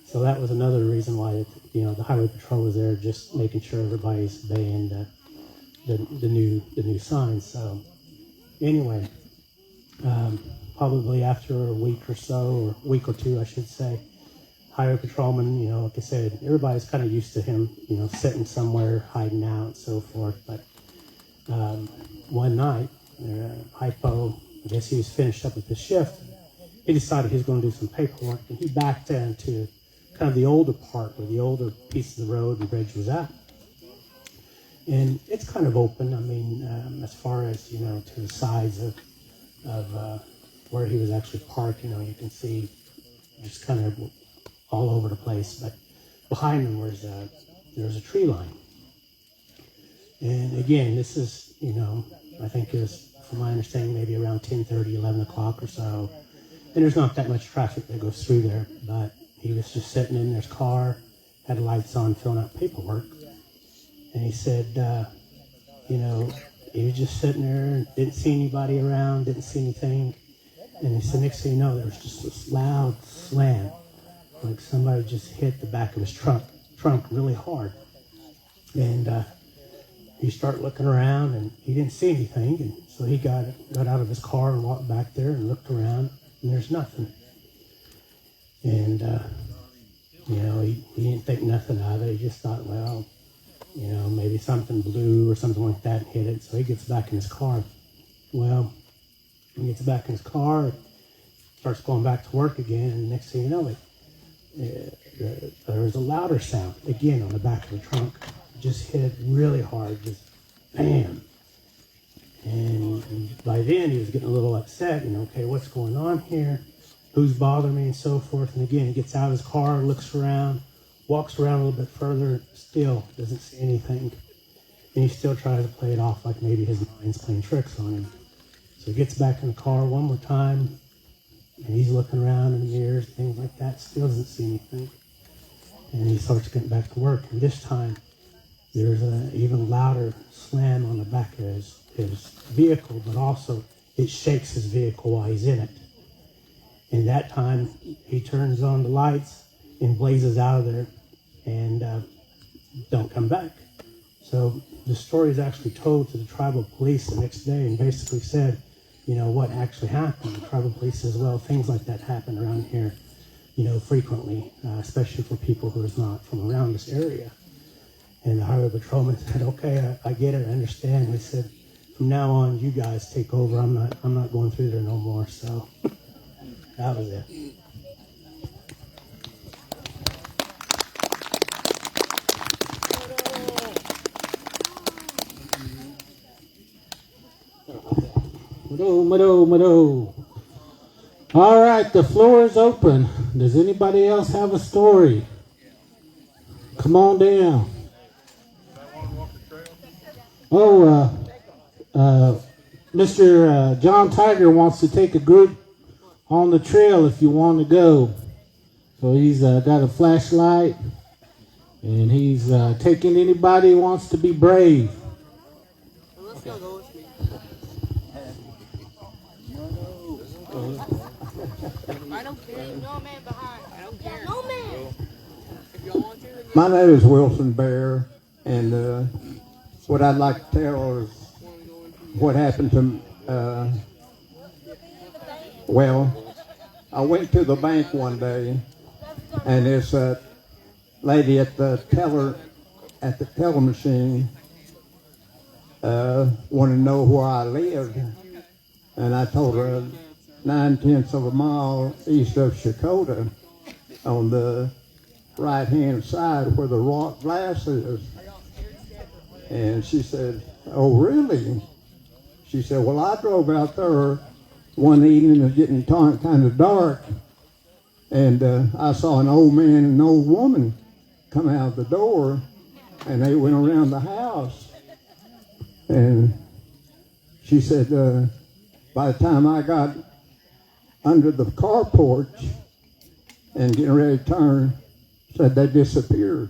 So that was another reason why, the highway patrol was there, just making sure everybody's obeying the new signs. So anyway, probably after a week or so, or a week or two, I should say, highway patrolman, like I said, everybody's kind of used to him, sitting somewhere, hiding out, and so forth. But one night, hypo, I guess he was finished up with his shift. He decided he was going to do some paperwork, and he backed into kind of the older part where the older piece of the road and bridge was at. And it's kind of open, as far as, to the sides of where he was actually parked, you can see just kind of all over the place. But behind him there was a tree line. And again, this is, I think it was, from my understanding, maybe around 10:30, 11 o'clock or so. And there's not that much traffic that goes through there, but he was just sitting in his car, had the lights on, filling out paperwork. And he said, he was just sitting there and didn't see anybody around, didn't see anything. And he said, next thing you know, there was just this loud slam, like somebody just hit the back of his trunk really hard. And he started looking around, and he didn't see anything. And so he got out of his car and walked back there and looked around, and there's nothing. And, he didn't think nothing of it. He just thought, well, maybe something blew or something like that and hit it. So he gets back in his car. Well, he gets back in his car, starts going back to work again, and the next thing you know, there was a louder sound again on the back of the trunk. Just hit really hard, just bam. And by then he was getting a little upset, okay, what's going on here? Who's bothering me and so forth. And again, he gets out of his car, looks around, walks around a little bit further, still doesn't see anything. And he still tries to play it off like maybe his mind's playing tricks on him. So he gets back in the car one more time, and he's looking around in the mirrors, things like that, still doesn't see anything. And he starts getting back to work. And this time, there's an even louder slam on the back of his vehicle, but also it shakes his vehicle while he's in it. And that time, he turns on the lights and blazes out of there and don't come back. So the story is actually told to the tribal police the next day and basically said, what actually happened. The tribal police says, well, things like that happen around here, frequently, especially for people who is not from around this area. And the highway patrolman said, okay, I get it, I understand. He said, from now on, you guys take over. I'm not going through there no more. So that was it. Mado. All right, the floor is open. Does anybody else have a story? Come on down. Mr. John Tiger wants to take a group on the trail if you want to go. So he's got a flashlight, and he's taking anybody who wants to be brave. Let's go with me. I don't care. No man behind. I don't care. No man. If y'all want to, then My name is Wilson Bear, and what I'd like to tell is what happened to well, I went to the bank one day, and this lady at the teller machine wanted to know where I lived, and I told her 9/10 of a mile east of Shakota, on the right-hand side where the rock glass is. And she said, "Oh, really?" She said, "Well, I drove out there one evening. It was getting kind of dark, and I saw an old man and an old woman come out of the door, and they went around the house." And she said, by the time I got under the car porch and getting ready to turn, said they disappeared.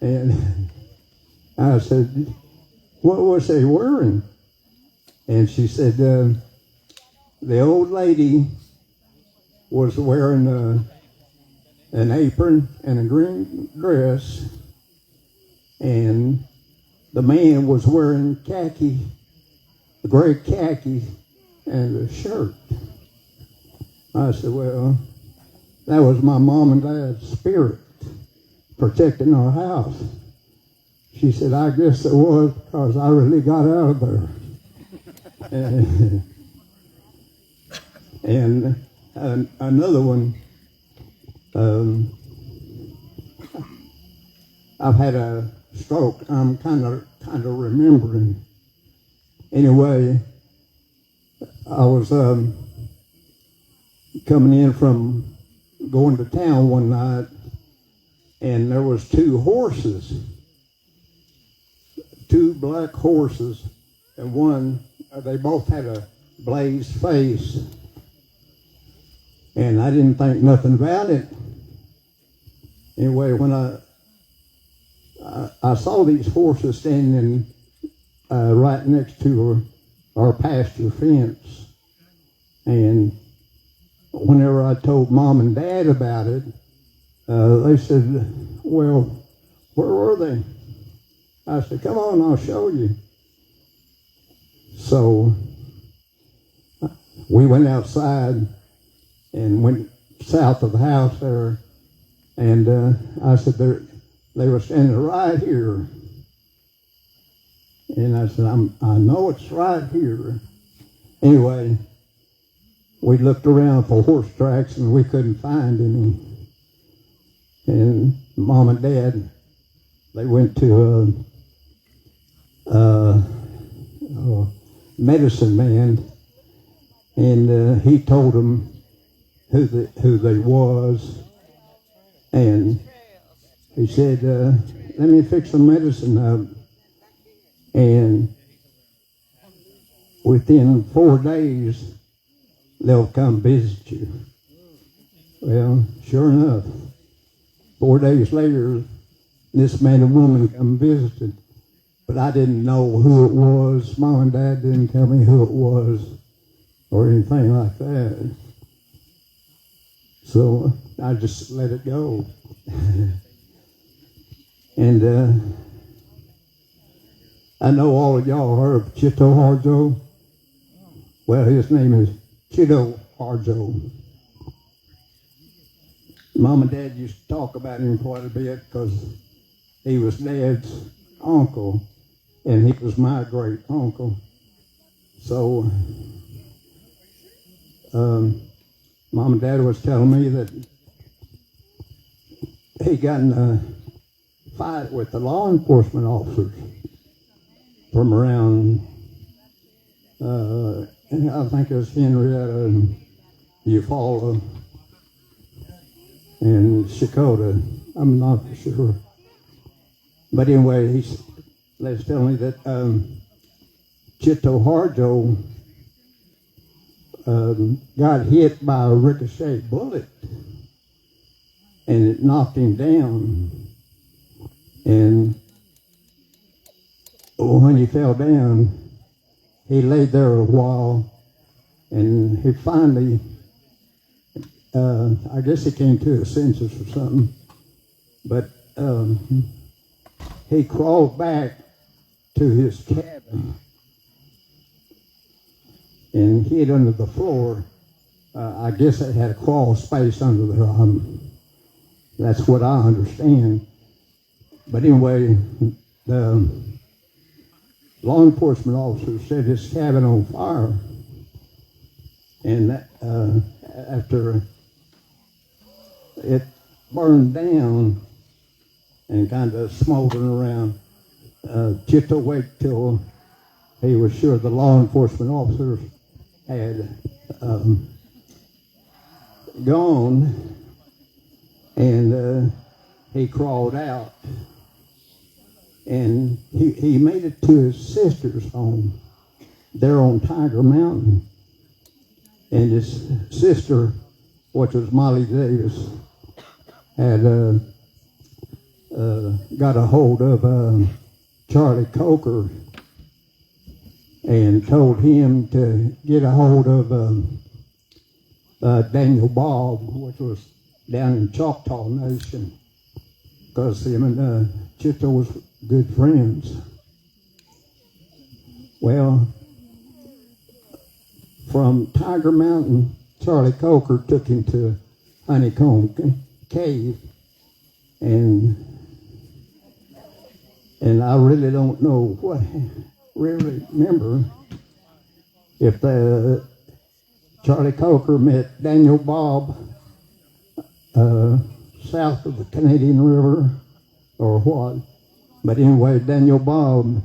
And I said, "What was they wearing?" And she said, the old lady was wearing an apron and a green dress, and the man was wearing gray khaki, and a shirt. I said, "Well, that was my mom and dad's spirit protecting our house." She said, "I guess it was, because I really got out of there." And another one, I've had a stroke. I'm kind of remembering. Anyway, I was coming in from going to town one night, and there was two black horses, and one, they both had a blazed face, and I didn't think nothing about it. Anyway, when I saw these horses standing right next to our pasture fence, and whenever I told Mom and Dad about it, they said, "Well, where were they?" I said, "Come on, I'll show you." So we went outside and went south of the house there, and I said, they were standing right here. And I said, I know it's right here. Anyway, we looked around for horse tracks, and we couldn't find any. and Mom and Dad, they went to a medicine man, and he told them who they was, and he said, let me fix the medicine up. And within 4 days, they'll come visit you. Well, sure enough, 4 days later, this man and woman come visited. But I didn't know who it was. Mom and Dad didn't tell me who it was or anything like that. So I just let it go. And I know all of y'all heard of Chito Harjo. Well, his name is Chito Harjo. Mom and Dad used to talk about him quite a bit because he was Dad's uncle, and he was my great uncle. So, Mom and Dad was telling me that he got in a fight with the law enforcement officers from around, I think it was Henrietta and Eufaula and Shakota. I'm not sure. But anyway, he was telling me that Chito Harjo got hit by a ricochet bullet, and it knocked him down. And when he fell down, he laid there a while, and he finally, I guess he came to his senses or something, but he crawled back to his cabin and hid under the floor. I guess it had a crawl space under there. That's what I understand. But anyway, the law enforcement officer set his cabin on fire. And that, after it burned down and kind of smoldered around, Chito waited till he was sure the law enforcement officers had gone, and he crawled out, and he made it to his sister's home there on Tiger Mountain, and his sister, which was Molly Davis, had got a hold of Charlie Coker and told him to get a hold of Daniel Bob, which was down in Choctaw Nation, because him and Chito was good friends. Well, from Tiger Mountain, Charlie Coker took him to Honeycomb Cave, and I really don't know what, really remember if Charlie Coker met Daniel Bob south of the Canadian River or what. But anyway, Daniel Bob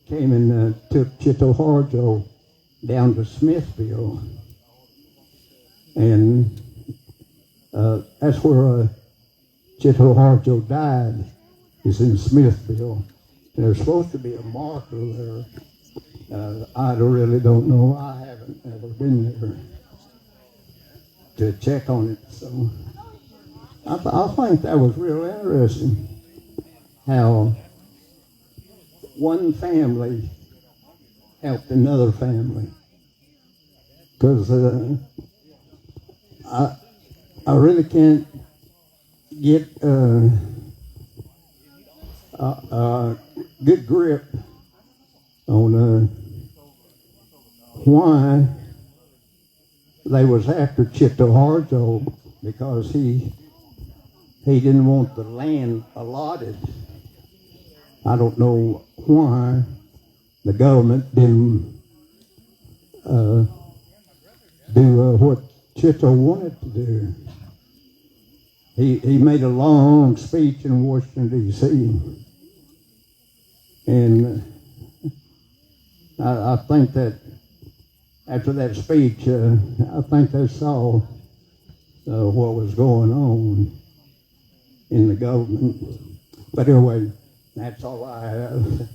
came and took Chito Harjo down to Smithville, and that's where Chito Harjo died, is in Smithville. And there's supposed to be a marker there. I really don't know. I haven't ever been there to check on it. So I think that was real interesting, how one family helped another family. Because I really can't get good grip on why they was after Chito Harjo, because he didn't want the land allotted. I don't know why the government didn't do what Chito wanted to do. he made a long speech in Washington, D.C. And I think that after that speech, I think they saw what was going on in the government. But anyway, that's all I have.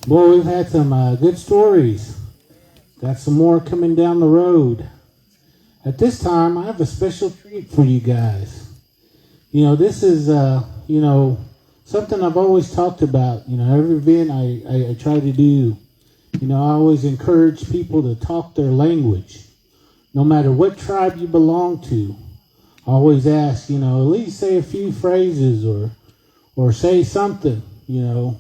Boy, we've had some good stories. Got some more coming down the road. At this time, I have a special treat for you guys. You know, this is, you know, something I've always talked about. You know, every event I try to do, you know, I always encourage people to talk their language. No matter what tribe you belong to, I always ask, you know, at least say a few phrases or say something, you know,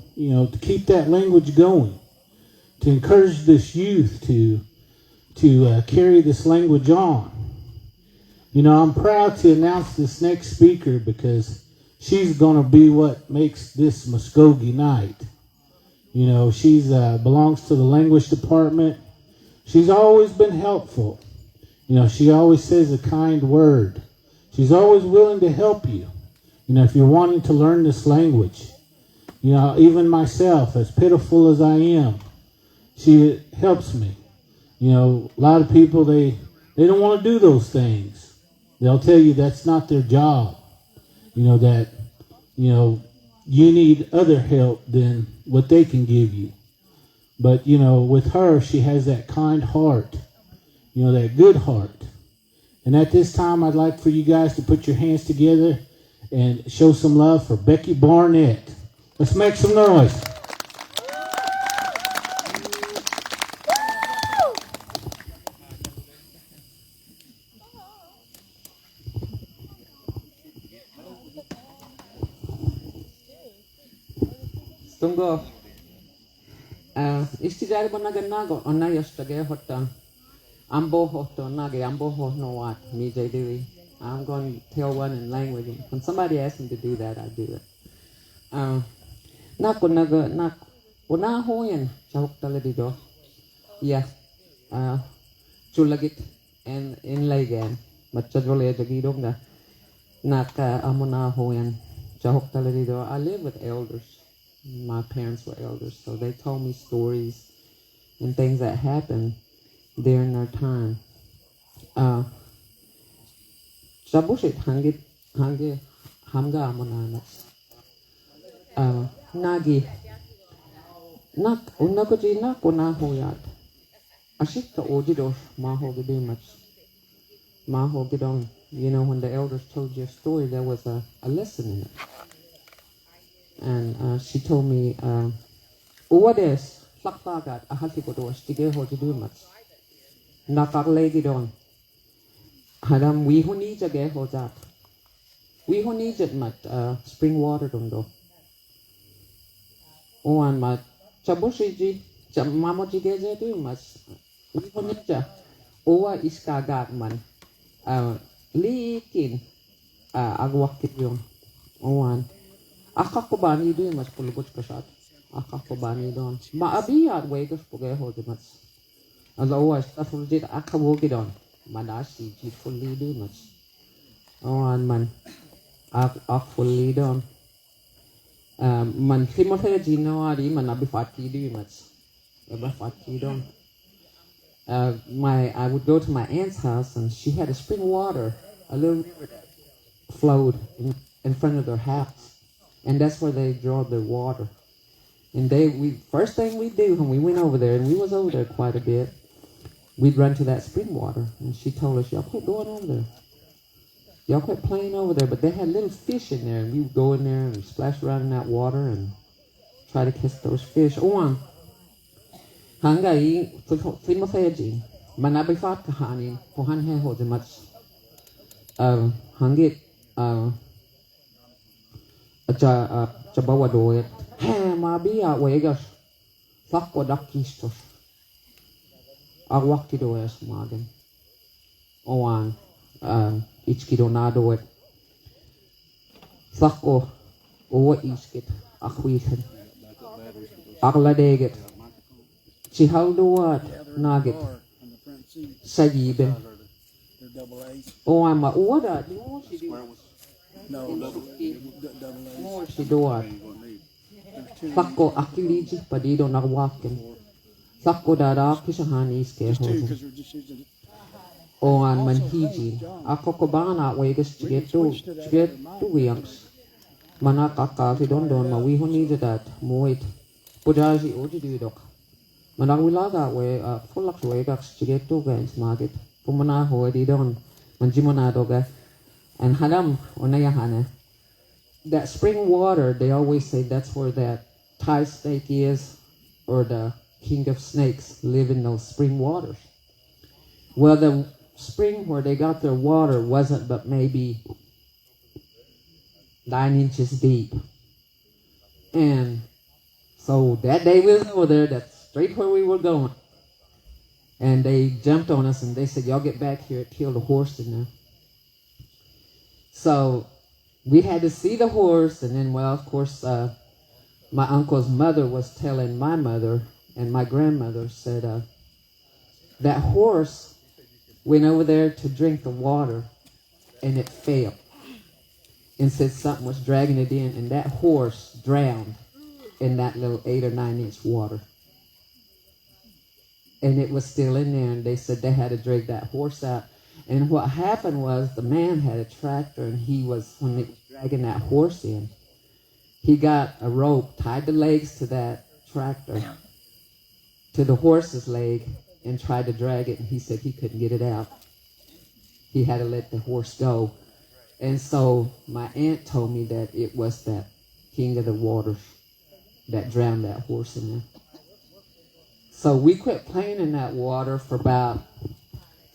to keep that language going, to encourage this youth to carry this language on. You know, I'm proud to announce this next speaker because she's going to be what makes this Muskogee night. You know, she's belongs to the language department. She's always been helpful. You know, she always says a kind word. She's always willing to help you. You know, if you're wanting to learn this language. You know, even myself, as pitiful as I am, she helps me. You know, a lot of people, they don't want to do those things. They'll tell you that's not their job. You know, that, you know, you need other help than what they can give you. But, you know, with her, she has that kind heart. You know, that good heart. And at this time, I'd like for you guys to put your hands together and show some love for Becky Barnett. Let's make some noise. Stungo. Istidari bonaganago onayastage hotan. Ambo hoto nage ambo ho no what me dewey. I'm going to tell one in language. When somebody asks me to do that, I do it. Nakunaga nak una hoyen chawk taladido. Yeah. Chulagit and in Lagan. But chadrole jagidonga. Naka amuna hoyen chawk taladido. I live with elders. My parents were elders, so they told me stories and things that happened during their time. Shabushit hange hamga amonanas. Nagi nak unakoji nak unahoyat. Ashika ojidosh maho gidimach. Maho gidon. You know, when the elders told you a story, there was a lesson in it. And she told me, Uwades, Flakbagat, Ahatigodosh, Tigeho Jidumats. Nakaglegidon. Hadam, we who need a geho that. We who need it, mat, spring water dundo. Oan mat, Chabushiji, Chamamoji geze dumas. We who need a Owa iskagat man. Likin, agwakidyon. Oan. Akakobani do mas pulubot kasat. Akakobani don. Maabiyat wegas pugeho dimas. Alawas tafuljit akawogidon. Manasi jit fully do mas. Oan man. Ak fully don. Man Timothy Ginoari man abifati do mas. Abifati don. I would go to my aunt's house and she had a spring water, a little river that flowed in front of their house. And that's where they draw their water. And first thing we do when we went over there, and we was over there quite a bit, we'd run to that spring water. And she told us, y'all quit going over there. Y'all quit playing over there. But they had little fish in there, and we would go in there and splash around in that water and try to catch those fish. Oan. Hangai Timofeji. Manabifat kahani. Pohan heho de much. Hangit Chabawa do it. He mabia wegas. Fakwa dakistos. Awaki do es magen. Oan. Ichkido nado it. Fakko. Owa iskit. Akwiten. Agladeget. Chihalduat Nugget. Sayibe. They're double A's. Oh, I'm a order. No, double A. More she doat. Fakko akiliji padido nagwakin. Fakko dada kishahanis ke hosen. Oh, an manhiji. Ako kobana wegas chiget tu yanks. Manakaka si don mawiho ni that moit. Pujaji oji dudok. Manawilaga we fulak wegas chiget tu gains magit. Pumana ho di don manjimona doga. And hadam onayahane. That spring water, they always say that's where that Thai snake is, or the king of snakes live in those spring waters. Well, the spring where they got their water wasn't but maybe 9 inches deep. And so that day we was over there, that's straight where we were going. And they jumped on us and they said, y'all get back here, it killed a horse in there. So we had to see the horse, and then, well, of course, my uncle's mother was telling my mother, and my grandmother said, that horse went over there to drink the water, and it fell. And said something was dragging it in, and that horse drowned in that little 8 or 9 inch water. And it was still in there, and they said they had to drag that horse out. And what happened was the man had a tractor, and he was, when it was dragging that horse in, he got a rope, tied the legs to that tractor, to the horse's leg, and tried to drag it, and he said he couldn't get it out. He had to let the horse go. And so my aunt told me that it was that king of the waters that drowned that horse in there. So we quit playing in that water for about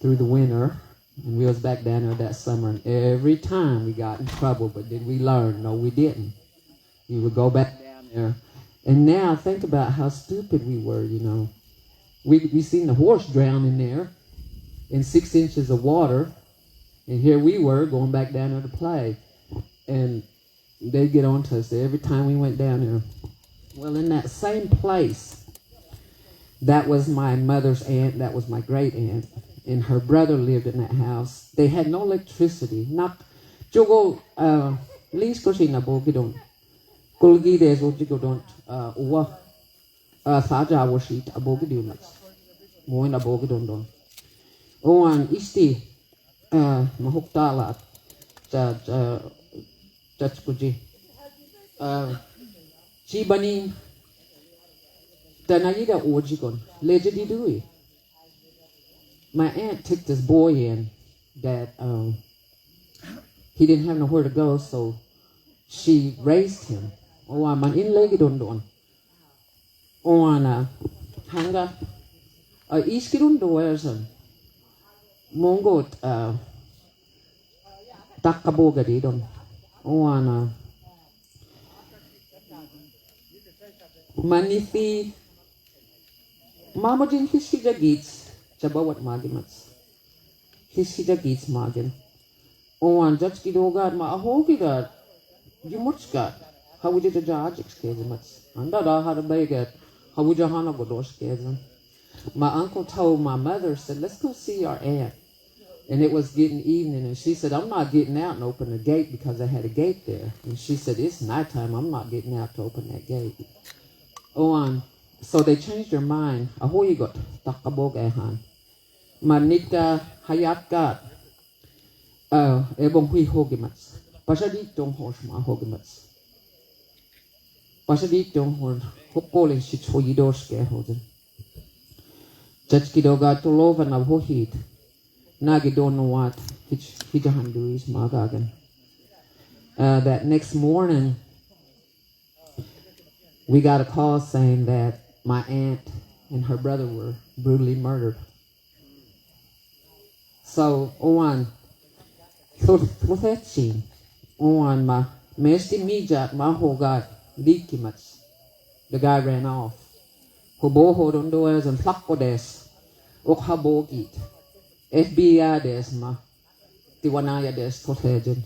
through the winter, and we was back down there that summer, and every time we got in trouble. But did we learn? No, we didn't. We would go back down there. And now think about how stupid we were, you know. We seen the horse drown in there in 6 inches of water, and here we were going back down there to play. And they'd get on to us every time we went down there. Well, in that same place, that was my mother's aunt, that was my great aunt, and her brother lived in that house. They had no electricity. Not jogo least cosina bogidon. Colgides ojigodon uwa saja washit abogidunats. Moin abogidon don. Oan isti mahuktalat jachkuji. Chibanin tanayida ojigon. Legedi dui. My aunt took this boy in that he didn't have nowhere to go, so she raised him. Oh, man in legidon. Oh, ana hanga iskidun doersen. Mongot takabogadidon. Oh, ana manifi mamajin hisigagits. Jabawat magimats. Hisida gits magin. Oan judge dogad ma ahogidad. Jumutskat. How would you judge excazimats? Anda da had a bagat. How would you hana godos kazim? My uncle told my mother, said, let's go see our aunt. And it was getting evening, and she said, I'm not getting out and open the gate because they had a gate there. And she said, it's nighttime, I'm not getting out to open that gate. Oan. So they changed their mind. Ahoyigot. Takabog ehan. Manita hayatgat ebong hui hogimats. Pasadit dong horse ma hogimats. Pasadit dong horse hokolin shit hoyidorske hoden. Jachkidoga to love and avohit. Nagi don't know what hijahandu is magagan. That next morning we got a call saying that my aunt and her brother were brutally murdered. So, Oan, Thothetchin, Oan, ma, Mesti Mijat, Mahogat, Likimats. The guy ran off. Hoboho don't doers and Plakodes, Okhabogit, FBI des, ma, Tiwanaya des, Thothetchin,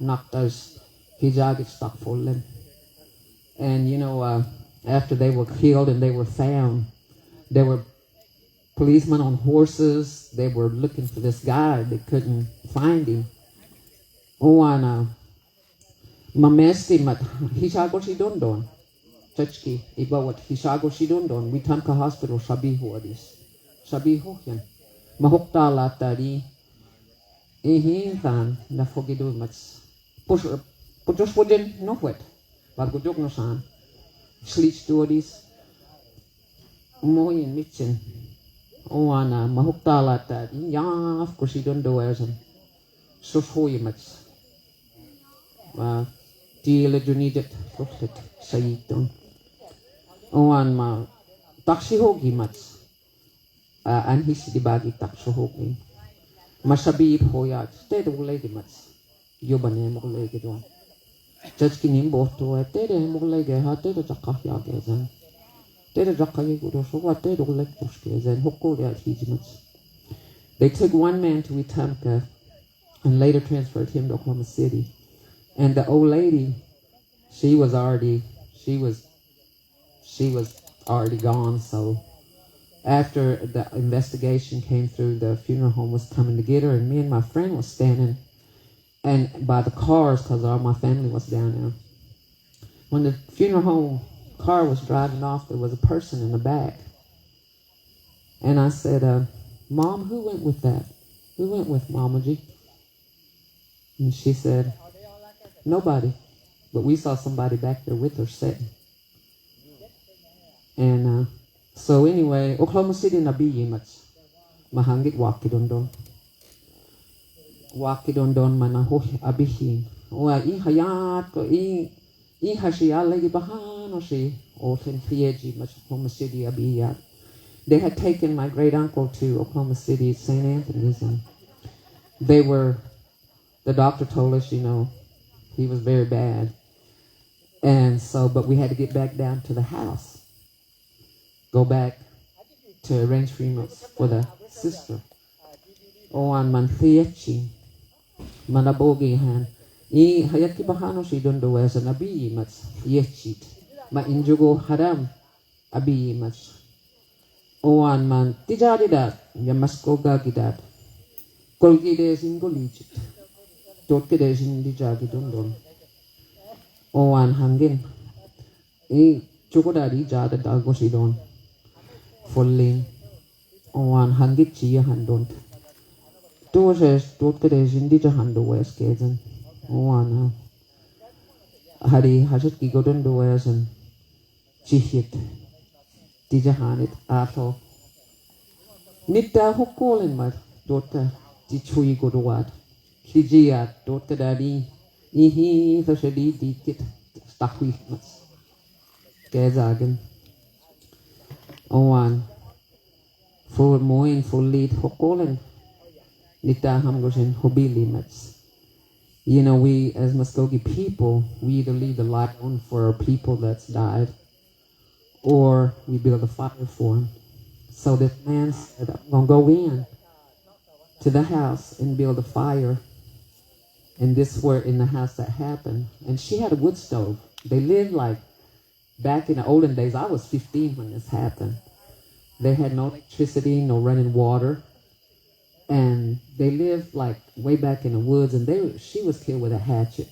Naktas, Hijagit stuck fallen. And, you know, after they were killed and they were found, There were policemen on horses. They were looking for this guy. They couldn't find him. Oana mamesti mat hisago si dondon. Chachki ibawat hisago si dondon. We tamka hospital sabiho adis. Sabiho yan. Mahoktala tadi. Ihin kan na fogido mats. Putus wooden no wet. Bagudok no san. Sleet stories. Moyin mitchen. Oana mahoktala tadi. Yaf kursi dondo erzan. Soshoy mats. Tila junidet profit sayiton. Oan ma taksi hogi mats. Anhis di bagi takso hogi. Masabib hoyat. Tede ulegi mats. Yobane mulegi doon. Judge kinim boto e tede mulegi ha tede jakah yagezan. Tede jakah yigudo so what tede uleg pushkezan. Hokko de hiji mats. They took one man to Wetumpka and later transferred him to Oklahoma City. And the old lady, she was already gone. So after the investigation came through, the funeral home was coming to get her, and me and my friend was standing and by the cars because all my family was down there. When the funeral home car was driving off, there was a person in the back. And I said, Mom, who went with that? Who went with Mama G? And she said, nobody. But we saw somebody back there with her sitting. And so anyway, Oklahoma City nabiyi mats. Mahangit wakidondon. Wakidondon manahoh abihin. Oa I hayat ko I hashiya lagi bahano si Olten Fieji mats Oklahoma City abiyat. They had taken my great uncle to Oklahoma City, St. Anthony's, and the doctor told us, he was very bad. And so, but we had to get back down to the house. Go back to arrange funerals for the sister. Oan man theachi. Manabogi han. I hayaki bahano si dondo as an abi mats yechit. Ma injugo haram abi mats. Oan man tijadidat. Yamaskoga gidat. Kolgides in golichit. Totkedes in dijagi dondon. Oan hangin. I chokodari jada dagosidon. Falling. Oan hangit chia handon. Toses totkedes in dijahando wes kezen. Oan hari hasat kigodon does and chihit. Dijahanit ato. Nita hokolin mat dota dichui godowat. Hijiat totkedari. Ihi sashadi dikit stakwi mats. Kezagen. Oan for moin for lead hokolen nita hamgosen hobili mats. We as Muskogee people, we either leave the light on for our people that's died, or we build a fire for them. So this man said, I'm gonna go in to the house and build a fire. And this were in the house that happened. And she had a wood stove. They lived like back in the olden days. I was 15 when this happened. They had no electricity, no running water. And they lived like way back in the woods. And she was killed with a hatchet.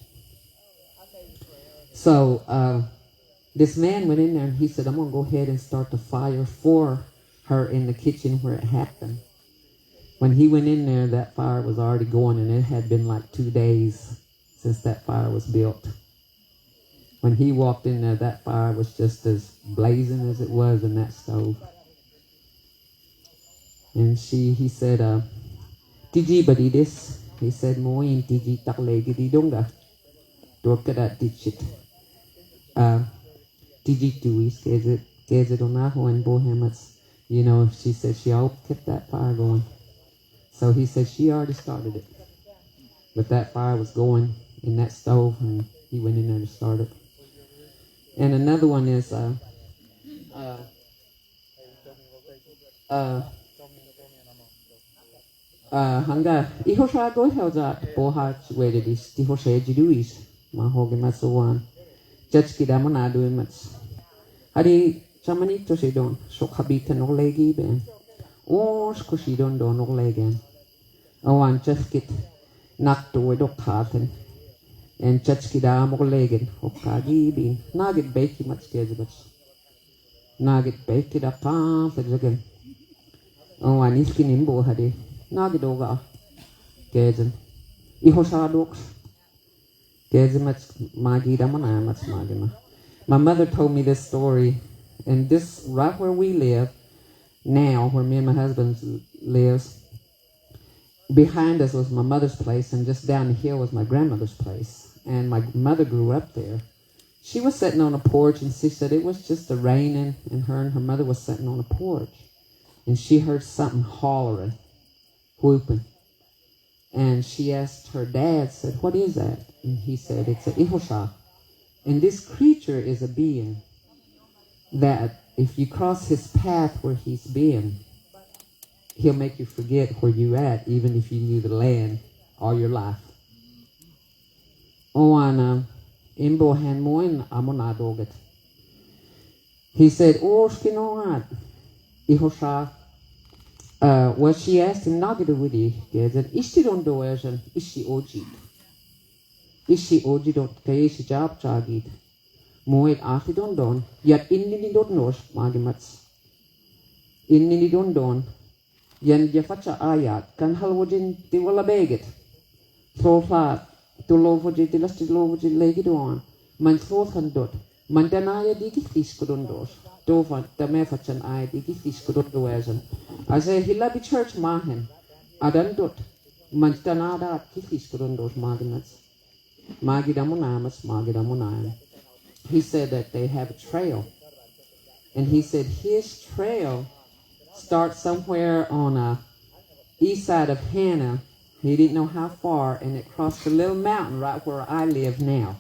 So this man went in there and he said, I'm going to go ahead and start the fire for her in the kitchen where it happened. When he went in there, that fire was already going, and it had been like 2 days since that fire was built. When he walked in there, that fire was just as blazing as it was in that stove. And he said, Tiji badidis. He said, Moin tiji taklegi di donga. Dorkadat ditchit. Tiji tuis, keze donaho and bohemats. She said she always kept that fire going. So he said she already started it. But that fire was going in that stove, and he went in there to start it. And another one is hanga ihosha go helza boha wedis ihosha jiduis ma hoge matsuwan judge kidamana do mats hari Chamanito si don, so kabita no legi ben. Or squishy don no legen. Awan cheskit nak to wedok katen. And chachkida mo legen, okagi bin. Nagit bake much gazebats. Nagit bake it up again. Awan iskin imbo hadi. Nagit oga. Gazen. Ihosadoks. Gazemats magida manamats magima. My mother told me this story, and this right where we live now, where me and my husband lives, behind us was my mother's place, and just down the hill was my grandmother's place. And my mother grew up there. She was sitting on a porch, and she said it was just raining, and her mother was sitting on a porch, and she heard something hollering, whooping. And she asked her dad, said, "What is that?" And he said, "It's a ihosha." And this creature is a being that if you cross his path where he's been, he'll make you forget where you're at, even if you knew the land all your life. Oana imbo han moin amonadoget. He said, "Oh, skinoat ihosha." Well, she asked him, "Nagidawidi, gezen ishi don doezen ishi ojit. Ishi ojit dot kayeshi jab chagit. Moed achi don yet inni don nos magimats. Inni don yen jafacha ayat kan halwojin tiwala beget. Thofat to lovoji tilasti lovoji legidon. Man thofan dot. Man danaya digi fiskudondos. Dofan tamefachan ay digi fiskudondoezen. I say hilabi church mahen. Adan dot. Man danada kifiskudondos magimats. Magidamunam. He said that they have a trail. And he said his trail starts somewhere on the east side of Hannah. He didn't know how far, and it crossed a little mountain right where I live now.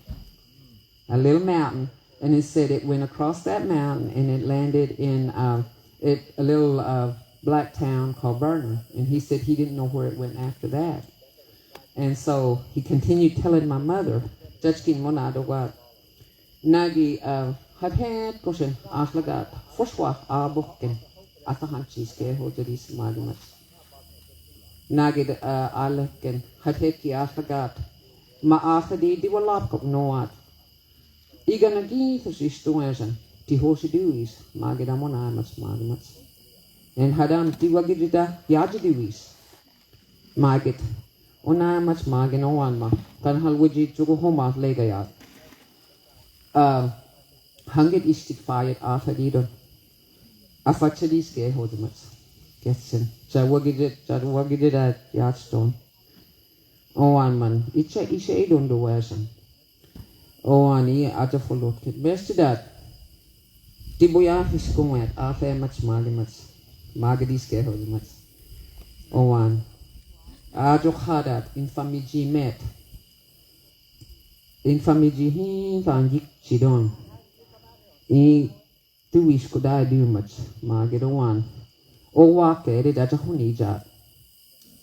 A little mountain. And it said it went across that mountain, and it landed in a little black town called Vernon. And he said he didn't know where it went after that. And so he continued telling my mother, Judgekin Monadawat, Nagi had Goshen Aslagat, Foswa Aboken, Atahanchis, Gehodis Madimats. Nagi Aleken, Hadheki Aslagat, Maafadi, Diwalapkop Noat. Iganagi, Sistuazen, Tihosiduis, Magidamonamats Madimats. And Hadam Diwagida Yajiduis, Magit. Ona much magin owan ma kan halwiji jugo homa legayat. Hangit istik fayet afadidon. Afachadis ge hodimats. Getsen. Jawagidit at yatstone. Owan man. Itcha idon do wesan. Owan I atafolot kit. Best that. Tibuya hiskumwet afe much malimats. Magadis ge hodimats. Owan. Ajokadat infamiji met. Infamiji hin tangik chidon. I tuish kudai do much. Magidowan. O wake it at a honeyjat.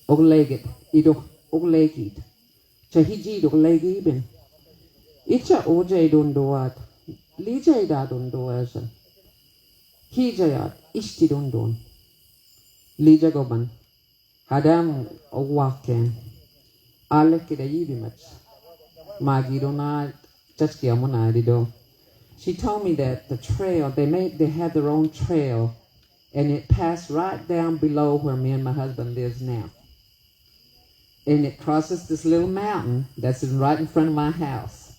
O legit. Ido o legit. Chahiji do legibin. Itcha oj don doat. Lijay da don doasan. Hijayat ishti don. Lija goban. Hadam Owaken Alekida Yibimach Magidona Chachkiamona Dido. She told me that the trail they had their own trail, and it passed right down below where me and my husband lives now. And it crosses this little mountain that's right in front of my house.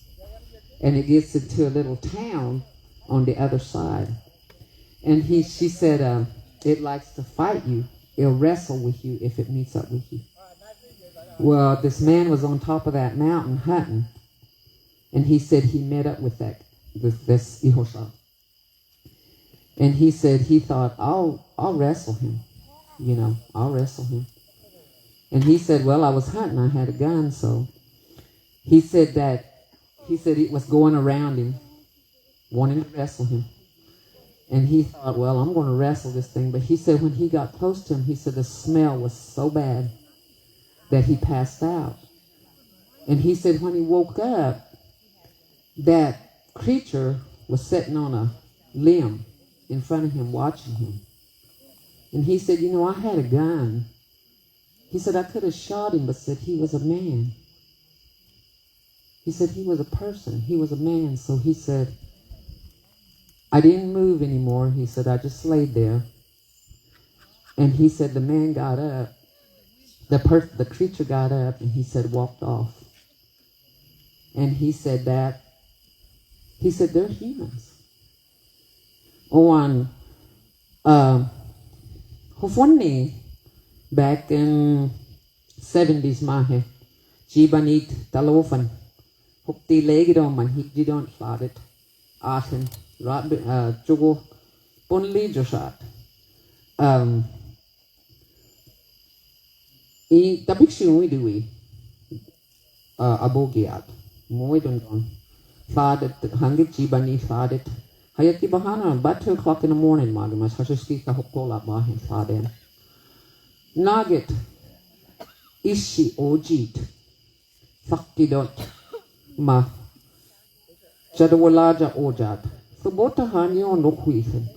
And it gets into a little town on the other side. And she said it likes to fight you. It'll wrestle with you if it meets up with you. Well, this man was on top of that mountain hunting, and he said he met up with this ihosha. And he said he thought, I'll wrestle him. I'll wrestle him. And he said, well, I was hunting, I had a gun, so he said it was going around him, wanting to wrestle him. And he thought, well, I'm going to wrestle this thing. But he said when he got close to him, he said the smell was so bad that he passed out. And he said when he woke up, that creature was sitting on a limb. in front of him watching him. And he said, you know, I had a gun. He said, I could have shot him, but said he was a man. He said he was a person. He was a man. So he said, I didn't move anymore. He said, I just laid there. And he said, the man got up. The creature got up, and he said, walked off. And he said they're humans. On Hofoni, back in 70s mahe, Jibanit Talofan, Hukti Legidom and Hikdidon Fladet, Aten, Jogo, Bonli Joshat. I Tabixi Widui, Abogiat, Moidon, Fladet, Hangit Jibani Fladet. Hayati bahana, about 2 o'clock in the morning, Magamas, Hashiski Hokola Bahin Fladen. Nugget, Ishi Ojit, Fakidot, Ma, Jadawalaja Ojat, Fubota Hanyo no Quithin.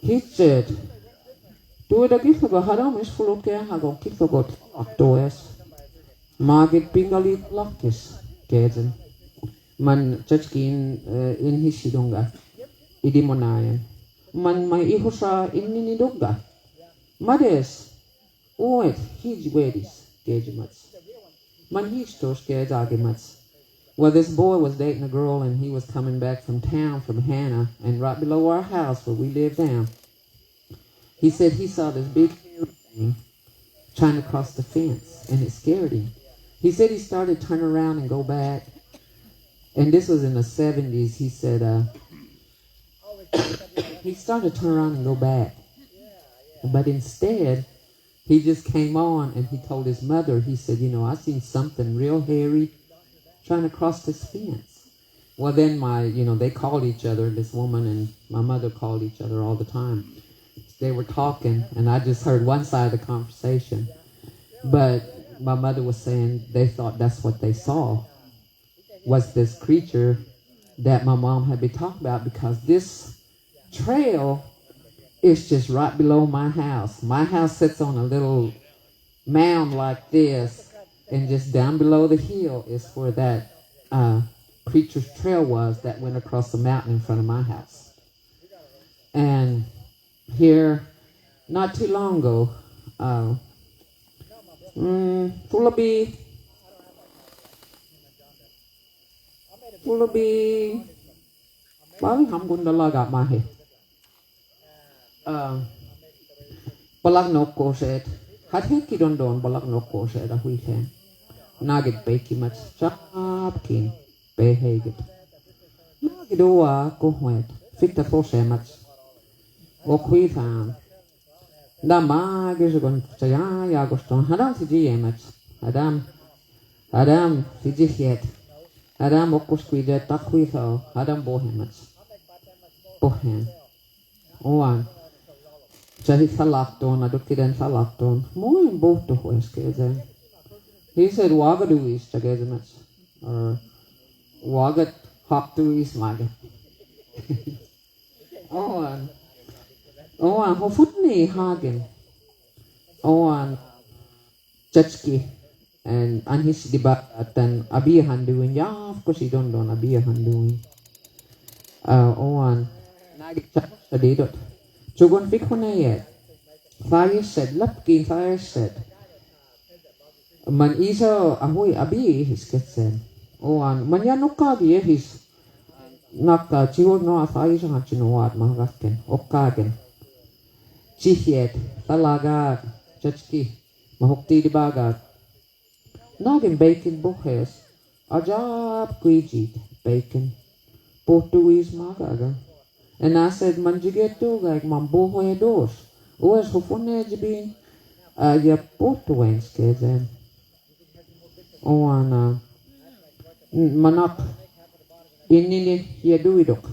He said, do it a gift of a haram is full of care, Hago Kithogot, Octoes, Margaret Pingali Lockis, Gazen. Man Chachkin in Hishidunga, Idimonayan. Man my Ihosha in Ninidunga. Mades, Oet, Hijwedis, Gagimats. Man Hishtos Gagimats. Well, this boy was dating a girl and he was coming back from town from Hannah, and right below our house where we lived down, he said he saw this big thing trying to cross the fence, and it scared him. He said he started to turn around and go back. And this was in the 70s. He said, he started to turn around and go back. But instead, he just came on and he told his mother, he said, you know, I seen something real hairy trying to cross this fence. Well, then they called each other, this woman and my mother called each other all the time. They were talking, and I just heard one side of the conversation. But my mother was saying they thought that's what they saw, was this creature that my mom had been talking about, because this trail is just right below my house. My house sits on a little mound like this, and just down below the hill is where that creature's trail was that went across the mountain in front of my house. And here, not too long ago, Fulabi, bali hamgun dalaga mahe. Balag no koset. Hat heki don balag no koset a huichen. Nagit beki mat chapkin behegit. Nagidoa kohwet. Fitta posemats. Okhuithan. Da magisagon chaya yagoston. Hadam fiji emats. Adam fiji hiet. Adam okkuskuide takhuitho. Adam bohemats. Bohem. Oan. Chahi salakton, adukiden salakton. Moin bohto hueskeze. He said wagaduis chagezemats. Or wagat haptuis maga. Oan. Oan hofutni hagen. Oan chachki. And anhis dibatan abiyahan doing. Yeah, of course you don't abiyahan doing. Oan. Nagit chadidot. Chugon fikunayet. Fire said, lapkin fire said. Man isa ahoy abi his kitsen. Oan manyanukagi his naka chiwog no afay sa chinuat mahagaken okagen. Chihiet talaga chachki mahukti dibagat. Nagin bacon buhes. Ajab kuijit bacon. Portuguese magaga. And I said, manjigeto like mamboho dos. Oes hofone jibin ya portuenske then. Oan manap inini yeduidok.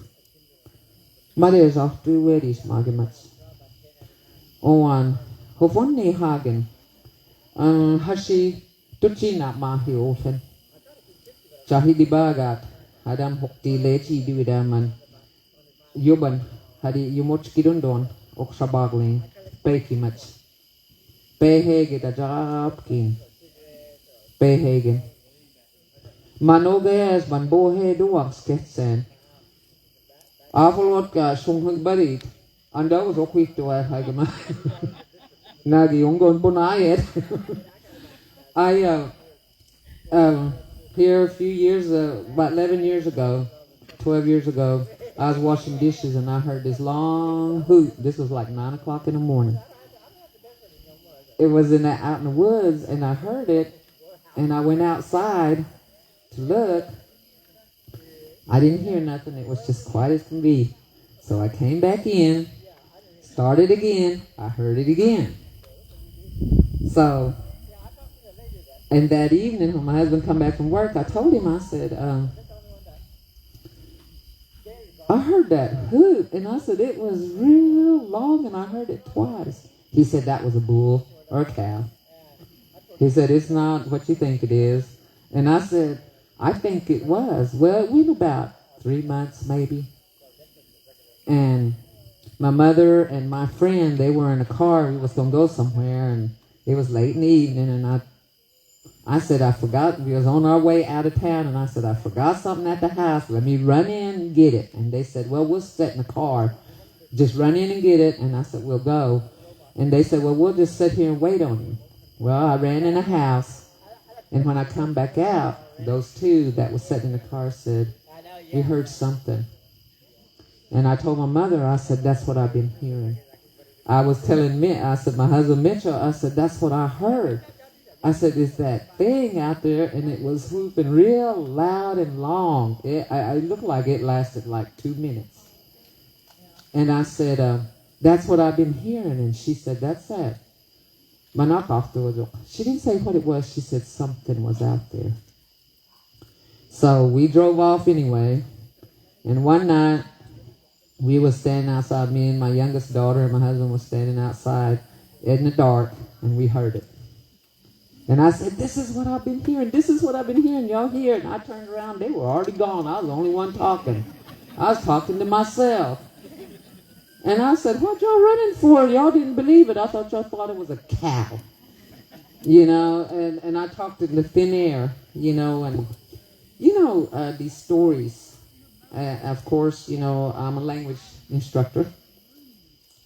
Mares after wedis magimats. Oan hofone hagen. Hashi tuchina mahi ofen. Chahi dibagat. Adam hokti lechi duidaman. Yuban Hadi yumot kidondon ok sabagling pekimach. Behege da jarapkin. Behegen. Manoges man bohe duang sketsen. Avalot ka sung barit. Anda was okwit to I hagama. Nagi ungon bonayet. I here a few years, about 11 years ago, 12 years ago, I was washing dishes and I heard this long hoot. This was like 9 o'clock in the morning. It was out in the woods, and I heard it, and I went outside to look. I didn't hear nothing. It was just quiet as can be. So I came back in, started again. I heard it again. So, and that evening when my husband come back from work, I told him, I said, I heard that hoot, and I said, it was real long, and I heard it twice. He said that was a bull or a cow. He said, it's not what you think it is. And I said, I think it was. Well, it went about 3 months maybe. And my mother and my friend, they were in a car. We was going to go somewhere, and it was late in the evening, and I said, I forgot. We was on our way out of town, and I said, I forgot something at the house. Let me run in and get it. And they said, well, we'll sit in the car. Just run in and get it. And I said, we'll go. And they said, well, we'll just sit here and wait on you. Well, I ran in the house, and when I come back out, those two that was sitting in the car said, we heard something. And I told my mother, I said, that's what I've been hearing. I was telling I said, my husband Mitchell, I said, that's what I heard. I said, it's that thing out there, and it was whooping real loud and long. It looked like it lasted like 2 minutes. And I said, that's what I've been hearing. And she said, that's that. She didn't say what it was. She said something was out there. So we drove off anyway. And one night, we were standing outside. Me and my youngest daughter and my husband were standing outside in the dark, and we heard it. And I said, this is what I've been hearing. This is what I've been hearing. Y'all hear it? And I turned around. They were already gone. I was the only one talking. I was talking to myself. And I said, what y'all running for? Y'all didn't believe it. I thought y'all thought it was a cow. You know, and I talked in the thin air, you know, and, you know, these stories. Of course, you know, I'm a language instructor.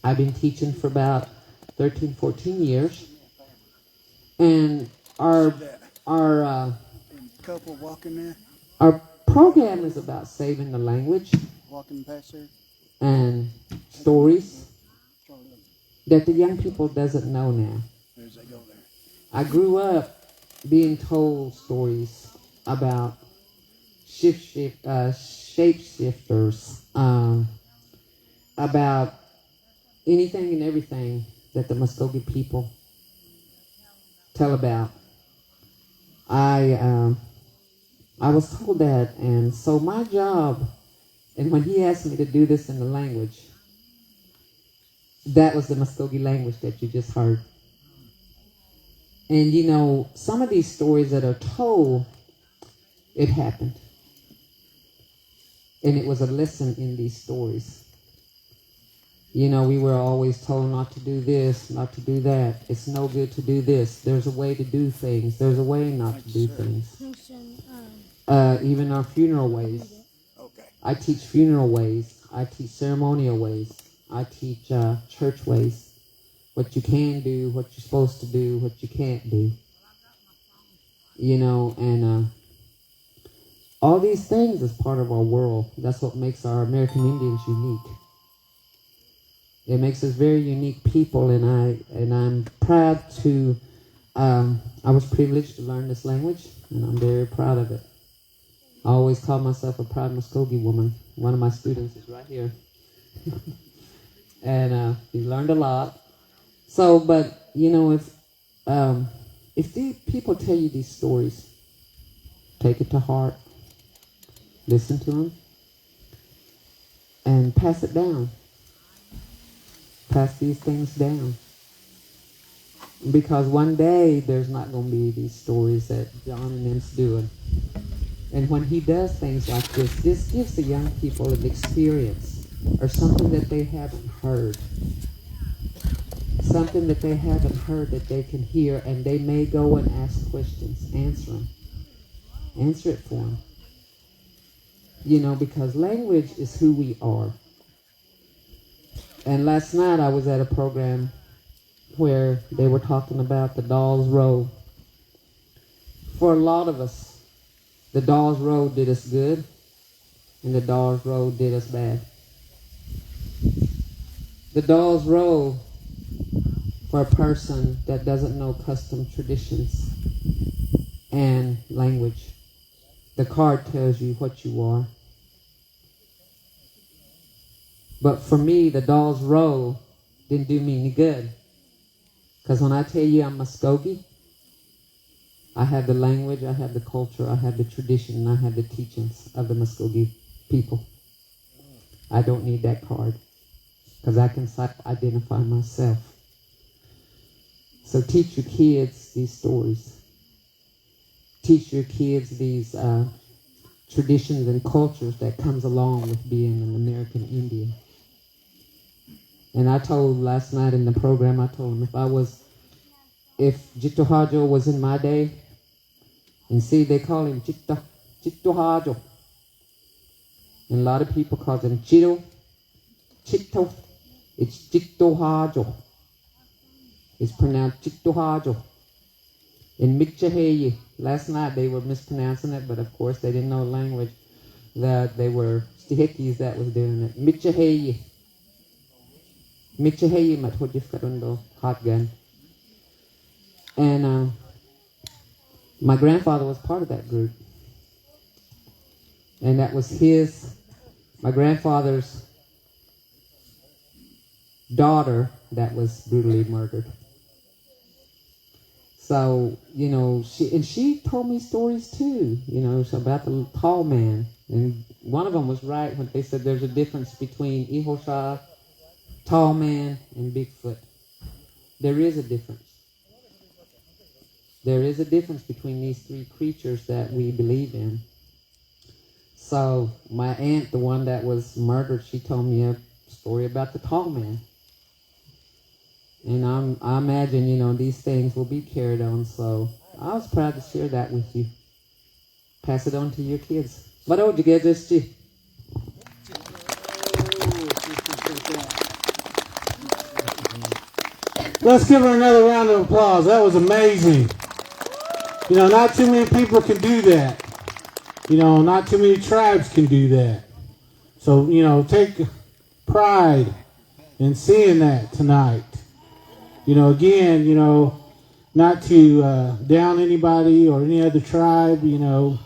I've been teaching for about 13, 14 years. And our couple walking there. Our program is about saving the language. Walking past there. And stories that the young people doesn't know now. As they go there. I grew up being told stories about shapeshifters, about anything and everything that the Muskogee people tell about. I was told that, and so my job, and when he asked me to do this in the language, that was the Muskogee language that you just heard. And you know, some of these stories that are told, it happened. And it was a lesson in these stories. You know, we were always told not to do this, not to do that. It's no good to do this. There's a way to do things. There's a way not to do things. Even our funeral ways. I teach funeral ways. I teach ceremonial ways. I teach church ways. What you can do, what you're supposed to do, what you can't do. You know, and all these things is part of our world. That's what makes our American Indians unique. It makes us very unique people, and I'm proud to. I was privileged to learn this language, and I'm very proud of it. I always call myself a proud Muskogee woman. One of my students is right here. And he learned a lot. So, but, you know, if these people tell you these stories, take it to heart, listen to them, and pass it down. Pass these things down. Because one day, there's not going to be these stories that John and them's doing. And when he does things like this gives the young people an experience. or something that they haven't heard. Something that they haven't heard that they can hear, and they may go and ask questions. Answer them. Answer it for them. You know, because language is who we are. And last night I was at a program where they were talking about the Doll's Road. For a lot of us, the Doll's Road did us good, and the Doll's Road did us bad. The Doll's Road, for a person that doesn't know custom traditions and language, the card tells you what you are. But for me, the Doll's Road didn't do me any good. Because when I tell you I'm Muskogee, I have the language, I have the culture, I have the tradition, and I have the teachings of the Muskogee people. I don't need that card, because I can identify myself. So teach your kids these stories. Teach your kids these traditions and cultures that comes along with being an American Indian. And I told last night in the program, I told them if Jitohajo was in my day, and see, they call him Jitohajo. And a lot of people call him Chito. It's Jitohajo. It's pronounced Jitohajo. In Michaheye, last night they were mispronouncing it, but of course they didn't know language. That they were Stihikis that was doing it. Michaheye. Michaheye Mathojifkarundo, hot gun. And my grandfather was part of that group. And that was my grandfather's daughter that was brutally murdered. So, you know, she told me stories too, you know, about the tall man. And one of them was right when they said there's a difference between Ihosha, tall man, and Bigfoot. There is a difference. There is a difference between these three creatures that we believe in. So my aunt, the one that was murdered, she told me a story about the tall man. And I imagine, you know, these things will be carried on. So I was proud to share that with you. Pass it on to your kids. What would you get this to? Let's give her another round of applause. That was amazing. You know, not too many people can do that. You know, not too many tribes can do that. So, you know, take pride in seeing that tonight. You know, again, you know, not to down anybody or any other tribe, you know,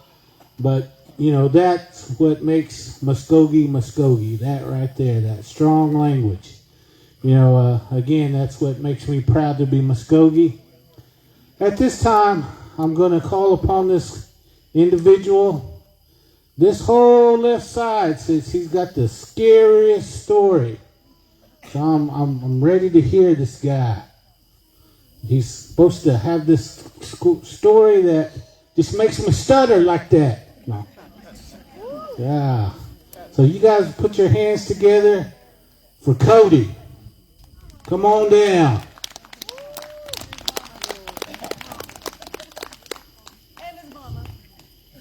but, you know, that's what makes Muskogee Muskogee, that right there, that strong language. You know, again, that's what makes me proud to be Muskogee. At this time, I'm going to call upon this individual. This whole left side says he's got the scariest story. So I'm ready to hear this guy. He's supposed to have this story that just makes me stutter like that. No. Yeah. So you guys put your hands together for Cody. Come on down.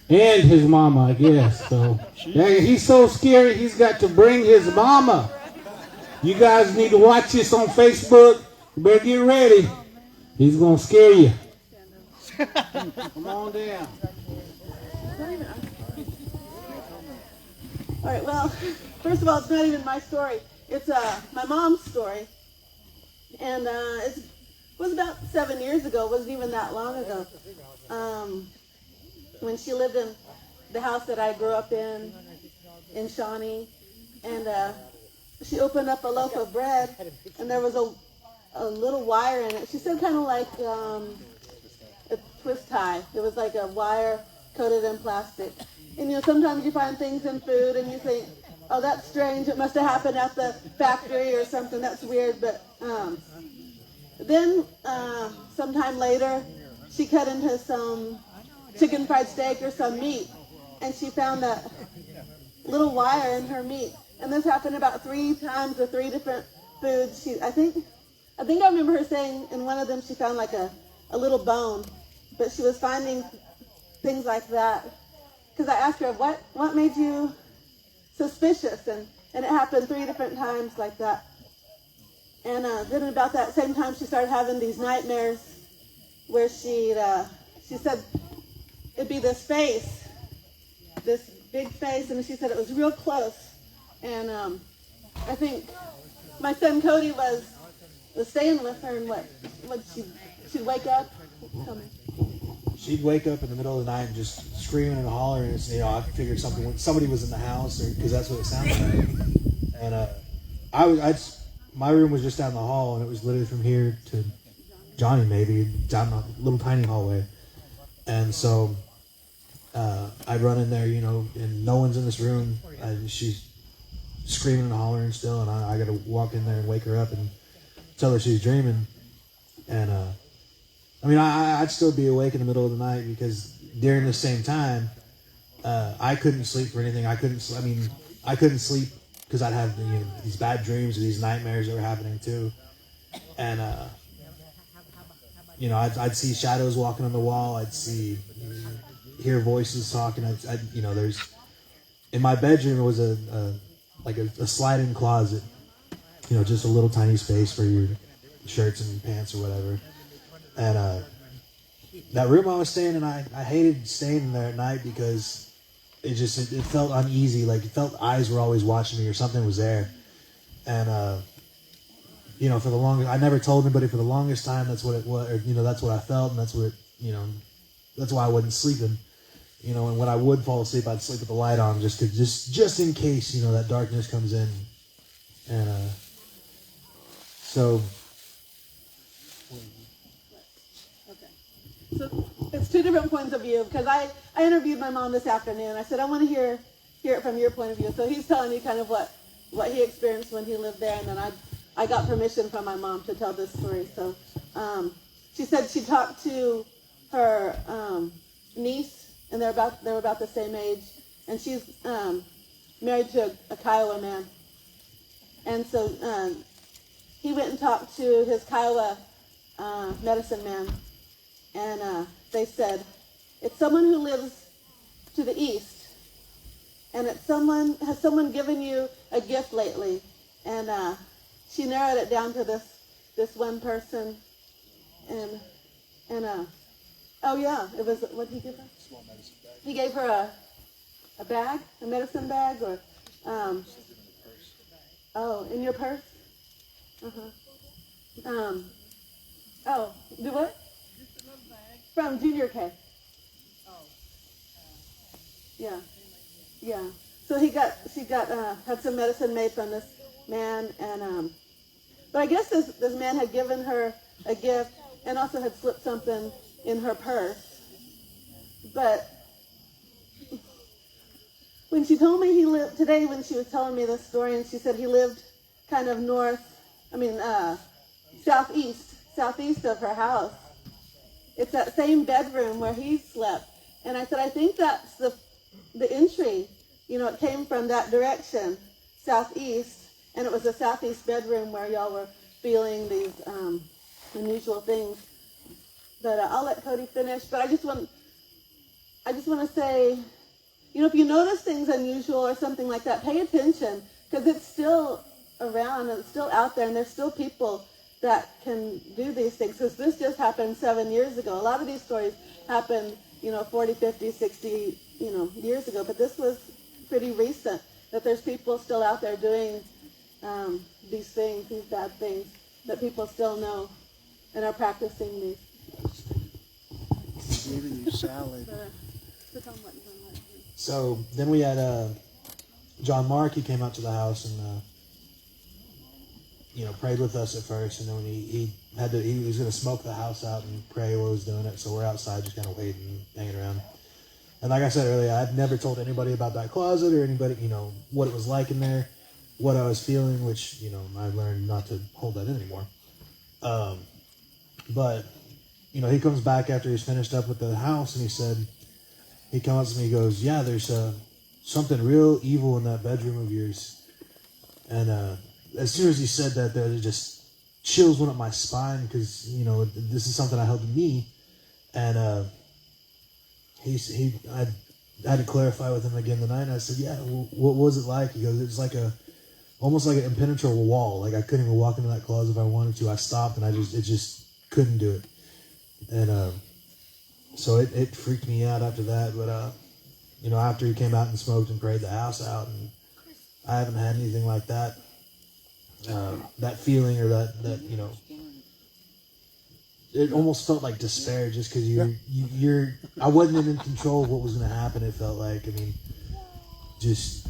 And his mama, I guess. So yeah, he's so scary, he's got to bring his mama. You guys need to watch this on Facebook. You better get ready. He's going to scare you. Come on down. All right, well, first of all, it's not even my story. It's my mom's story. And it was about 7 years ago. It wasn't even that long ago. When she lived in the house that I grew up in Shawnee. And she opened up a loaf of bread, and there was a little wire in it. She said kind of like a twist tie. It was like a wire coated in plastic. And, you know, sometimes you find things in food and you think, oh, that's strange. It must have happened at the factory or something. That's weird. But then sometime later, she cut into some chicken fried steak or some meat. And she found that little wire in her meat. And this happened about 3 times with 3 different foods. I think I remember her saying in one of them she found like a little bone, but she was finding things like that. Because I asked her, what made you suspicious? And it happened 3 different times like that. And then about that same time she started having these nightmares where she said it'd be this face, this big face, and she said it was real close. And I think my son Cody was staying with her, and she'd wake up. Tell me. She'd wake up in the middle of the night and just screaming and hollering. And, I figured somebody was in the house, because that's what it sounded like. And my room was just down the hall, and it was literally from here to Johnny, maybe down a little tiny hallway. And so I'd run in there, and no one's in this room, and she's screaming and hollering still, and I got to walk in there and wake her up and tell her she's dreaming. And I'd still be awake in the middle of the night, because during the same time, I couldn't sleep for anything. I couldn't sleep because I'd have these bad dreams or these nightmares that were happening too. And I'd see shadows walking on the wall. I'd hear voices talking. There's in my bedroom, it was a sliding closet, just a little tiny space for your shirts and pants or whatever. And that room I was staying in, I hated staying there at night, because it felt uneasy. Like, it felt eyes were always watching me, or something was there. And for the longest, I never told anybody. For the longest time, that's what it was. Or, that's what I felt, and that's what that's why I wasn't sleeping. And when I would fall asleep, I'd sleep with the light on, just in case that darkness comes in. And so. So it's 2 different points of view, because I interviewed my mom this afternoon. I said, I want to hear it from your point of view. So he's telling me kind of what he experienced when he lived there, and then I got permission from my mom to tell this story. So she said she talked to her niece, and they were about the same age, and she's married to a Kiowa man. And so he went and talked to his Kiowa medicine man. And they said, it's someone who lives to the east. And has someone given you a gift lately? And she narrowed it down to this one person. And oh yeah, it was, what did he give her? Small medicine bag. He gave her a bag, a medicine bag, or in your purse? Oh, do what? From Junior K. Yeah. So she had some medicine made from this man, and but I guess this man had given her a gift and also had slipped something in her purse. But when she told me he lived today, when she was telling me this story, and she said he lived kind of southeast of her house. It's that same bedroom where he slept. And I said, I think that's the entry. It came from that direction, southeast. And it was a southeast bedroom where y'all were feeling these unusual things. But I'll let Cody finish. But I just want to say, if you notice things unusual or something like that, pay attention. Because it's still around and it's still out there. And there's still people that can do these things, because this just happened 7 years ago. A lot of these stories happened, 40, 50, 60, years ago, but this was pretty recent, that there's people still out there doing these things, these bad things, that people still know and are practicing these. Giving you salad. So then we had John Mark. He came out to the house and prayed with us at first, and then when he was going to smoke the house out and pray while he was doing it. So we're outside just kind of waiting, hanging around. And like I said earlier, I've never told anybody about that closet or anybody, what it was like in there, what I was feeling, which, I learned not to hold that in anymore. But, he comes back after he's finished up with the house, and he comes up to me, he goes, yeah, there's something real evil in that bedroom of yours. And as soon as he said that, there just chills went up my spine because, you know, this is something I held in me. And I had to clarify with him again tonight. And I said, yeah, what was it like? He goes, it was like almost like an impenetrable wall. Like I couldn't even walk into that closet if I wanted to. I stopped and it just couldn't do it. And so it freaked me out after that. But you know, after he came out and smoked and prayed the house out, and I haven't had anything like that. That feeling or that you know, it almost felt like despair just because you're I wasn't in control of what was going to happen. It felt like, I mean, just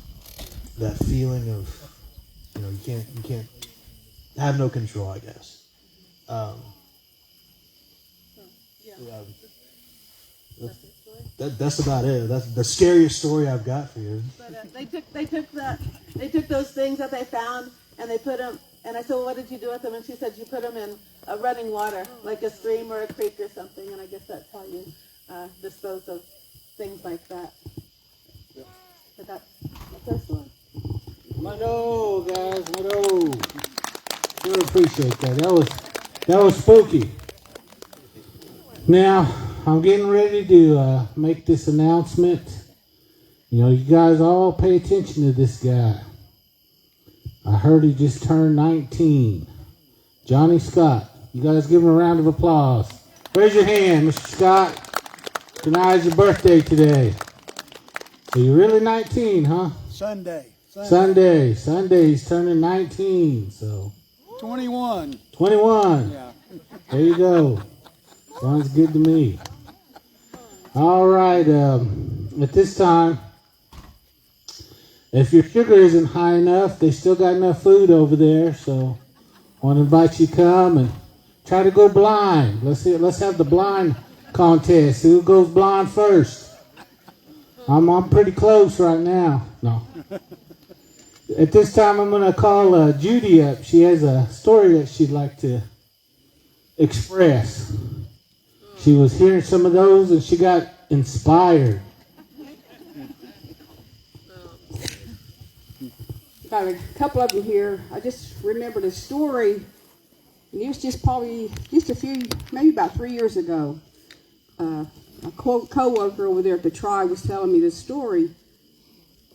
that feeling of, you know, you can't have no control, I guess. That's about it. That's the scariest story I've got for you. But they took those things that they found and they put them. And I said, well, what did you do with them? And she said, you put them in running water, like a stream or a creek or something. And I guess that's how you dispose of things like that. But that's our story. I know, guys. I know. I appreciate that. That was spooky. Now, I'm getting ready to make this announcement. You know, you guys all pay attention to this guy. I heard he just turned 19. Johnny Scott. You guys give him a round of applause. Raise your hand, Mr. Scott. Tonight's your birthday today. So you're really 19, huh? Sunday. He's turning 19, so. 21. 21. Yeah. There you go. Sounds good to me. All right. At this time, if your sugar isn't high enough, they still got enough food over there. So I want to invite you to come and try to go blind. Let's have the blind contest. Who goes blind first? I'm pretty close right now. No. At this time, I'm going to call Judy up. She has a story that she'd like to express. She was hearing some of those and she got inspired. Got a couple of them here. I just remembered a story, and it was just probably maybe about 3 years ago. A co-worker over there at the tribe was telling me this story,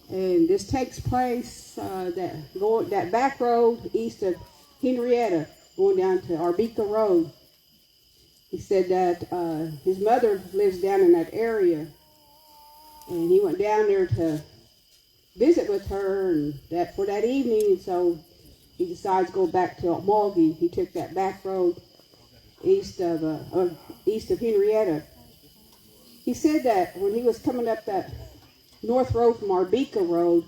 and this takes place that back road east of Henrietta, going down to Arbica Road. He said that his mother lives down in that area, and he went down there to visit with her and for that evening, so he decides to go back to Mulgy. He took that back road east of Henrietta. He said that when he was coming up that north road from Arbica Road,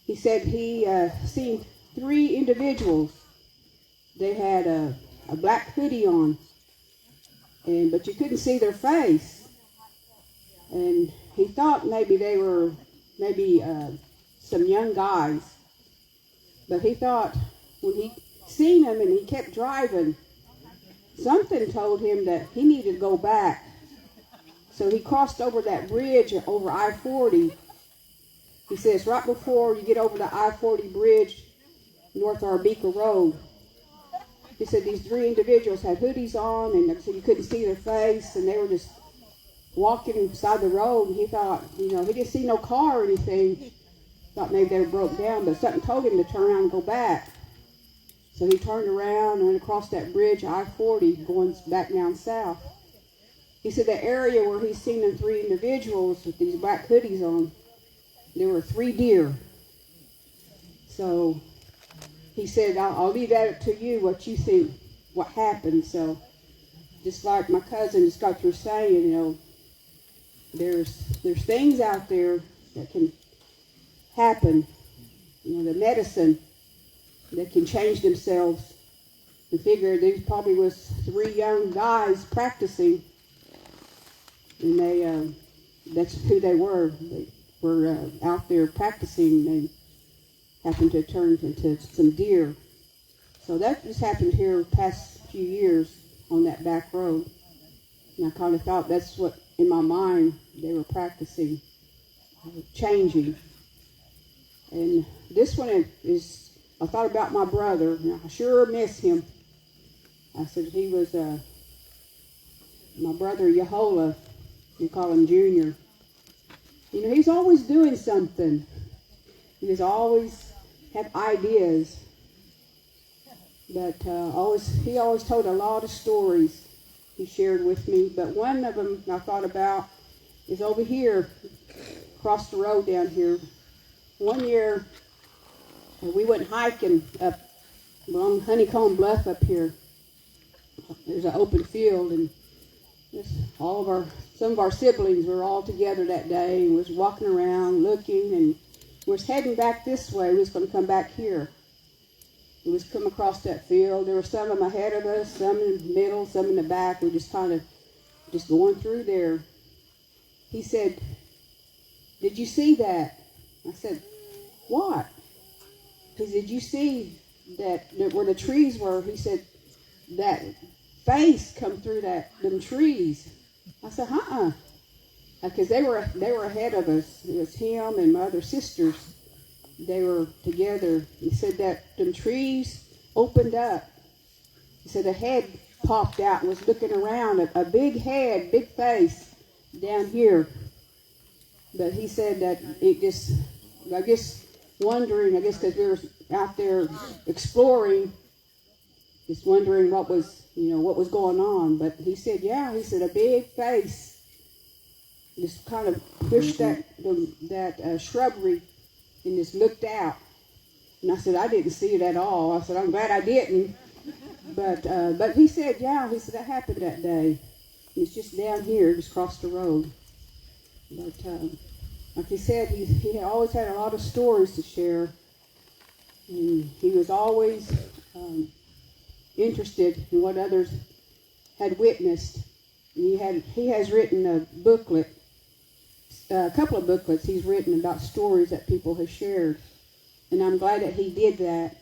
he said he seen 3 individuals. They had a black hoodie on, but you couldn't see their face. And he thought maybe they were some young guys. But he thought when he seen them and he kept driving, something told him that he needed to go back. So he crossed over that bridge over I-40. He says right before you get over the I-40 bridge, north Arbica Road, he said these 3 individuals had hoodies on, and so you couldn't see their face, and they were just walking beside the road. And he thought, he didn't see no car or anything. Thought maybe they were broke down, but something told him to turn around and go back. So he turned around and went across that bridge, I-40, going back down south. He said the area where he's seen them 3 individuals with these black hoodies on, there were 3 deer. So he said, I'll leave that up to you, what you think, what happened. So just like my cousin just got through saying, there's things out there that can happen, the medicine that can change themselves. We figured these probably was 3 young guys practicing, and that's who they were. They were out there practicing. They happened to turn into some deer. So that just happened here the past few years on that back road. And I kind of thought that's what, in my mind, they were practicing. changing. And this one is, I thought about my brother. Now, I sure miss him. I said he was my brother Eufaula. We call him Junior. You know, he's always doing something. He's always have ideas. But he always told a lot of stories he shared with me. But one of them I thought about is over here, across the road down here. One year, we went hiking up along Honeycomb Bluff up here. There's an open field, and some of our siblings were all together that day and was walking around looking, and was heading back this way. We was going to come back here. We was come across that field. There were some of them ahead of us, some in the middle, some in the back. We were just kind of just going through there. He said, "Did you see that?" I said, "What?" He said, "Did you see that where the trees were?" He said, "That face come through them trees." I said, because they were ahead of us. It was him and my other sisters. They were together. He said that them trees opened up. He said a head popped out and was looking around, a big head, big face down here. But he said that it just, I guess, wondering, because we were out there exploring, just wondering what was going on. But he said, he said a big face just kind of pushed that shrubbery and just looked out. And I said, I didn't see it at all. I said, I'm glad I didn't. But he said, he said that happened that day. It's just down here, just across the road. But like he said, he had always had a lot of stories to share. And he was always interested in what others had witnessed. And he has written a booklet, a couple of booklets he's written about stories that people have shared. And I'm glad that he did that,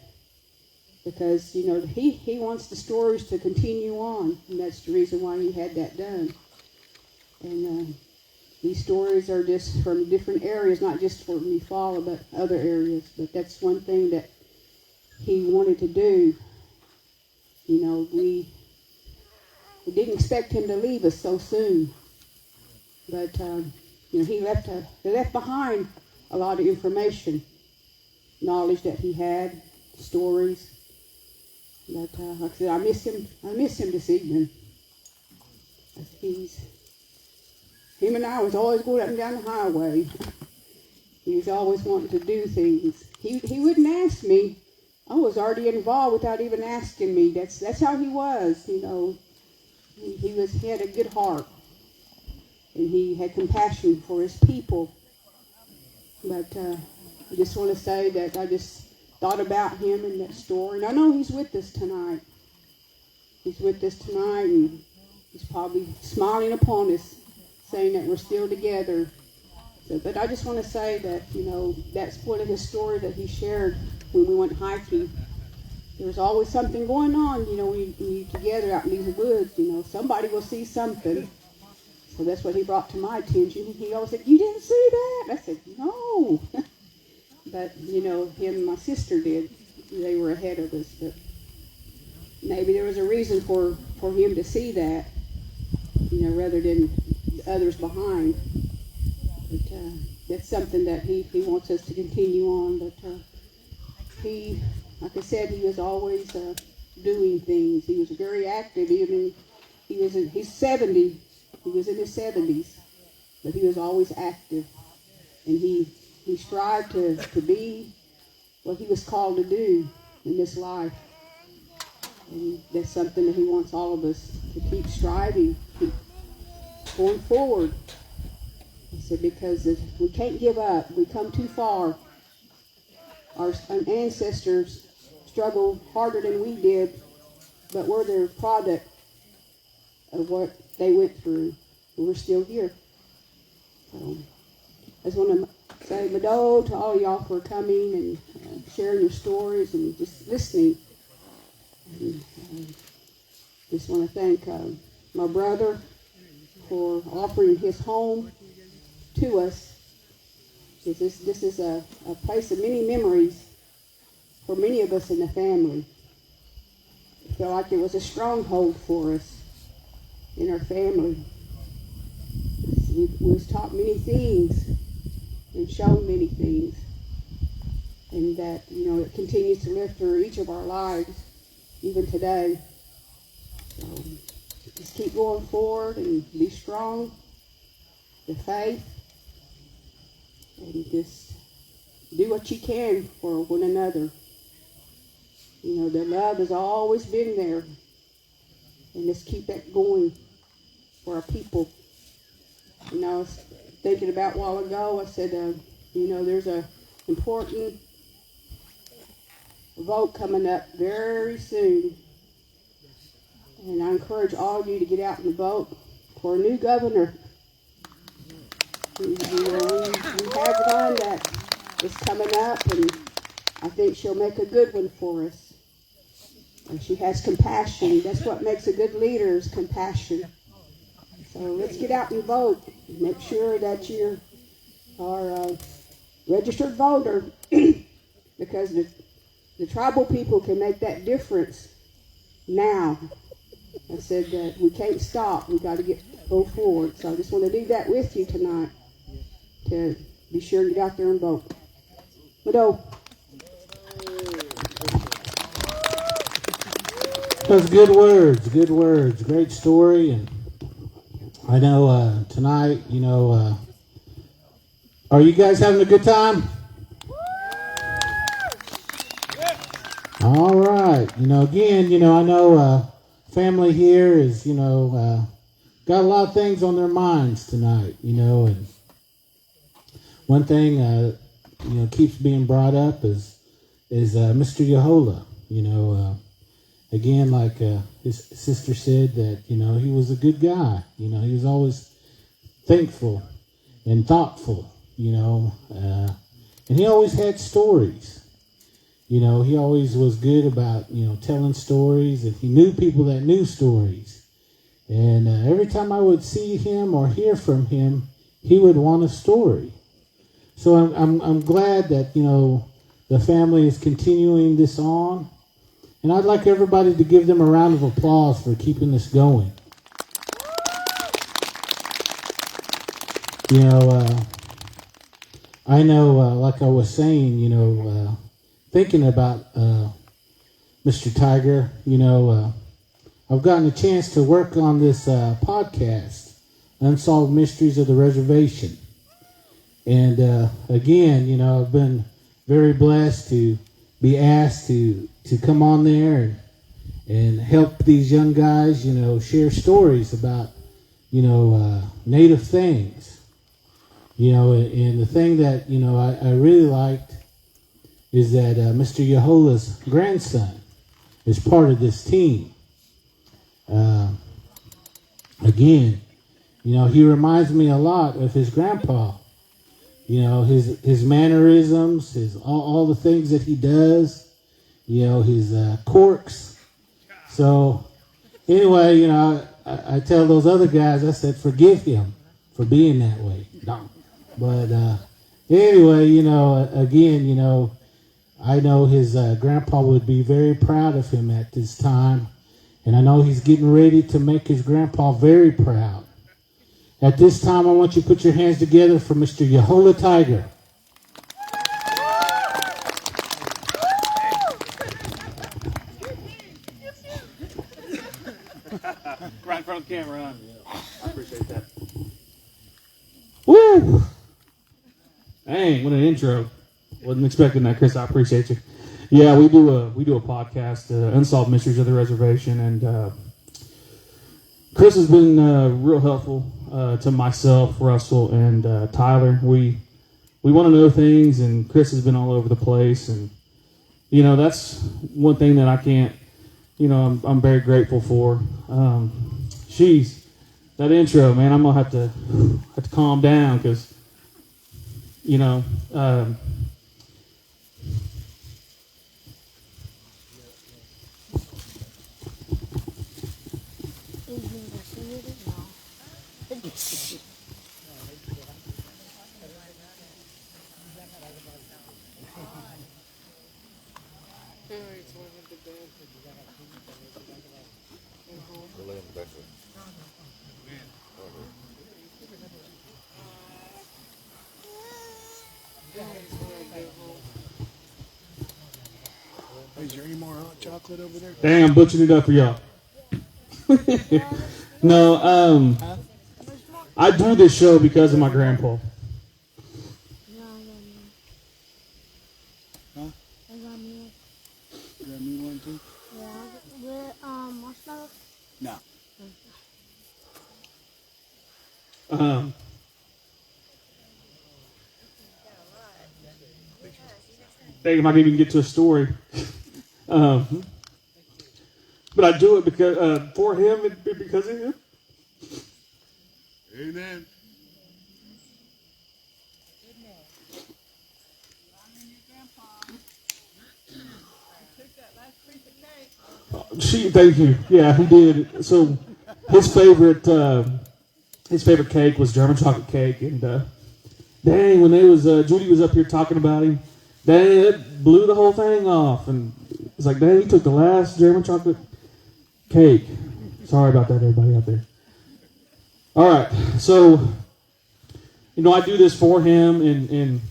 because, he wants the stories to continue on, and that's the reason why he had that done. And these stories are just from different areas, not just for Eufaula, but other areas. But that's one thing that he wanted to do. We didn't expect him to leave us so soon, but he left behind a lot of information, knowledge that he had, stories. But like I said, I miss him this evening. Him and I was always going up and down the highway. He was always wanting to do things. He wouldn't ask me. I was already involved without even asking me. That's how he was, He had a good heart, and he had compassion for his people. But I just want to say that I just thought about him in that story, and I know he's with us tonight. He's with us tonight, and he's probably smiling upon us, saying that we're still together. But I just want to say that, that's one of his stories that he shared when we went hiking. There's always something going on, when you're together out in these woods, somebody will see something. So that's what he brought to my attention. He always said, "You didn't see that?" I said, "No." But, him and my sister did. They were ahead of us. But maybe there was a reason for him to see that, rather than the others behind. But that's something that he wants us to continue on. But he, like I said, he was always doing things. He was very active. Even he's 70. He was in his 70s, but he was always active, and he strived to be what he was called to do in this life. And that's something that he wants all of us to keep striving, keep going forward. He said, because we can't give up. We come too far. Our ancestors struggled harder than we did, but we're the product of what they went through. And we're still here. So I just want to say Mado to all y'all for coming and sharing your stories and just listening. And, just want to thank my brother for offering his home to us. This is a place of many memories for many of us in the family. I feel like it was a stronghold for us in our family. We was taught many things and shown many things, and that, it continues to live through each of our lives, even today. So just keep going forward and be strong, the faith, and just do what you can for one another. The love has always been there, and just keep that going for our people. I was thinking about a while ago, I said, there's a important vote coming up very soon. And I encourage all of you to get out and vote for a new governor. We have one that is coming up, and I think she'll make a good one for us. And she has compassion. That's what makes a good leader, is compassion. So let's get out and vote. Make sure that you are a registered voter, because the tribal people can make that difference now. I said that we can't stop. We got to go forward. So I just want to leave that with you tonight, to be sure to get out there and vote. Widow. Those good words, great story. And I know tonight, are you guys having a good time? All right. Again, I know family here is, got a lot of things on their minds tonight, and one thing, keeps being brought up is Mr. Eufaula. Again, like his sister said, that, he was a good guy. He was always thankful and thoughtful, and he always had stories. He always was good about, telling stories, and he knew people that knew stories. And every time I would see him or hear from him, he would want a story. So I'm glad that, the family is continuing this on. And I'd like everybody to give them a round of applause for keeping this going. I know, like I was saying, thinking about Mr. Tiger, I've gotten a chance to work on this podcast, Unsolved Mysteries of the Reservation. And again, I've been very blessed to be asked to come on there and help these young guys, share stories about, native things. And the thing that, I really liked is that Mr. Eufaula's grandson is part of this team. Again, he reminds me a lot of his grandpa. His mannerisms, all the things that he does, his quirks. So anyway, I tell those other guys, I said, forgive him for being that way. No. But anyway, again, I know his grandpa would be very proud of him at this time. And I know he's getting ready to make his grandpa very proud. At this time, I want you to put your hands together for Mr. Eufaula Tiger. Right in front of the camera, huh? I appreciate that. Woo! Dang, what an intro. Wasn't expecting that, Chris. I appreciate you. Yeah, we do a podcast, Unsolved Mysteries of the Reservation, and Chris has been real helpful to myself, Russell, and Tyler. We want to know things, and Chris has been all over the place, and that's one thing that I can't. I'm very grateful for. Jeez, that intro, man. I'm gonna have to calm down because Is there any more hot chocolate over there? Dang, I'm butchering it up for y'all. No, I do this show because of my grandpa. Huh? You got me one too? With marshmallows? No. Dang, I might even get to a story. But I do it because for him, because of him. Amen. Thank you. Yeah, he did. So his favorite cake was German chocolate cake, and dang, when Judy was up here talking about him, dang, it blew the whole thing off, and it's like, dang, he took the last German chocolate cake. Sorry about that, everybody out there. All right, so I do this for him, and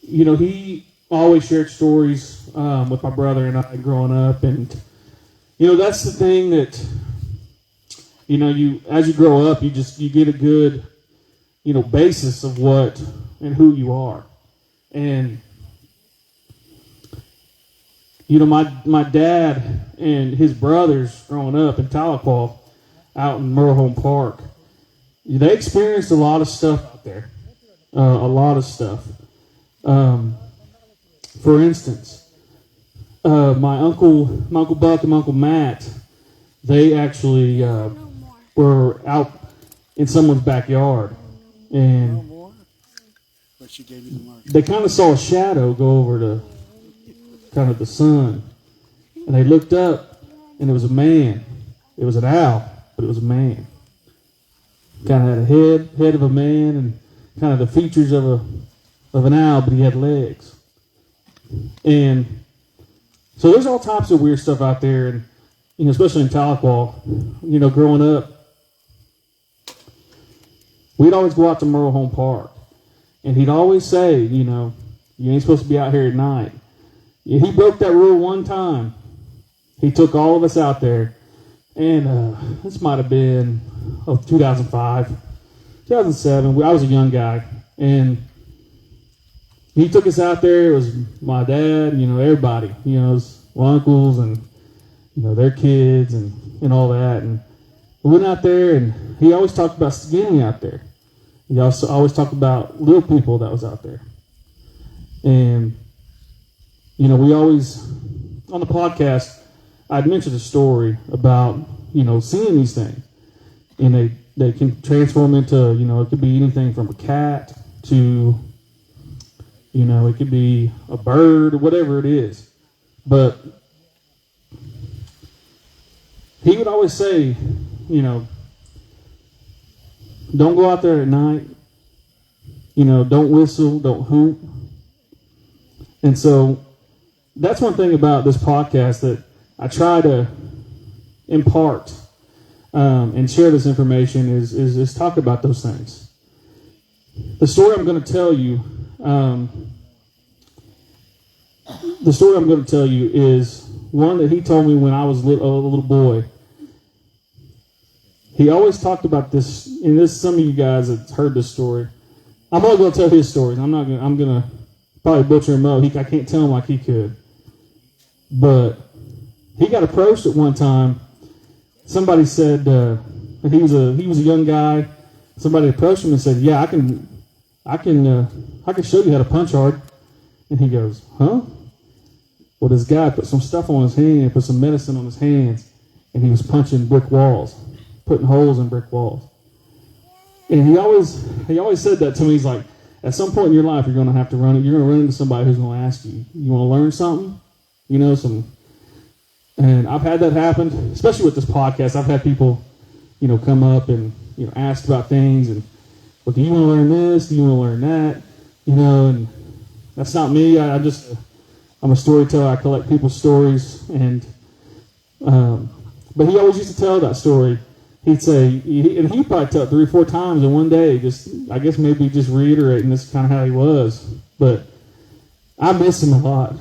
he always shared stories with my brother and I growing up, and that's the thing that you as you grow up, you get a good basis of what and who you are, and my dad and his brothers growing up in Tahlequah out in Merle Park, they experienced a lot of stuff out there, a lot of stuff. For instance, my uncle Buck and my Uncle Matt, they actually were out in someone's backyard, and But she gave you the mark. they kind of saw a shadow go over to kind of the sun, and they looked up, and it was a man. It was an owl, but it was a man. Kind of had a head of a man, and kind of the features of an owl, but he had legs. And so there's all types of weird stuff out there, and especially in Tahlequah, growing up, we'd always go out to Merle Park, and he'd always say, you ain't supposed to be out here at night. He broke that rule one time. He took all of us out there, and this might have been 2005, 2007. I was a young guy, and he took us out there. It was my dad, everybody, his uncles and, their kids and all that. And we went out there, and he always talked about skinny out there. He also always talked about little people that was out there. And, we always, on the podcast, I'd mentioned a story about, seeing these things. And they can transform into, it could be anything from a cat to, it could be a bird or whatever it is. But he would always say, don't go out there at night. Don't whistle, don't hoot. And so that's one thing about this podcast that I try to impart and share this information is talk about those things. The story I'm going to tell you is one that he told me when I was a little boy. He always talked about this, and this some of you guys have heard this story. I'm only going to tell his stories. I'm going to probably butcher him up. I can't tell him like he could. But he got approached at one time. Somebody said he was a young guy. Somebody approached him and said, "Yeah, I can show you how to punch hard." And he goes, "Huh?" Well, this guy put some stuff on his hand, put some medicine on his hands, and he was punching brick walls, putting holes in brick walls. And he always said that to me. He's like, at some point in your life, you're going to have to run it. You're going to run into somebody who's going to ask you, "You want to learn something?" And I've had that happen, especially with this podcast. I've had people, come up and ask about things, and, "Well, do you want to learn this? Do you want to learn that?" And that's not me. I'm just I'm a storyteller. I collect people's stories, and but he always used to tell that story. He'd say, and he'd probably tell it 3 or 4 times in one day. Just, I guess maybe just reiterating this is kind of how he was. But I miss him a lot.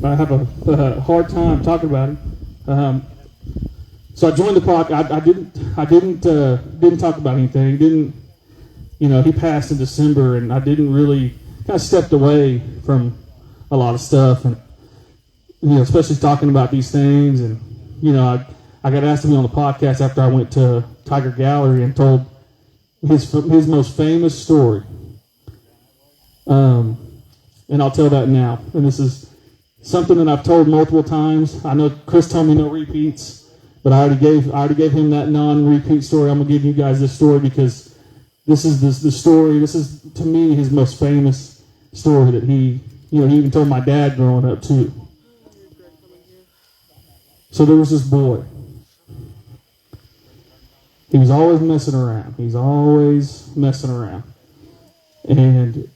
I have a hard time talking about him. So I joined the podcast. I didn't talk about anything. He passed in December, and I didn't really, kind of stepped away from a lot of stuff, and especially talking about these things. And I got asked to be on the podcast after I went to Tiger Gallery and told his most famous story. And I'll tell that now. And this is something that I've told multiple times. I know Chris told me no repeats, but I already gave him that non-repeat story. I'm gonna give you guys this story because this is the story. This is, to me, his most famous story that he even told my dad growing up too. So there was this boy. He was always messing around. And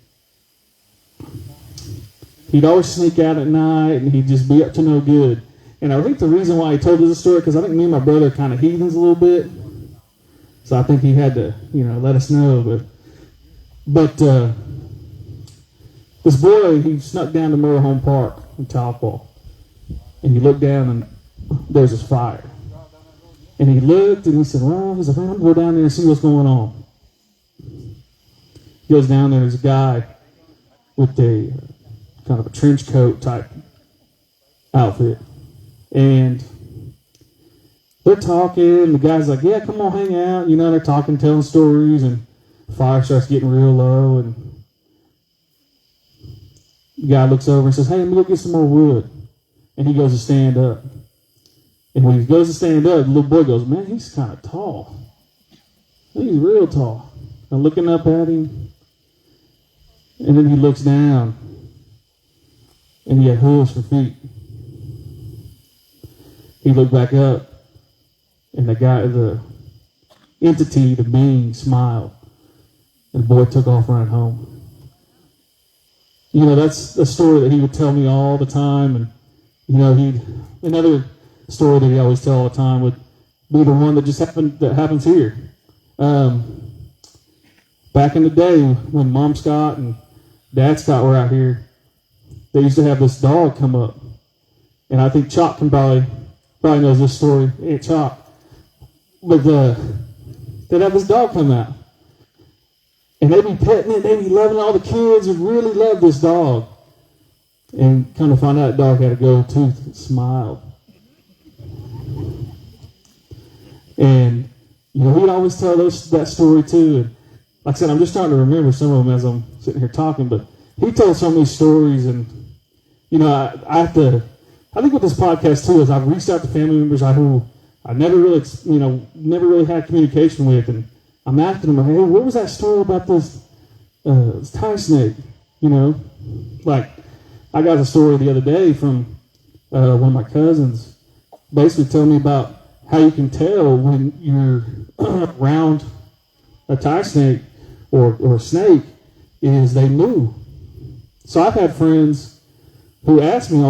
he'd always sneak out at night, and he'd just be up to no good. And I think the reason why he told us this story, because I think me and my brother are kind of heathens a little bit. So I think he had to, let us know. But this boy, he snuck down to Murray Home Park in Tahlequah. And he looked down, and there's this fire. And he looked, and he said, I'm going to go down there and see what's going on. He goes down there, there's a guy with a kind of a trench coat type outfit. And they're talking. The guy's like, yeah, come on, hang out. They're talking, telling stories, and the fire starts getting real low. And the guy looks over and says, hey, let me go get some more wood. And he goes to stand up. And when he goes to stand up, the little boy goes, man, he's kind of tall. He's real tall. I'm looking up at him. And then he looks down. And he had hooves for feet. He looked back up. And the entity, the being, smiled. And the boy took off running home. That's a story that he would tell me all the time. And, another story that he always tell all the time would be the one that happens here. Back in the day when Mom Scott and Dad Scott were out here, they used to have this dog come up. And I think Chalk can probably knows this story. Aunt Chalk. But they'd have this dog come out. And they'd be petting it, they'd be loving all the kids and really love this dog. And come to find out, that dog had a gold tooth that smiled. And, he'd always tell that story too. And like I said, I'm just starting to remember some of them as I'm sitting here talking, but he told so many stories. And, I think with this podcast too is I've reached out to family members who I never really had communication with. And I'm asking them, hey, what was that story about this tie snake? Like, I got a story the other day from one of my cousins basically telling me about how you can tell when you're around a tie snake or a snake is they move. So I've had friends who asked me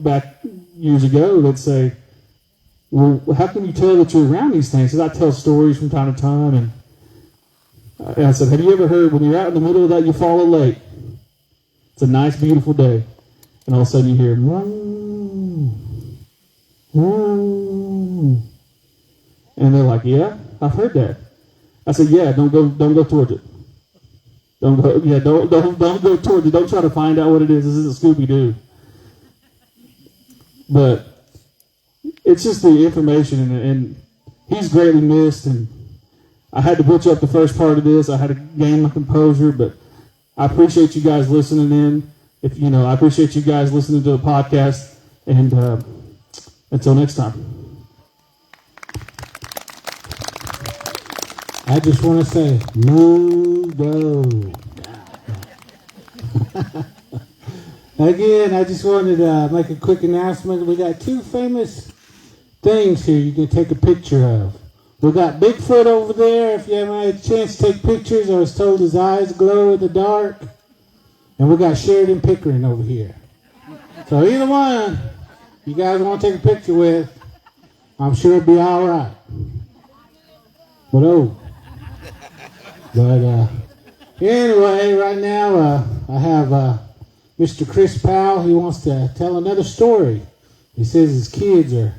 back years ago, they'd say, well, how can you tell that you're around these things? Because I tell stories from time to time. And I said, have you ever heard when you're out in the middle of that Eufaula Lake, it's a nice, beautiful day, and all of a sudden you hear, and they're like, yeah, I've heard that. I said, yeah, don't go towards it. Don't go towards it. Don't try to find out what it is. This is a Scooby-Doo. But it's just the information, and he's greatly missed, and I had to butcher up the first part of this. I had to gain my composure, but I appreciate you guys listening in. I appreciate you guys listening to the podcast, and until next time. I just want to say, no go. Again, I just wanted to make a quick announcement. We got 2 famous things here you can take a picture of. We got Bigfoot over there. If you haven't had a chance to take pictures, I was told his eyes glow in the dark. And we got Sheridan Pickering over here. So either one you guys want to take a picture with, I'm sure it'll be all right. But anyway, right now I have Mr. Chris Powell. He wants to tell another story. He says his kids are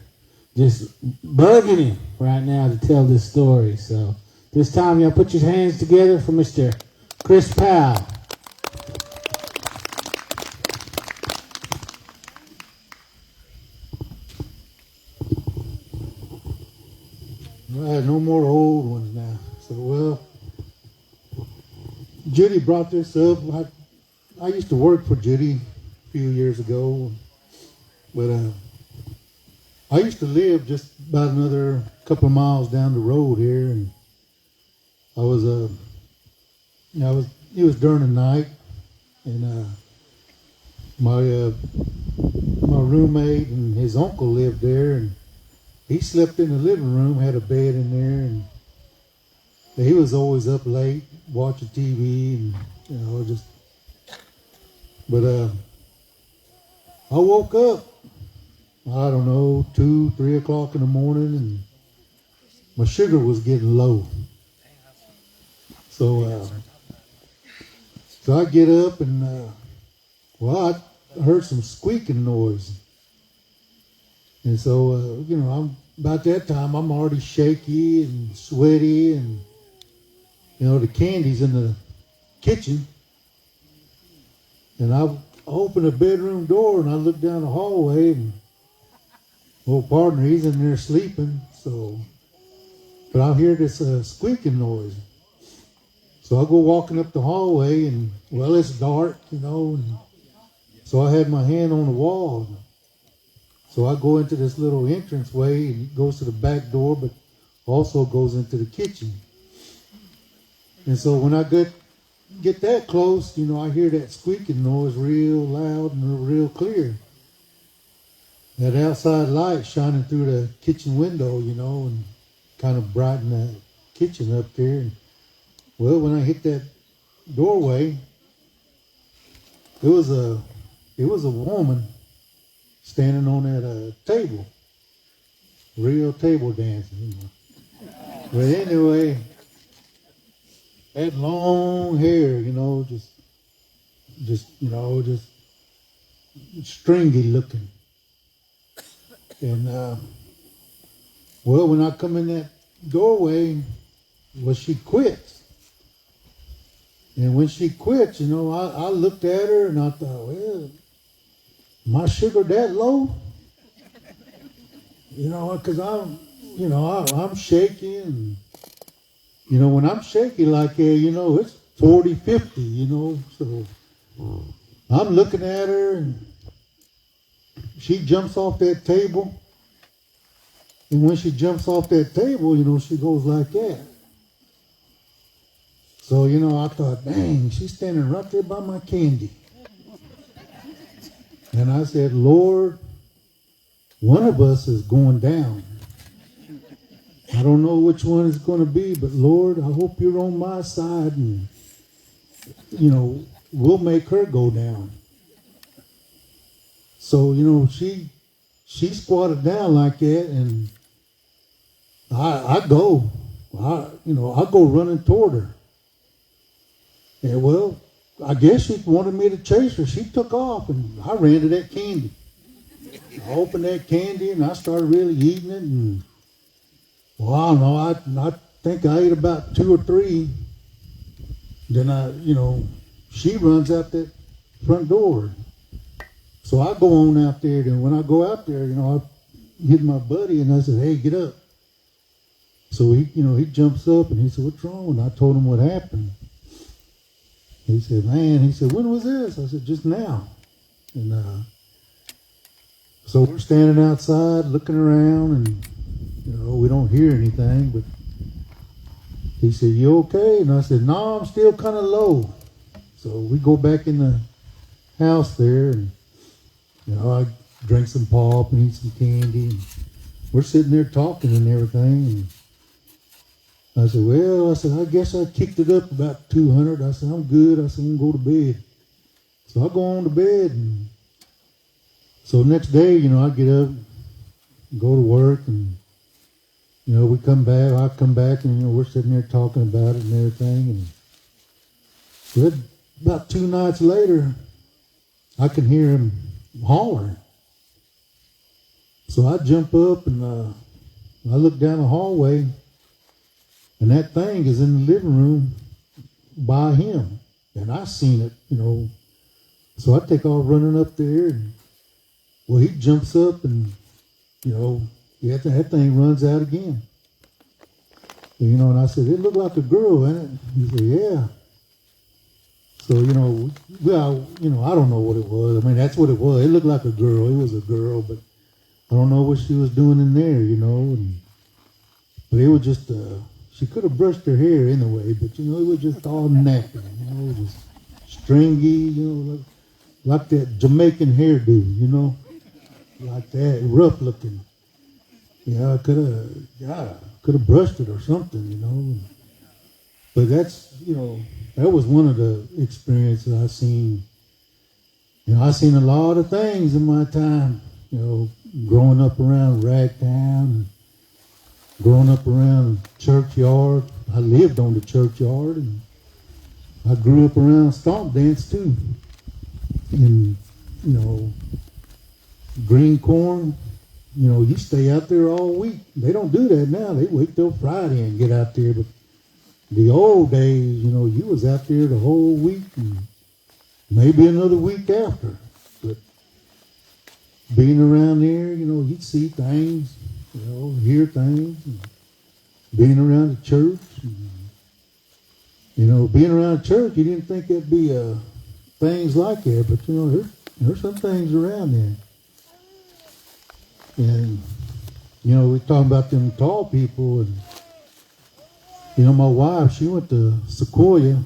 just bugging him right now to tell this story. So this time, y'all put your hands together for Mr. Chris Powell. All right, no more old ones now. So, well, Judy brought this up. I used to work for Judy a few years ago, but I used to live just about another couple of miles down the road here, and it was during the night, and my roommate and his uncle lived there, and he slept in the living room, had a bed in there, and he was always up late watching TV, and But I woke up, I don't know, 2, 3 o'clock in the morning, and my sugar was getting low. So I get up and I heard some squeaking noise. And so, I'm about that time, I'm already shaky and sweaty, and, the candy's in the kitchen. And I opened the bedroom door, and I looked down the hallway, and old partner, he's in there sleeping. But I hear this squeaking noise. So I go walking up the hallway, and, it's dark, and so I had my hand on the wall. So I go into this little entranceway, and it goes to the back door, but also goes into the kitchen. And so when I get that close, I hear that squeaking noise real loud and real clear. That outside light shining through the kitchen window, and kind of brighten the kitchen up there. And, when I hit that doorway, it was a woman standing on that table, real table dancing. But anyway, that long hair, just stringy looking. And when I come in that doorway, she quits. And when she quits, I looked at her and I thought, my sugar that low? Because I'm shaky, and when I'm shaky like that, it's 40, 50, so I'm looking at her, and she jumps off that table, and when she jumps off that table, she goes like that. So, I thought, dang, she's standing right there by my candy. And I said, Lord, one of us is going down. I don't know which one it's going to be, but Lord, I hope you're on my side, and, we'll make her go down. So, she squatted down like that, and I go running toward her. And I guess she wanted me to chase her. She took off, and I ran to that candy. I opened that candy, and I started really eating it, and I don't know, I think I ate about 2 or 3. Then she runs out that front door. So I go on out there, and when I go out there, I hit my buddy, and I said, hey, get up. So he jumps up, and he said, what's wrong? And I told him what happened. He said, when was this? I said, just now. And so we're standing outside looking around, and we don't hear anything, but he said, you okay? And I said, no, I'm still kind of low. So we go back in the house there, and I drink some pop and eat some candy, and we're sitting there talking and everything. And I said, I guess I kicked it up about 200. I said, I'm good. I said, I'm going to go to bed. So I go on to bed. And so next day, I get up, go to work, and, we come back. I come back, and, we're sitting there talking about it and everything. And so about 2 nights later, I can hear him hollering. So I jump up and I look down the hallway, and that thing is in the living room by him. And I seen it, So I take off running up there, and he jumps up, and that thing runs out again. And I said, "It looked like a girl, ain't it?" He said, "Yeah." So I don't know what it was. I mean, that's what it was. It looked like a girl. It was a girl, but I don't know what she was doing in there, but it was just she could have brushed her hair anyway, but it was just all nappy, just stringy, like that Jamaican hairdo, like that, rough looking. I could have brushed it or something, But that's, that was one of the experiences I seen. I seen a lot of things in my time, growing up around Ragtown, growing up around Churchyard. I lived on the Churchyard, and I grew up around Stomp Dance too. And, green corn, you stay out there all week. They don't do that now. They wait till Friday and get out there. But the old days, you was out there the whole week and maybe another week after. But being around there, you'd see things, hear things. And being around the church, being around church, you didn't think there'd be things like that. But, there's some things around there. And, we're talking about them tall people. And, my wife, she went to Sequoia,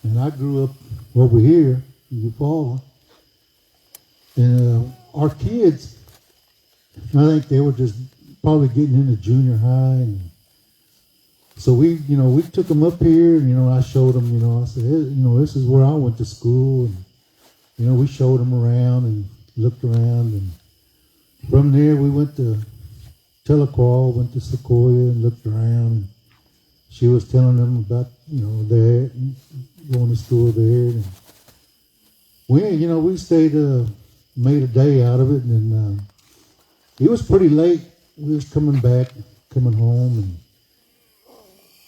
and I grew up over here in Eufaula. And our kids, I think they were just probably getting into junior high. And so we took them up here, and, I showed them, I said, hey, this is where I went to school. And, we showed them around and looked around. And from there, we went to Telequal, went to Sequoia and looked around. And she was telling them about, that and going to school there. And we stayed, made a day out of it. And it was pretty late. We was coming home.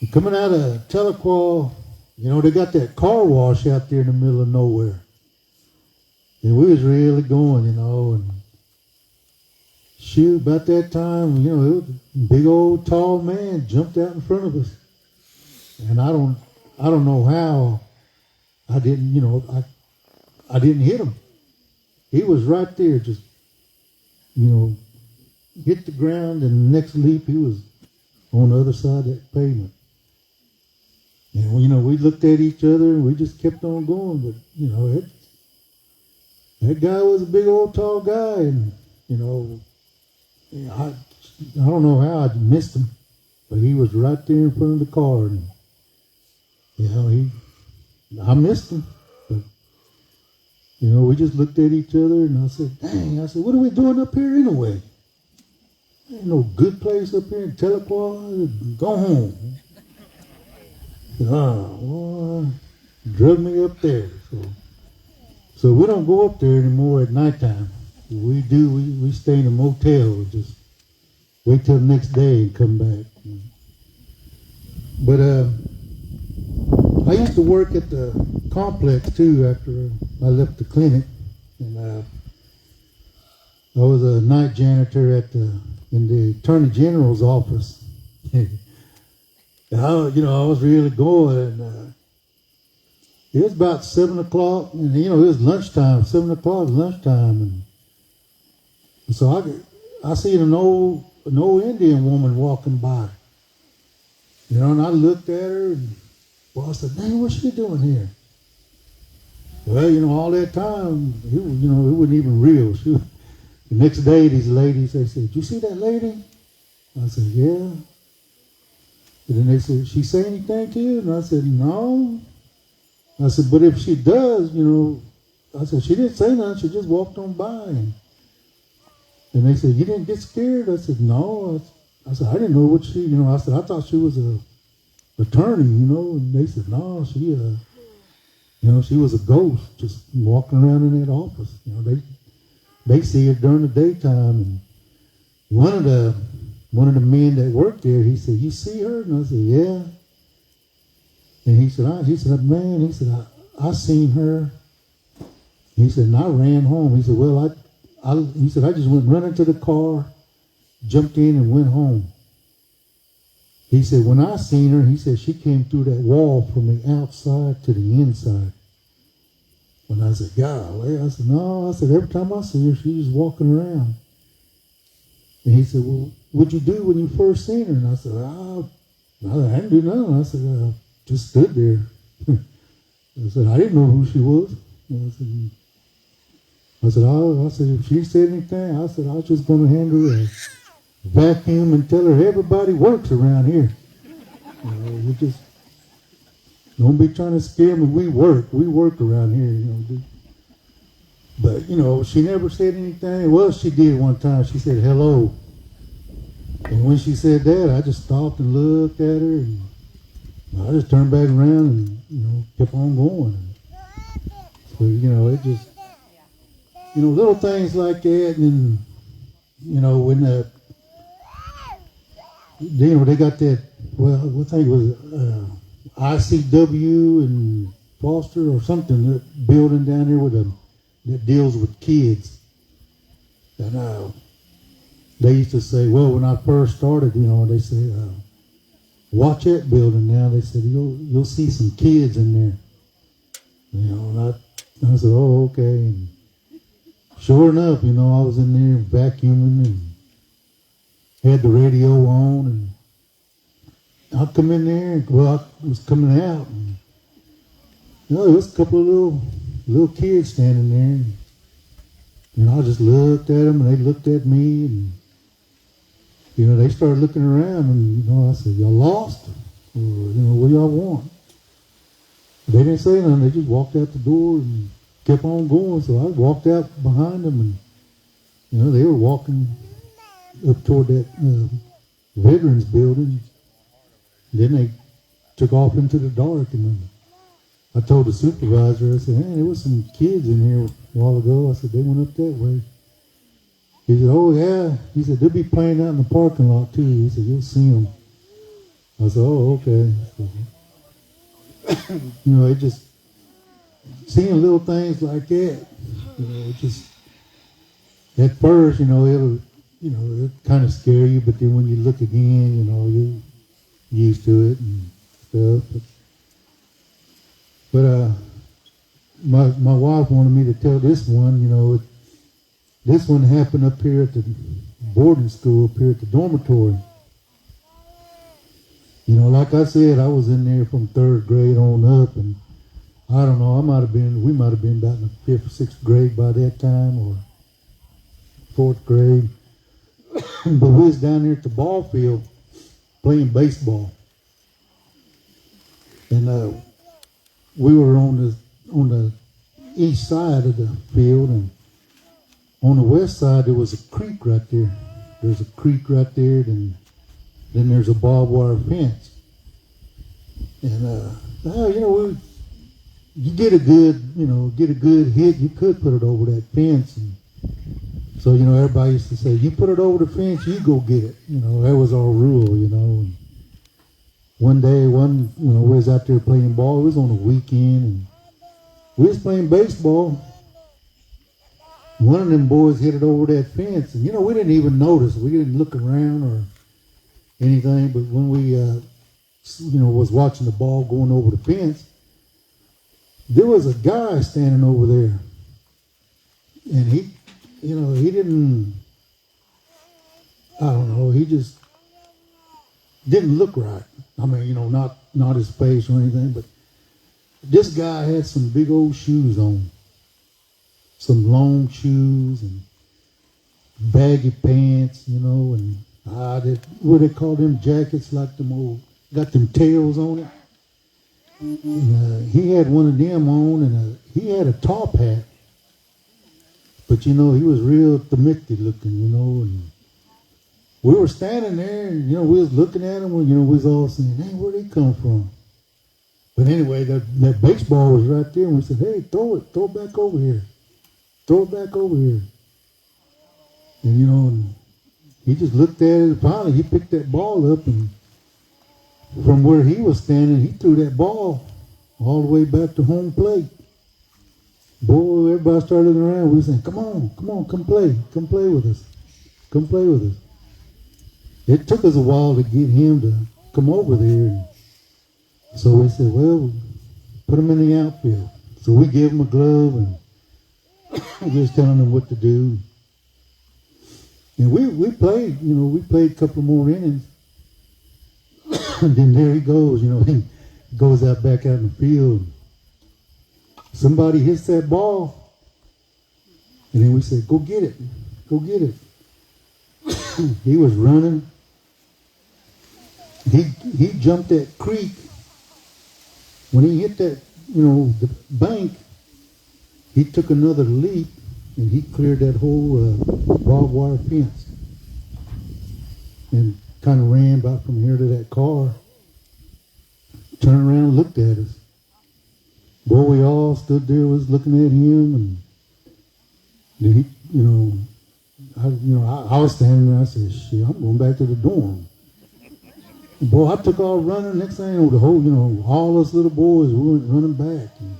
And coming out of Telequal, they got that car wash out there in the middle of nowhere. And we was really going, and shoot, about that time, it was a big old tall man jumped out in front of us. And I don't know how I didn't, I didn't hit him. He was right there, just, hit the ground, and the next leap, he was on the other side of that pavement. And, we looked at each other, and we just kept on going. But, that guy was a big old tall guy, and, I don't know how I missed him, but he was right there in front of the car. And, I missed him. But, we just looked at each other, and I said, dang, what are we doing up here anyway? Ain't no good place up here in Telequal. Go home. Drug me up there. So we don't go up there anymore at nighttime. We stay in a motel. Just wait till the next day and come back. But I used to work at the complex too after I left the clinic, and I was a night janitor in the Attorney General's office. And I was really going, and it was about 7 o'clock, and it was lunchtime. 7 o'clock is lunchtime, and so I seen an old Indian woman walking by, and I looked at her, and I said, "Dang, what's she doing here?" Well, all that time, it wasn't even real. The next day, these ladies, they said, "Did you see that lady?" I said, "Yeah." And then they said, "She say anything to you?" And I said, "No." I said, "But if she does, I said, she didn't say nothing. She just walked on by. And they said, you didn't get scared? I said, no. I said, I didn't know what she, I said, I thought she was a attorney, And they said, no, she, she was a ghost just walking around in that office. They see it during the daytime. And one of the men that worked there, he said, you see her? And I said, yeah. And he said, man, I seen her. He said, and I ran home. He said, well, he said, I just went running to the car, jumped in and went home. He said, when I seen her, he said, she came through that wall from the outside to the inside. When I said, golly, I said, no, I said, every time I see her, she's just walking around. And he said, well, what'd you do when you first seen her? And I said, I didn't do nothing. I said, just stood there. I said, I didn't know who she was. I said, if she said anything, I said, I was just going to hand her a vacuum and tell her everybody works around here. We just don't be trying to scare me. We work around here, But she never said anything. Well, she did one time. She said hello, and when she said that, I just stopped and looked at her, and I just turned back around and kept on going. So it just little things like that, and when they got that, well, what thing was it? ICW and Foster or something, that building down there that deals with kids. And they used to say, well, when I first started, they say, watch that building now. They said, you'll see some kids in there. And I said, oh, okay. And sure enough, I was in there vacuuming and had the radio on, and I'd come in there, and I was coming out, and there was a couple of little kids standing there, and I just looked at them, and they looked at me, and they started looking around, and I said, y'all lost? Or what y'all want? They didn't say nothing. They just walked out the door and kept on going. So I walked out behind them, and they were walking up toward that veterans building. Then they took off into the dark, and I told the supervisor, I said, hey, there was some kids in here a while ago. I said, they went up that way. He said, oh yeah. He said, they'll be playing out in the parking lot too. He said, you'll see them. I said, oh, okay. It just seeing little things like that, just at first, it'll kind of scare you, but then when you look again, you're used to it and stuff. But my wife wanted me to tell this one. This one happened up here at the boarding school, up here at the dormitory. Like I said, I was in there from 3rd grade on up, and I don't know, we might have been about in the 5th or 6th grade by that time, or 4th grade. But we was down there at the ball field playing baseball. And we were on the east side of the field, and on the west side there was a creek right there. There's a creek right there, and then there's a barbed wire fence. And you get a good hit, you could put it over that fence. And so, everybody used to say, you put it over the fence, you go get it. That was our rule, And one day, we was out there playing ball. It was on a weekend, and we was playing baseball. One of them boys hit it over that fence, and, we didn't even notice. We didn't look around or anything, but when we, was watching the ball going over the fence, there was a guy standing over there, and he didn't, I don't know, he just didn't look right. I mean, not his face or anything, but this guy had some big old shoes on, some long shoes and baggy pants, and what they call them jackets, like them old, got them tails on it. And, he had one of them on, and he had a top hat, But he was real optimistic looking, and we were standing there, and we was looking at him, and we was all saying, "Hey, where'd he come from?" But anyway, that baseball was right there, and we said, "Hey, throw it back over here, throw it back over here." And and he just looked at it, and finally he picked that ball up, and from where he was standing, he threw that ball all the way back to home plate. Boy, everybody started looking around. We were saying, come on, come play with us. Come play with us. It took us a while to get him to come over there. So we said, well, put him in the outfield. So we gave him a glove and we was telling him what to do. And we played, we played a couple more innings. And then there he goes, he goes back out in the field. Somebody hits that ball. And then we said, go get it. Go get it. He was running. He jumped that creek. When he hit that, the bank, he took another leap and he cleared that whole barbed wire fence. And kind of ran back from here to that car. Turned around and looked at us. Boy, we all stood there, was looking at him, and then he, I was standing there. I said, "Shit, I'm going back to the dorm." And boy, I took off running. Next thing, the whole, all us little boys, we went running back. And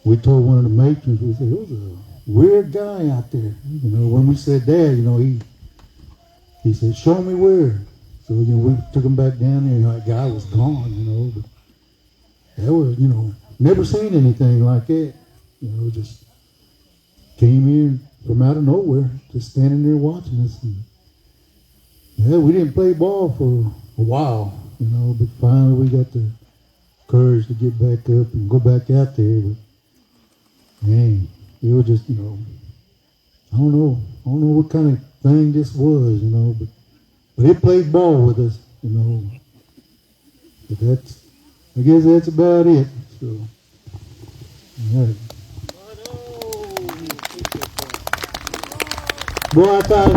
we told one of the matrons, we said, "It was a weird guy out there." When we said that, he said, "Show me where." So we took him back down there, and that guy was gone. But that was, never seen anything like that. Just came in from out of nowhere, just standing there watching us. And, we didn't play ball for a while, but finally we got the courage to get back up and go back out there. But, man, it was just, I don't know what kind of thing this was, but it played ball with us, But I guess that's about it. So, all right. Boy, I thought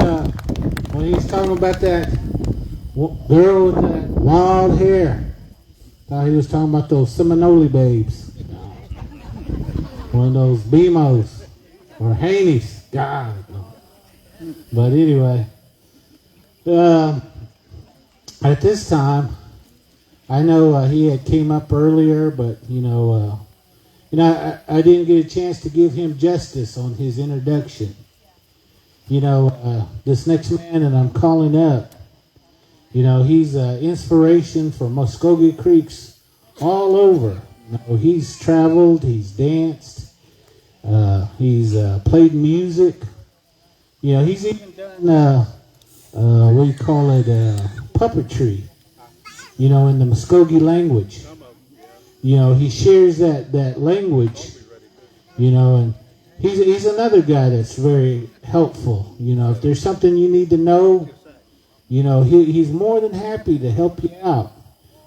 when he was talking about that girl with that wild hair, thought he was talking about those Seminole babes. One of those Bimos or Haneys. God. But anyway, at this time, I know he had came up earlier, but I didn't get a chance to give him justice on his introduction. This next man that I'm calling up, he's inspiration for Muskogee Creeks all over. He's traveled, he's danced, he's played music. He's even done what do you call it, puppetry. In the Muskogee language. He shares that language. And he's another guy that's very helpful. If there's something you need to know, he's more than happy to help you out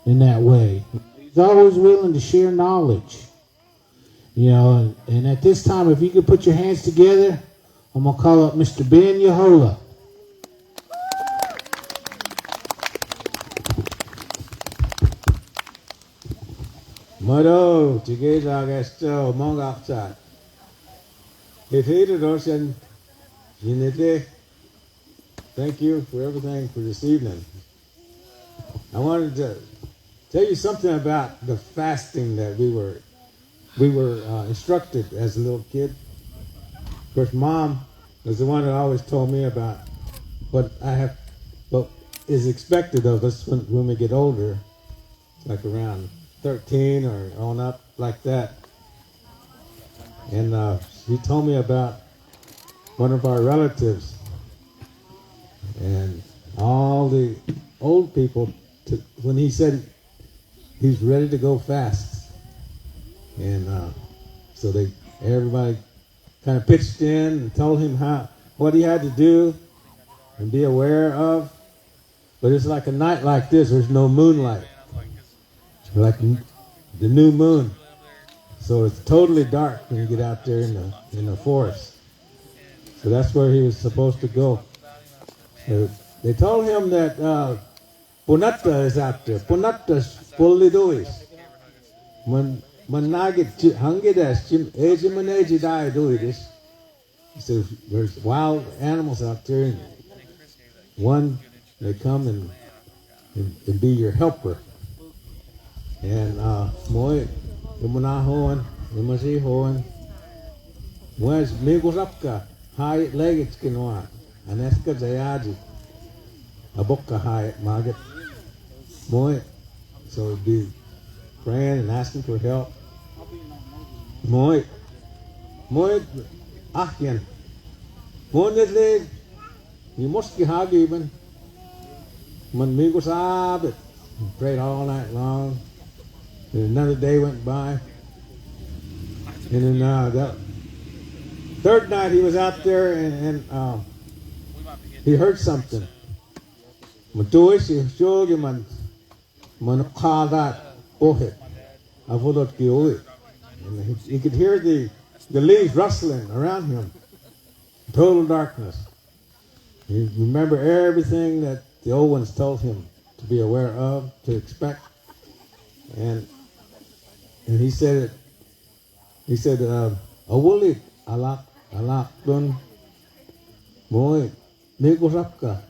in that way. He's always willing to share knowledge. And at this time, if you could put your hands together, I'm going to call up Mr. Ben Eufaula. Mado, together gasto mongapsat. If he did ocean, thank you for everything for this evening. I wanted to tell you something about the fasting that we were instructed as a little kid. Of course, Mom was the one that always told me about what is expected of us when we get older, like around 13 or on up like that. And he told me about one of our relatives and all the old people when he said he's ready to go fast. And so everybody kind of pitched in and told him what he had to do and be aware of. But it's like a night like this, there's no moonlight. Like the new moon. So it's totally dark when you get out there in the forest. So that's where he was supposed to go. They told him that Punata is out there. Punata's Polidois. When Nagit Hangidas, Ejimaneji died doing this. He says there's wild animals out there, and one they come and be your helper. And Moy Yumunahoan, Yumasihoan, was Migosapka, high legged skinoa, and Eska Zayaji, a boka high market. Moy, so it'd be praying and asking for help. Moy Ahyan, Monedle, you must be hard even. When Migosab, prayed all night long. And another day went by. And then that third night he was out there and he heard something. And he could hear the leaves rustling around him. Total darkness. He remember everything that the old ones told him to be aware of, to expect. And he said, Awuli alak dun moy migosapka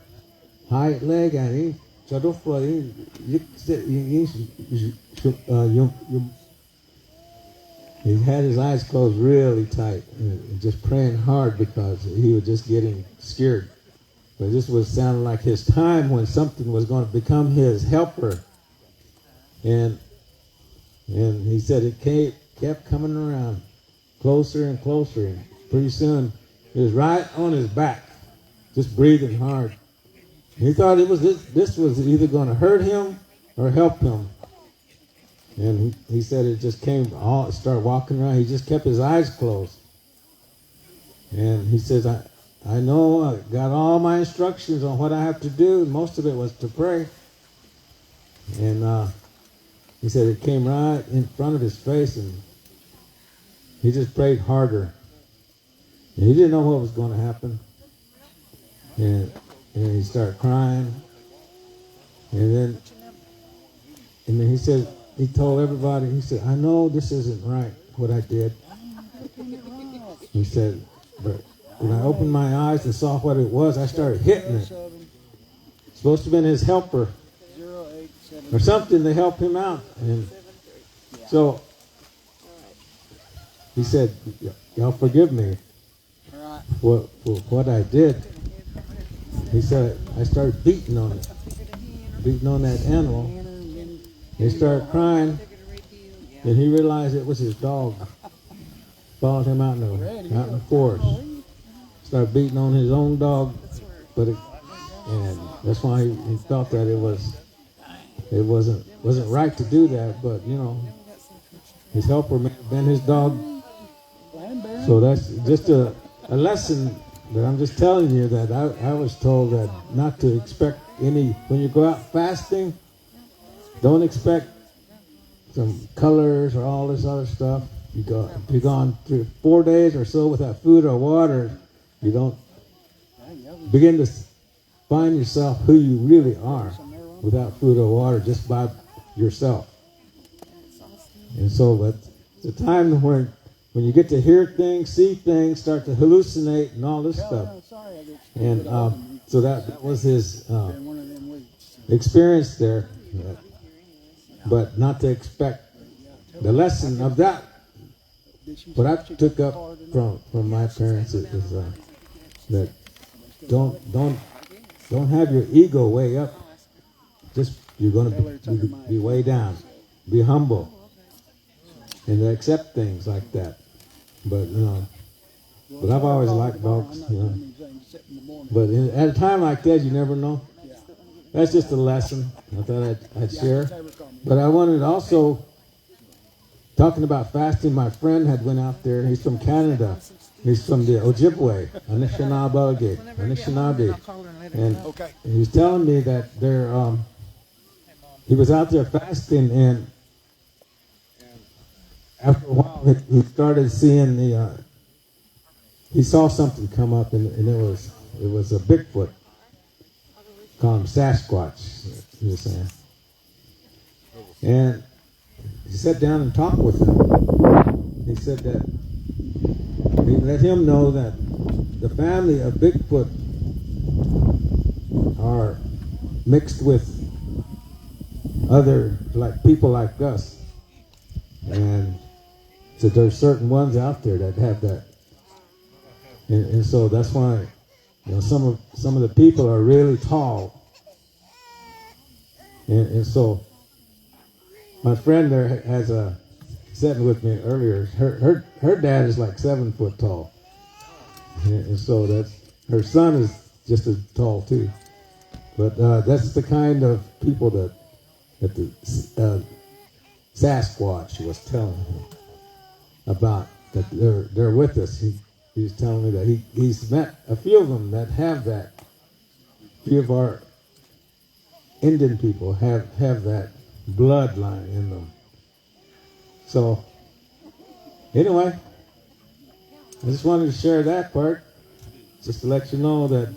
high leg and chadofra he had his eyes closed really tight and just praying hard because he was just getting scared. But this was sounding like his time when something was going to become his helper. And he said it kept coming around closer and closer. And pretty soon it was right on his back, just breathing hard. And he thought it was this was either going to hurt him or help him. And he said it just started walking around. He just kept his eyes closed. And he says, I know I got all my instructions on what I have to do, and most of it was to pray. And he said it came right in front of his face, and he just prayed harder. And he didn't know what was going to happen. And he started crying. And then he said, he told everybody, he said, I know this isn't right, what I did. He said, but when I opened my eyes and saw what it was, I started hitting it. It's supposed to have been his helper or something to help him out. And so he said, y'all forgive me for what I did. He said, I started beating on that animal. He started crying, and he realized it was his dog. Followed him out in the forest. Started beating on his own dog, and that's why he felt that it wasn't right to do that. But his helper may have been his dog. So that's just a lesson that I'm just telling you that I was told that not to expect when you go out fasting. Don't expect some colors or all this other stuff. If you've gone through 4 days or so without food or water, you don't begin to find yourself who you really are without food or water, just by yourself. And so, but it's a time when you get to hear things, see things, start to hallucinate and all this stuff. And so that was his experience there. But not to expect the lesson of that. What I took up from my parents is that don't have your ego way up. Just you're going to be way down. Be humble and accept things like that. But but I've always liked dogs. But at a time like that, you never know. That's just a lesson I thought I'd share. But I wanted also, talking about fasting, my friend had went out there. He's from Canada. He's from the Ojibwe, Anishinaabe. And he was telling me that he was out there fasting, and after a while he started seeing he saw something come up, and it was a Bigfoot. Call him Sasquatch, he was saying. And he sat down and talked with him. He said that he let him know that the family of Bigfoot are mixed with other like people like us, and so there's certain ones out there that have that, and so that's why some of the people are really tall, and so my friend there has a sitting with me earlier. Her dad is like 7 foot tall, and so that's her son is just as tall too. But that's the kind of people that the Sasquatch was telling him about, that they're with us. He was telling me that he's met a few of them that have that. A few of our Indian people have that bloodline in them. So anyway, I just wanted to share that part, just to let you know that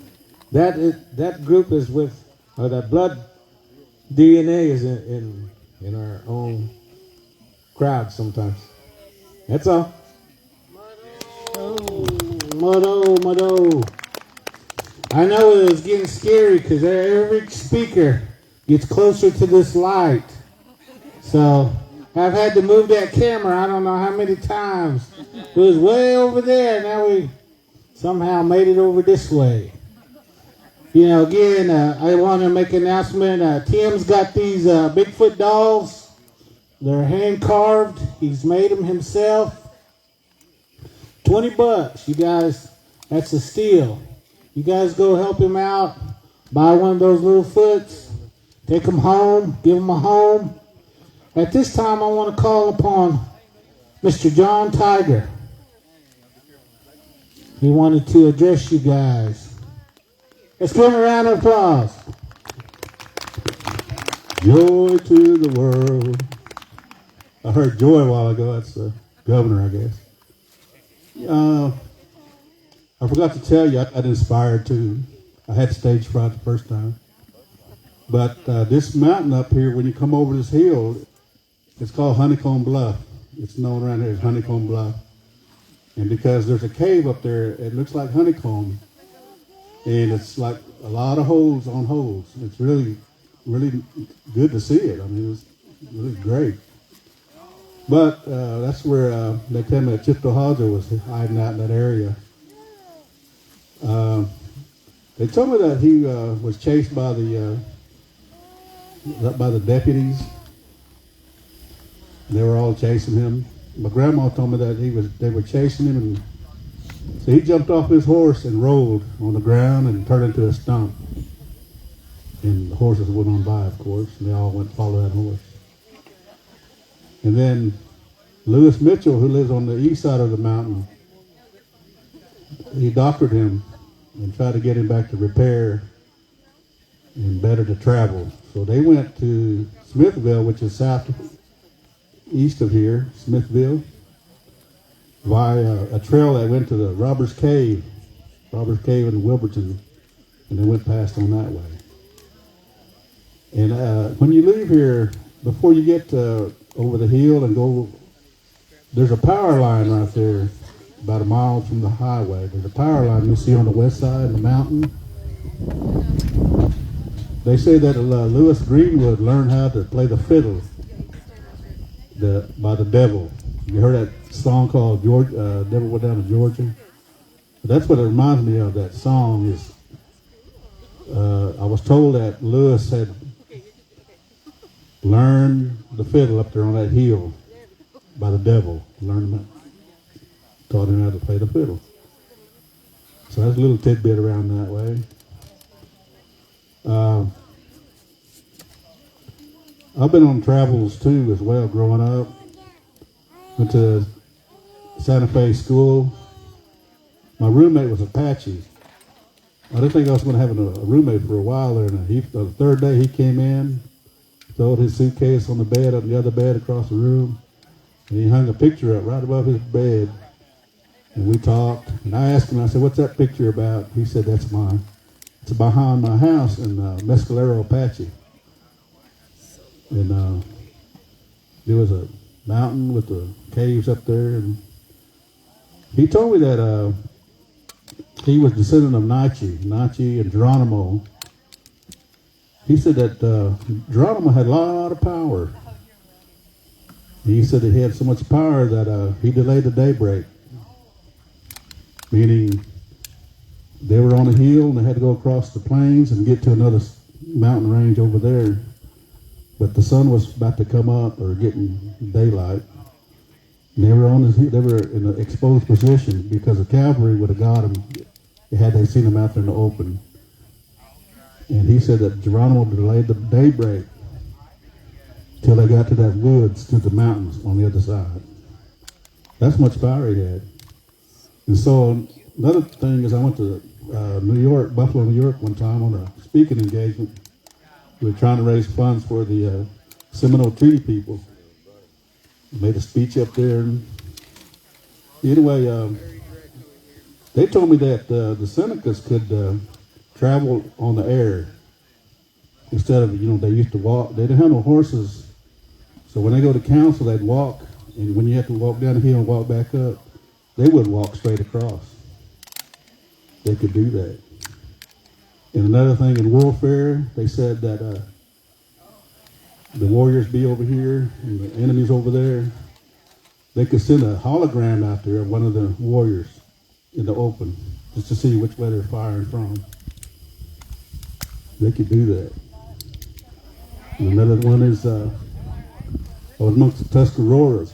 group is with, or that blood DNA is in our own crowd sometimes. That's all. Motto. I know it was getting scary because every speaker gets closer to this light. So I've had to move that camera I don't know how many times. It was way over there. Now we somehow made it over this way. Again, I want to make an announcement. Tim's got these Bigfoot dolls. They're hand carved. He's made them himself. $20, you guys. That's a steal. You guys go help him out. Buy one of those little foots. Take them home. Give them a home. At this time, I want to call upon Mr. John Tiger. He wanted to address you guys. Let's give him a round of applause. Joy to the world. I heard joy a while ago. That's the governor, I guess. I forgot to tell you, I'd inspired too. I had stage fright the first time. But this mountain up here, when you come over this hill, it's called Honeycomb Bluff. It's known around here as Honeycomb Bluff. And because there's a cave up there, it looks like honeycomb. And it's like a lot of holes on holes. It's really, really good to see it. I mean, it was really great. But that's where they tell me that Chippewa was hiding out in that area. They told me that he was chased by the deputies. They were all chasing him. My grandma told me that they were chasing him, and so he jumped off his horse and rolled on the ground and turned into a stump. And the horses went on by, of course, and they all went to follow that horse. And then Lewis Mitchell, who lives on the east side of the mountain, he doctored him and tried to get him back to repair and better to travel. So they went to Smithville, which is southeast of here, Smithville, via a trail that went to the Robbers Cave in Wilburton, and they went past on that way. And when you leave here, before you get over the hill and go, there's a power line right there, about a mile from the highway. There's a power line you see on the west side of the mountain. They say that Lewis Greenwood learned how to play the fiddle by the devil. You heard that song called Devil Went Down to Georgia? That's what it reminds me of, that song. Is I was told that Lewis had learned the fiddle up there on that hill by the devil. Taught him how to play the fiddle. So that's a little tidbit around that way. I've been on travels too as well growing up. Went to Santa Fe school. My roommate was Apache. I didn't think I was going to have a roommate for a while there. And the third day he came in, throwed his suitcase on the bed, up the other bed across the room, and he hung a picture up right above his bed. And we talked, and I asked him, I said, what's that picture about? He said, it's behind my house in Mescalero, Apache. And there was a mountain with the caves up there, and he told me that he was descendant of Nachi and Geronimo. He said that Geronimo had a lot of power. He said that he had so much power that he delayed the daybreak, meaning they were on a hill and they had to go across the plains and get to another mountain range over there. But the sun was about to come up or getting daylight. And they were in an exposed position because the cavalry would have got them had they seen them out there in the open. And he said that Geronimo delayed the daybreak till they got to that woods, to the mountains on the other side. That's how much power he had. And so another thing is I went to Buffalo, New York one time on a speaking engagement. We were trying to raise funds for the Seminole Treaty people. Made a speech up there. And anyway, they told me that the Senecas could travel on the air instead of, they used to walk. They didn't have no horses. So when they go to council, they'd walk. And when you have to walk down the hill and walk back up, they would walk straight across. They could do that. And another thing in warfare, they said that the warriors be over here and the enemies over there. They could send a hologram out there of one of the warriors in the open just to see which way they're firing from. They could do that. And another one is I was amongst the Tuscaroras.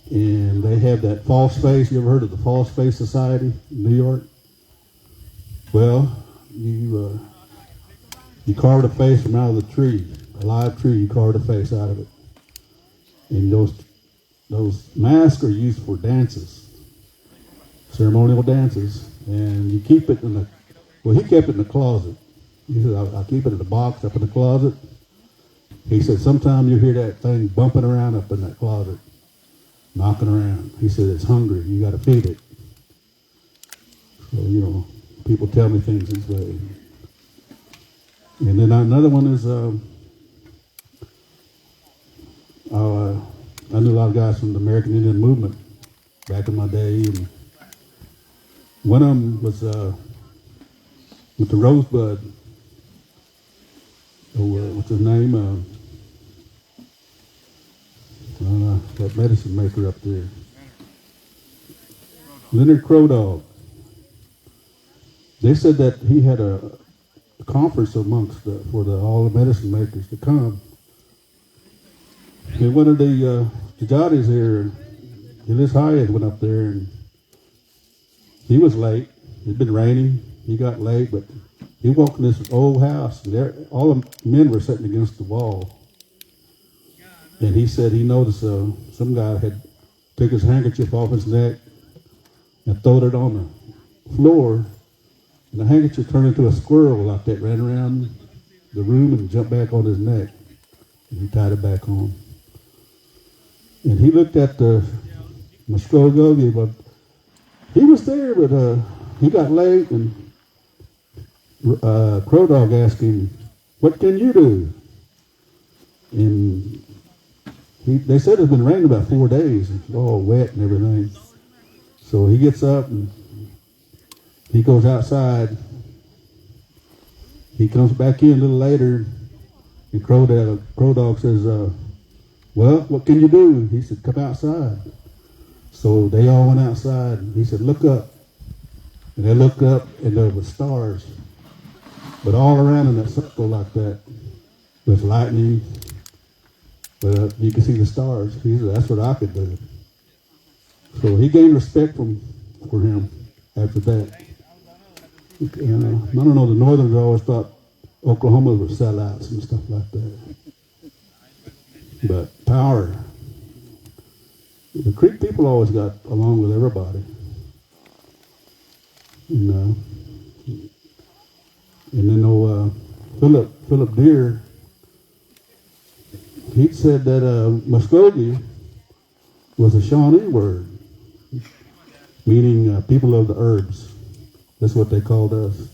And they have that false face. You ever heard of the False Face Society in New York? Well, you carved a face from out of the tree, a live tree. You carved a face out of it, and those masks are used for dances, ceremonial dances, and you keep it in the. Well, he kept it in the closet. He said, "I'll keep it in the box up in the closet." He said, "Sometime you hear that thing bumping around up in that closet, knocking around." He said, "It's hungry. You got to feed it." So people tell me things this way. And then another one is I knew a lot of guys from the American Indian movement back in my day, and one of them was with the Rosebud. What's his name? That medicine maker up there, Leonard Crow Dog. They said that he had a conference amongst for all the medicine makers to come. And one of the Jadis here, Elis Hyatt, went up there, and he was late. It'd been raining. He got late, but he walked in this old house, and all the men were sitting against the wall. And he said he noticed some guy had took his handkerchief off his neck and thrown it on the floor. And the handkerchief turned into a squirrel like that, ran around the room and jumped back on his neck. And he tied it back on. And he looked at the Muskogee, but he was there, but he got late, and Crow Dog asked him, "What can you do?" And they said it's been raining about 4 days. It's all wet and everything. So he gets up and he goes outside. He comes back in a little later, and Crow Dog says, "Well, what can you do?" He said, "Come outside." So they all went outside. He said, "Look up." And they looked up, and there were stars. But all around in that circle like that with lightning. But you can see the stars. He said, "That's what I could do." So he gained respect for him after that. And, I don't know, the Northerners always thought Oklahoma were sellouts and stuff like that. But power. The Creek people always got along with everybody. And then Philip Deere, he said that Muskogee was a Shawnee word. meaning people of the herbs. That's what they called us.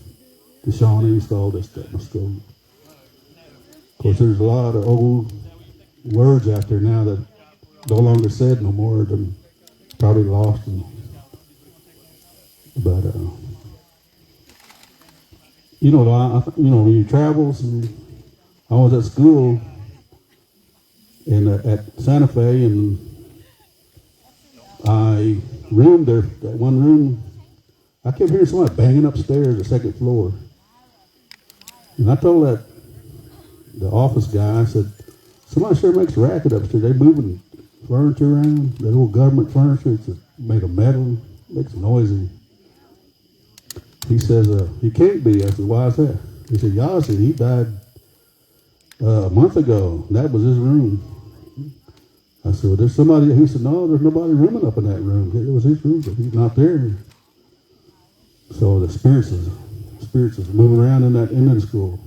The Shawnees called us that in school. Of course, there's a lot of old words out there now that no longer said no more. Than probably lost them. But when you travels, and I was at school at Santa Fe, and I roomed there. That one room, I kept hearing somebody banging upstairs, the second floor. And I told the office guy, I said, somebody sure makes a racket upstairs. They moving furniture around, that old government furniture. It's made of metal, makes a noise. He says, he can't be. I said, why is that? He said, y'all said he died a month ago. That was his room. I said, well, there's somebody. He said, no, there's nobody rooming up in that room. It was his room, but he's not there. So the spirits is moving around in that school.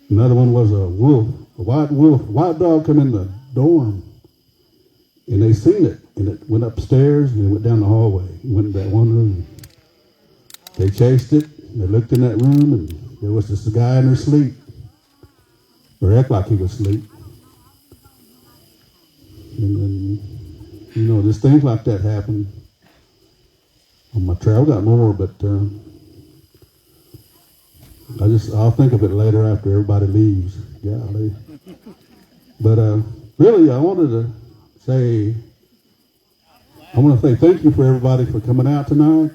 Another one was a white dog come in the dorm, and they seen it, and it went upstairs and it went down the hallway. It went into that one room. They chased it. And they looked in that room, and there was just a guy in there asleep, or act like he was asleep. And then, just things like that happen on my trail. I got more, but I'll think of it later after everybody leaves. Golly. But really, I want to say thank you for everybody for coming out tonight.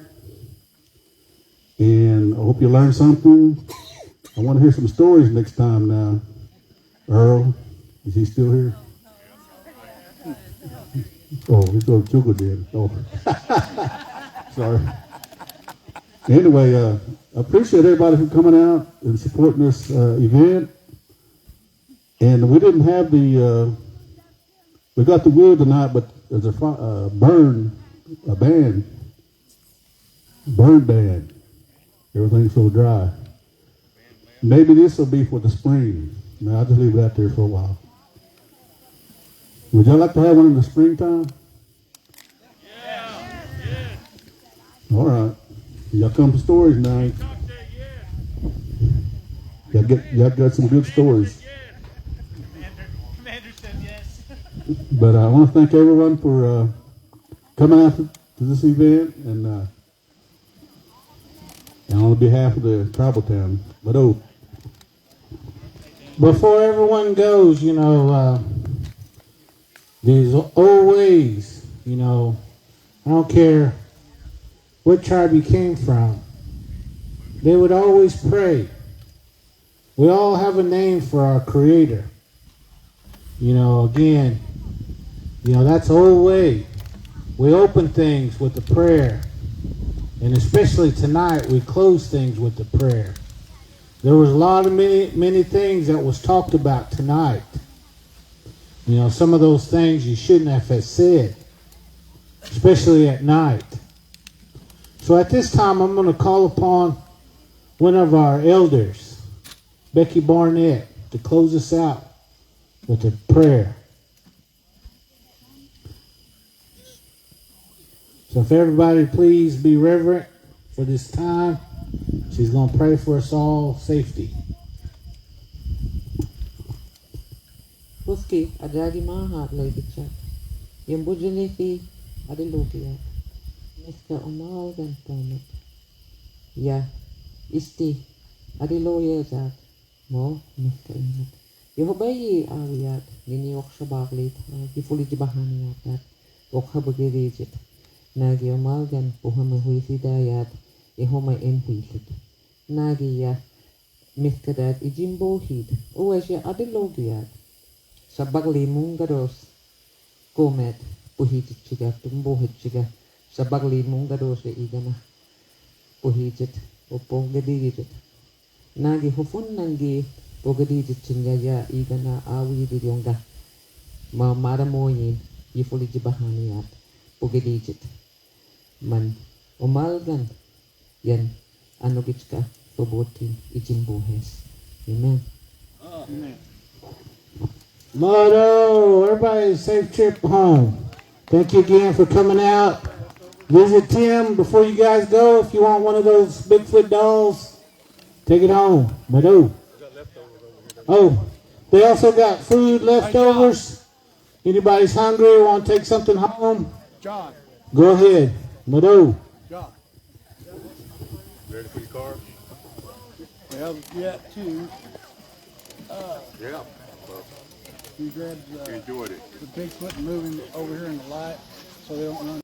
And I hope you learned something. I want to hear some stories next time now. Earl, is he still here? Oh, he's going to Chuga then. Oh. Sorry. Anyway, I appreciate everybody for coming out and supporting this event. And we didn't have we got the wood tonight, but there's a burn band. Everything's so dry. Maybe this will be for the spring. Now, I'll just leave it out there for a while. Would y'all like to have one in the springtime? Yeah. All right. Y'all come to stories now. Y'all got some good stories. But I want to thank everyone for coming out to this event, and on behalf of the tribal town. But before everyone goes, there's always, I don't care what tribe you came from, they would always pray. We all have a name for our Creator. Again, that's the whole way. We open things with the prayer. And especially tonight, we close things with the prayer. There was a lot of many things that was talked about tonight. Some of those things you shouldn't have said, especially at night. So at this time, I'm going to call upon one of our elders, Becky Barnett, to close us out with a prayer. So if everybody please be reverent for this time, she's going to pray for us all safety. Puski, adagi mahat lady chat. Yung bujuniti, adilutia. Miska umal gan pomit. Ya, isti, adiloya jat. Mo, miska inat. Yehobayi awiyat, niniwak shabaklit, gifuli jibahaniyat yat. Okhabagirijit. Nagi umalgan puhama huisidayat ihoma enhuisit. Nagi ya miskadat ijimbohid uwasya adilogiat. Sabagli mungados komet puhijit chiga tumbohit chiga. Sabagli mungados igana puhijit upogadijit. Nagi hufun nangi pogadijit chingaya igana awi diyonga. Ma maramoyin yifuli jibahaniyat pogadijit. Man umalgan yan anugitska pabutin ijimbuhes. Amen. Motto, everybody safe trip home. Thank you again for coming out. Visit Tim before you guys go. If you want one of those Bigfoot dolls, take it home. Mado. Oh, they also got food leftovers. Anybody's hungry or want to take something home? John. Go ahead. Mado. John. Ready for your car? Well, yet too. Yeah. He grabbed Enjoyed it. the Bigfoot and moving over here in the light so they don't run.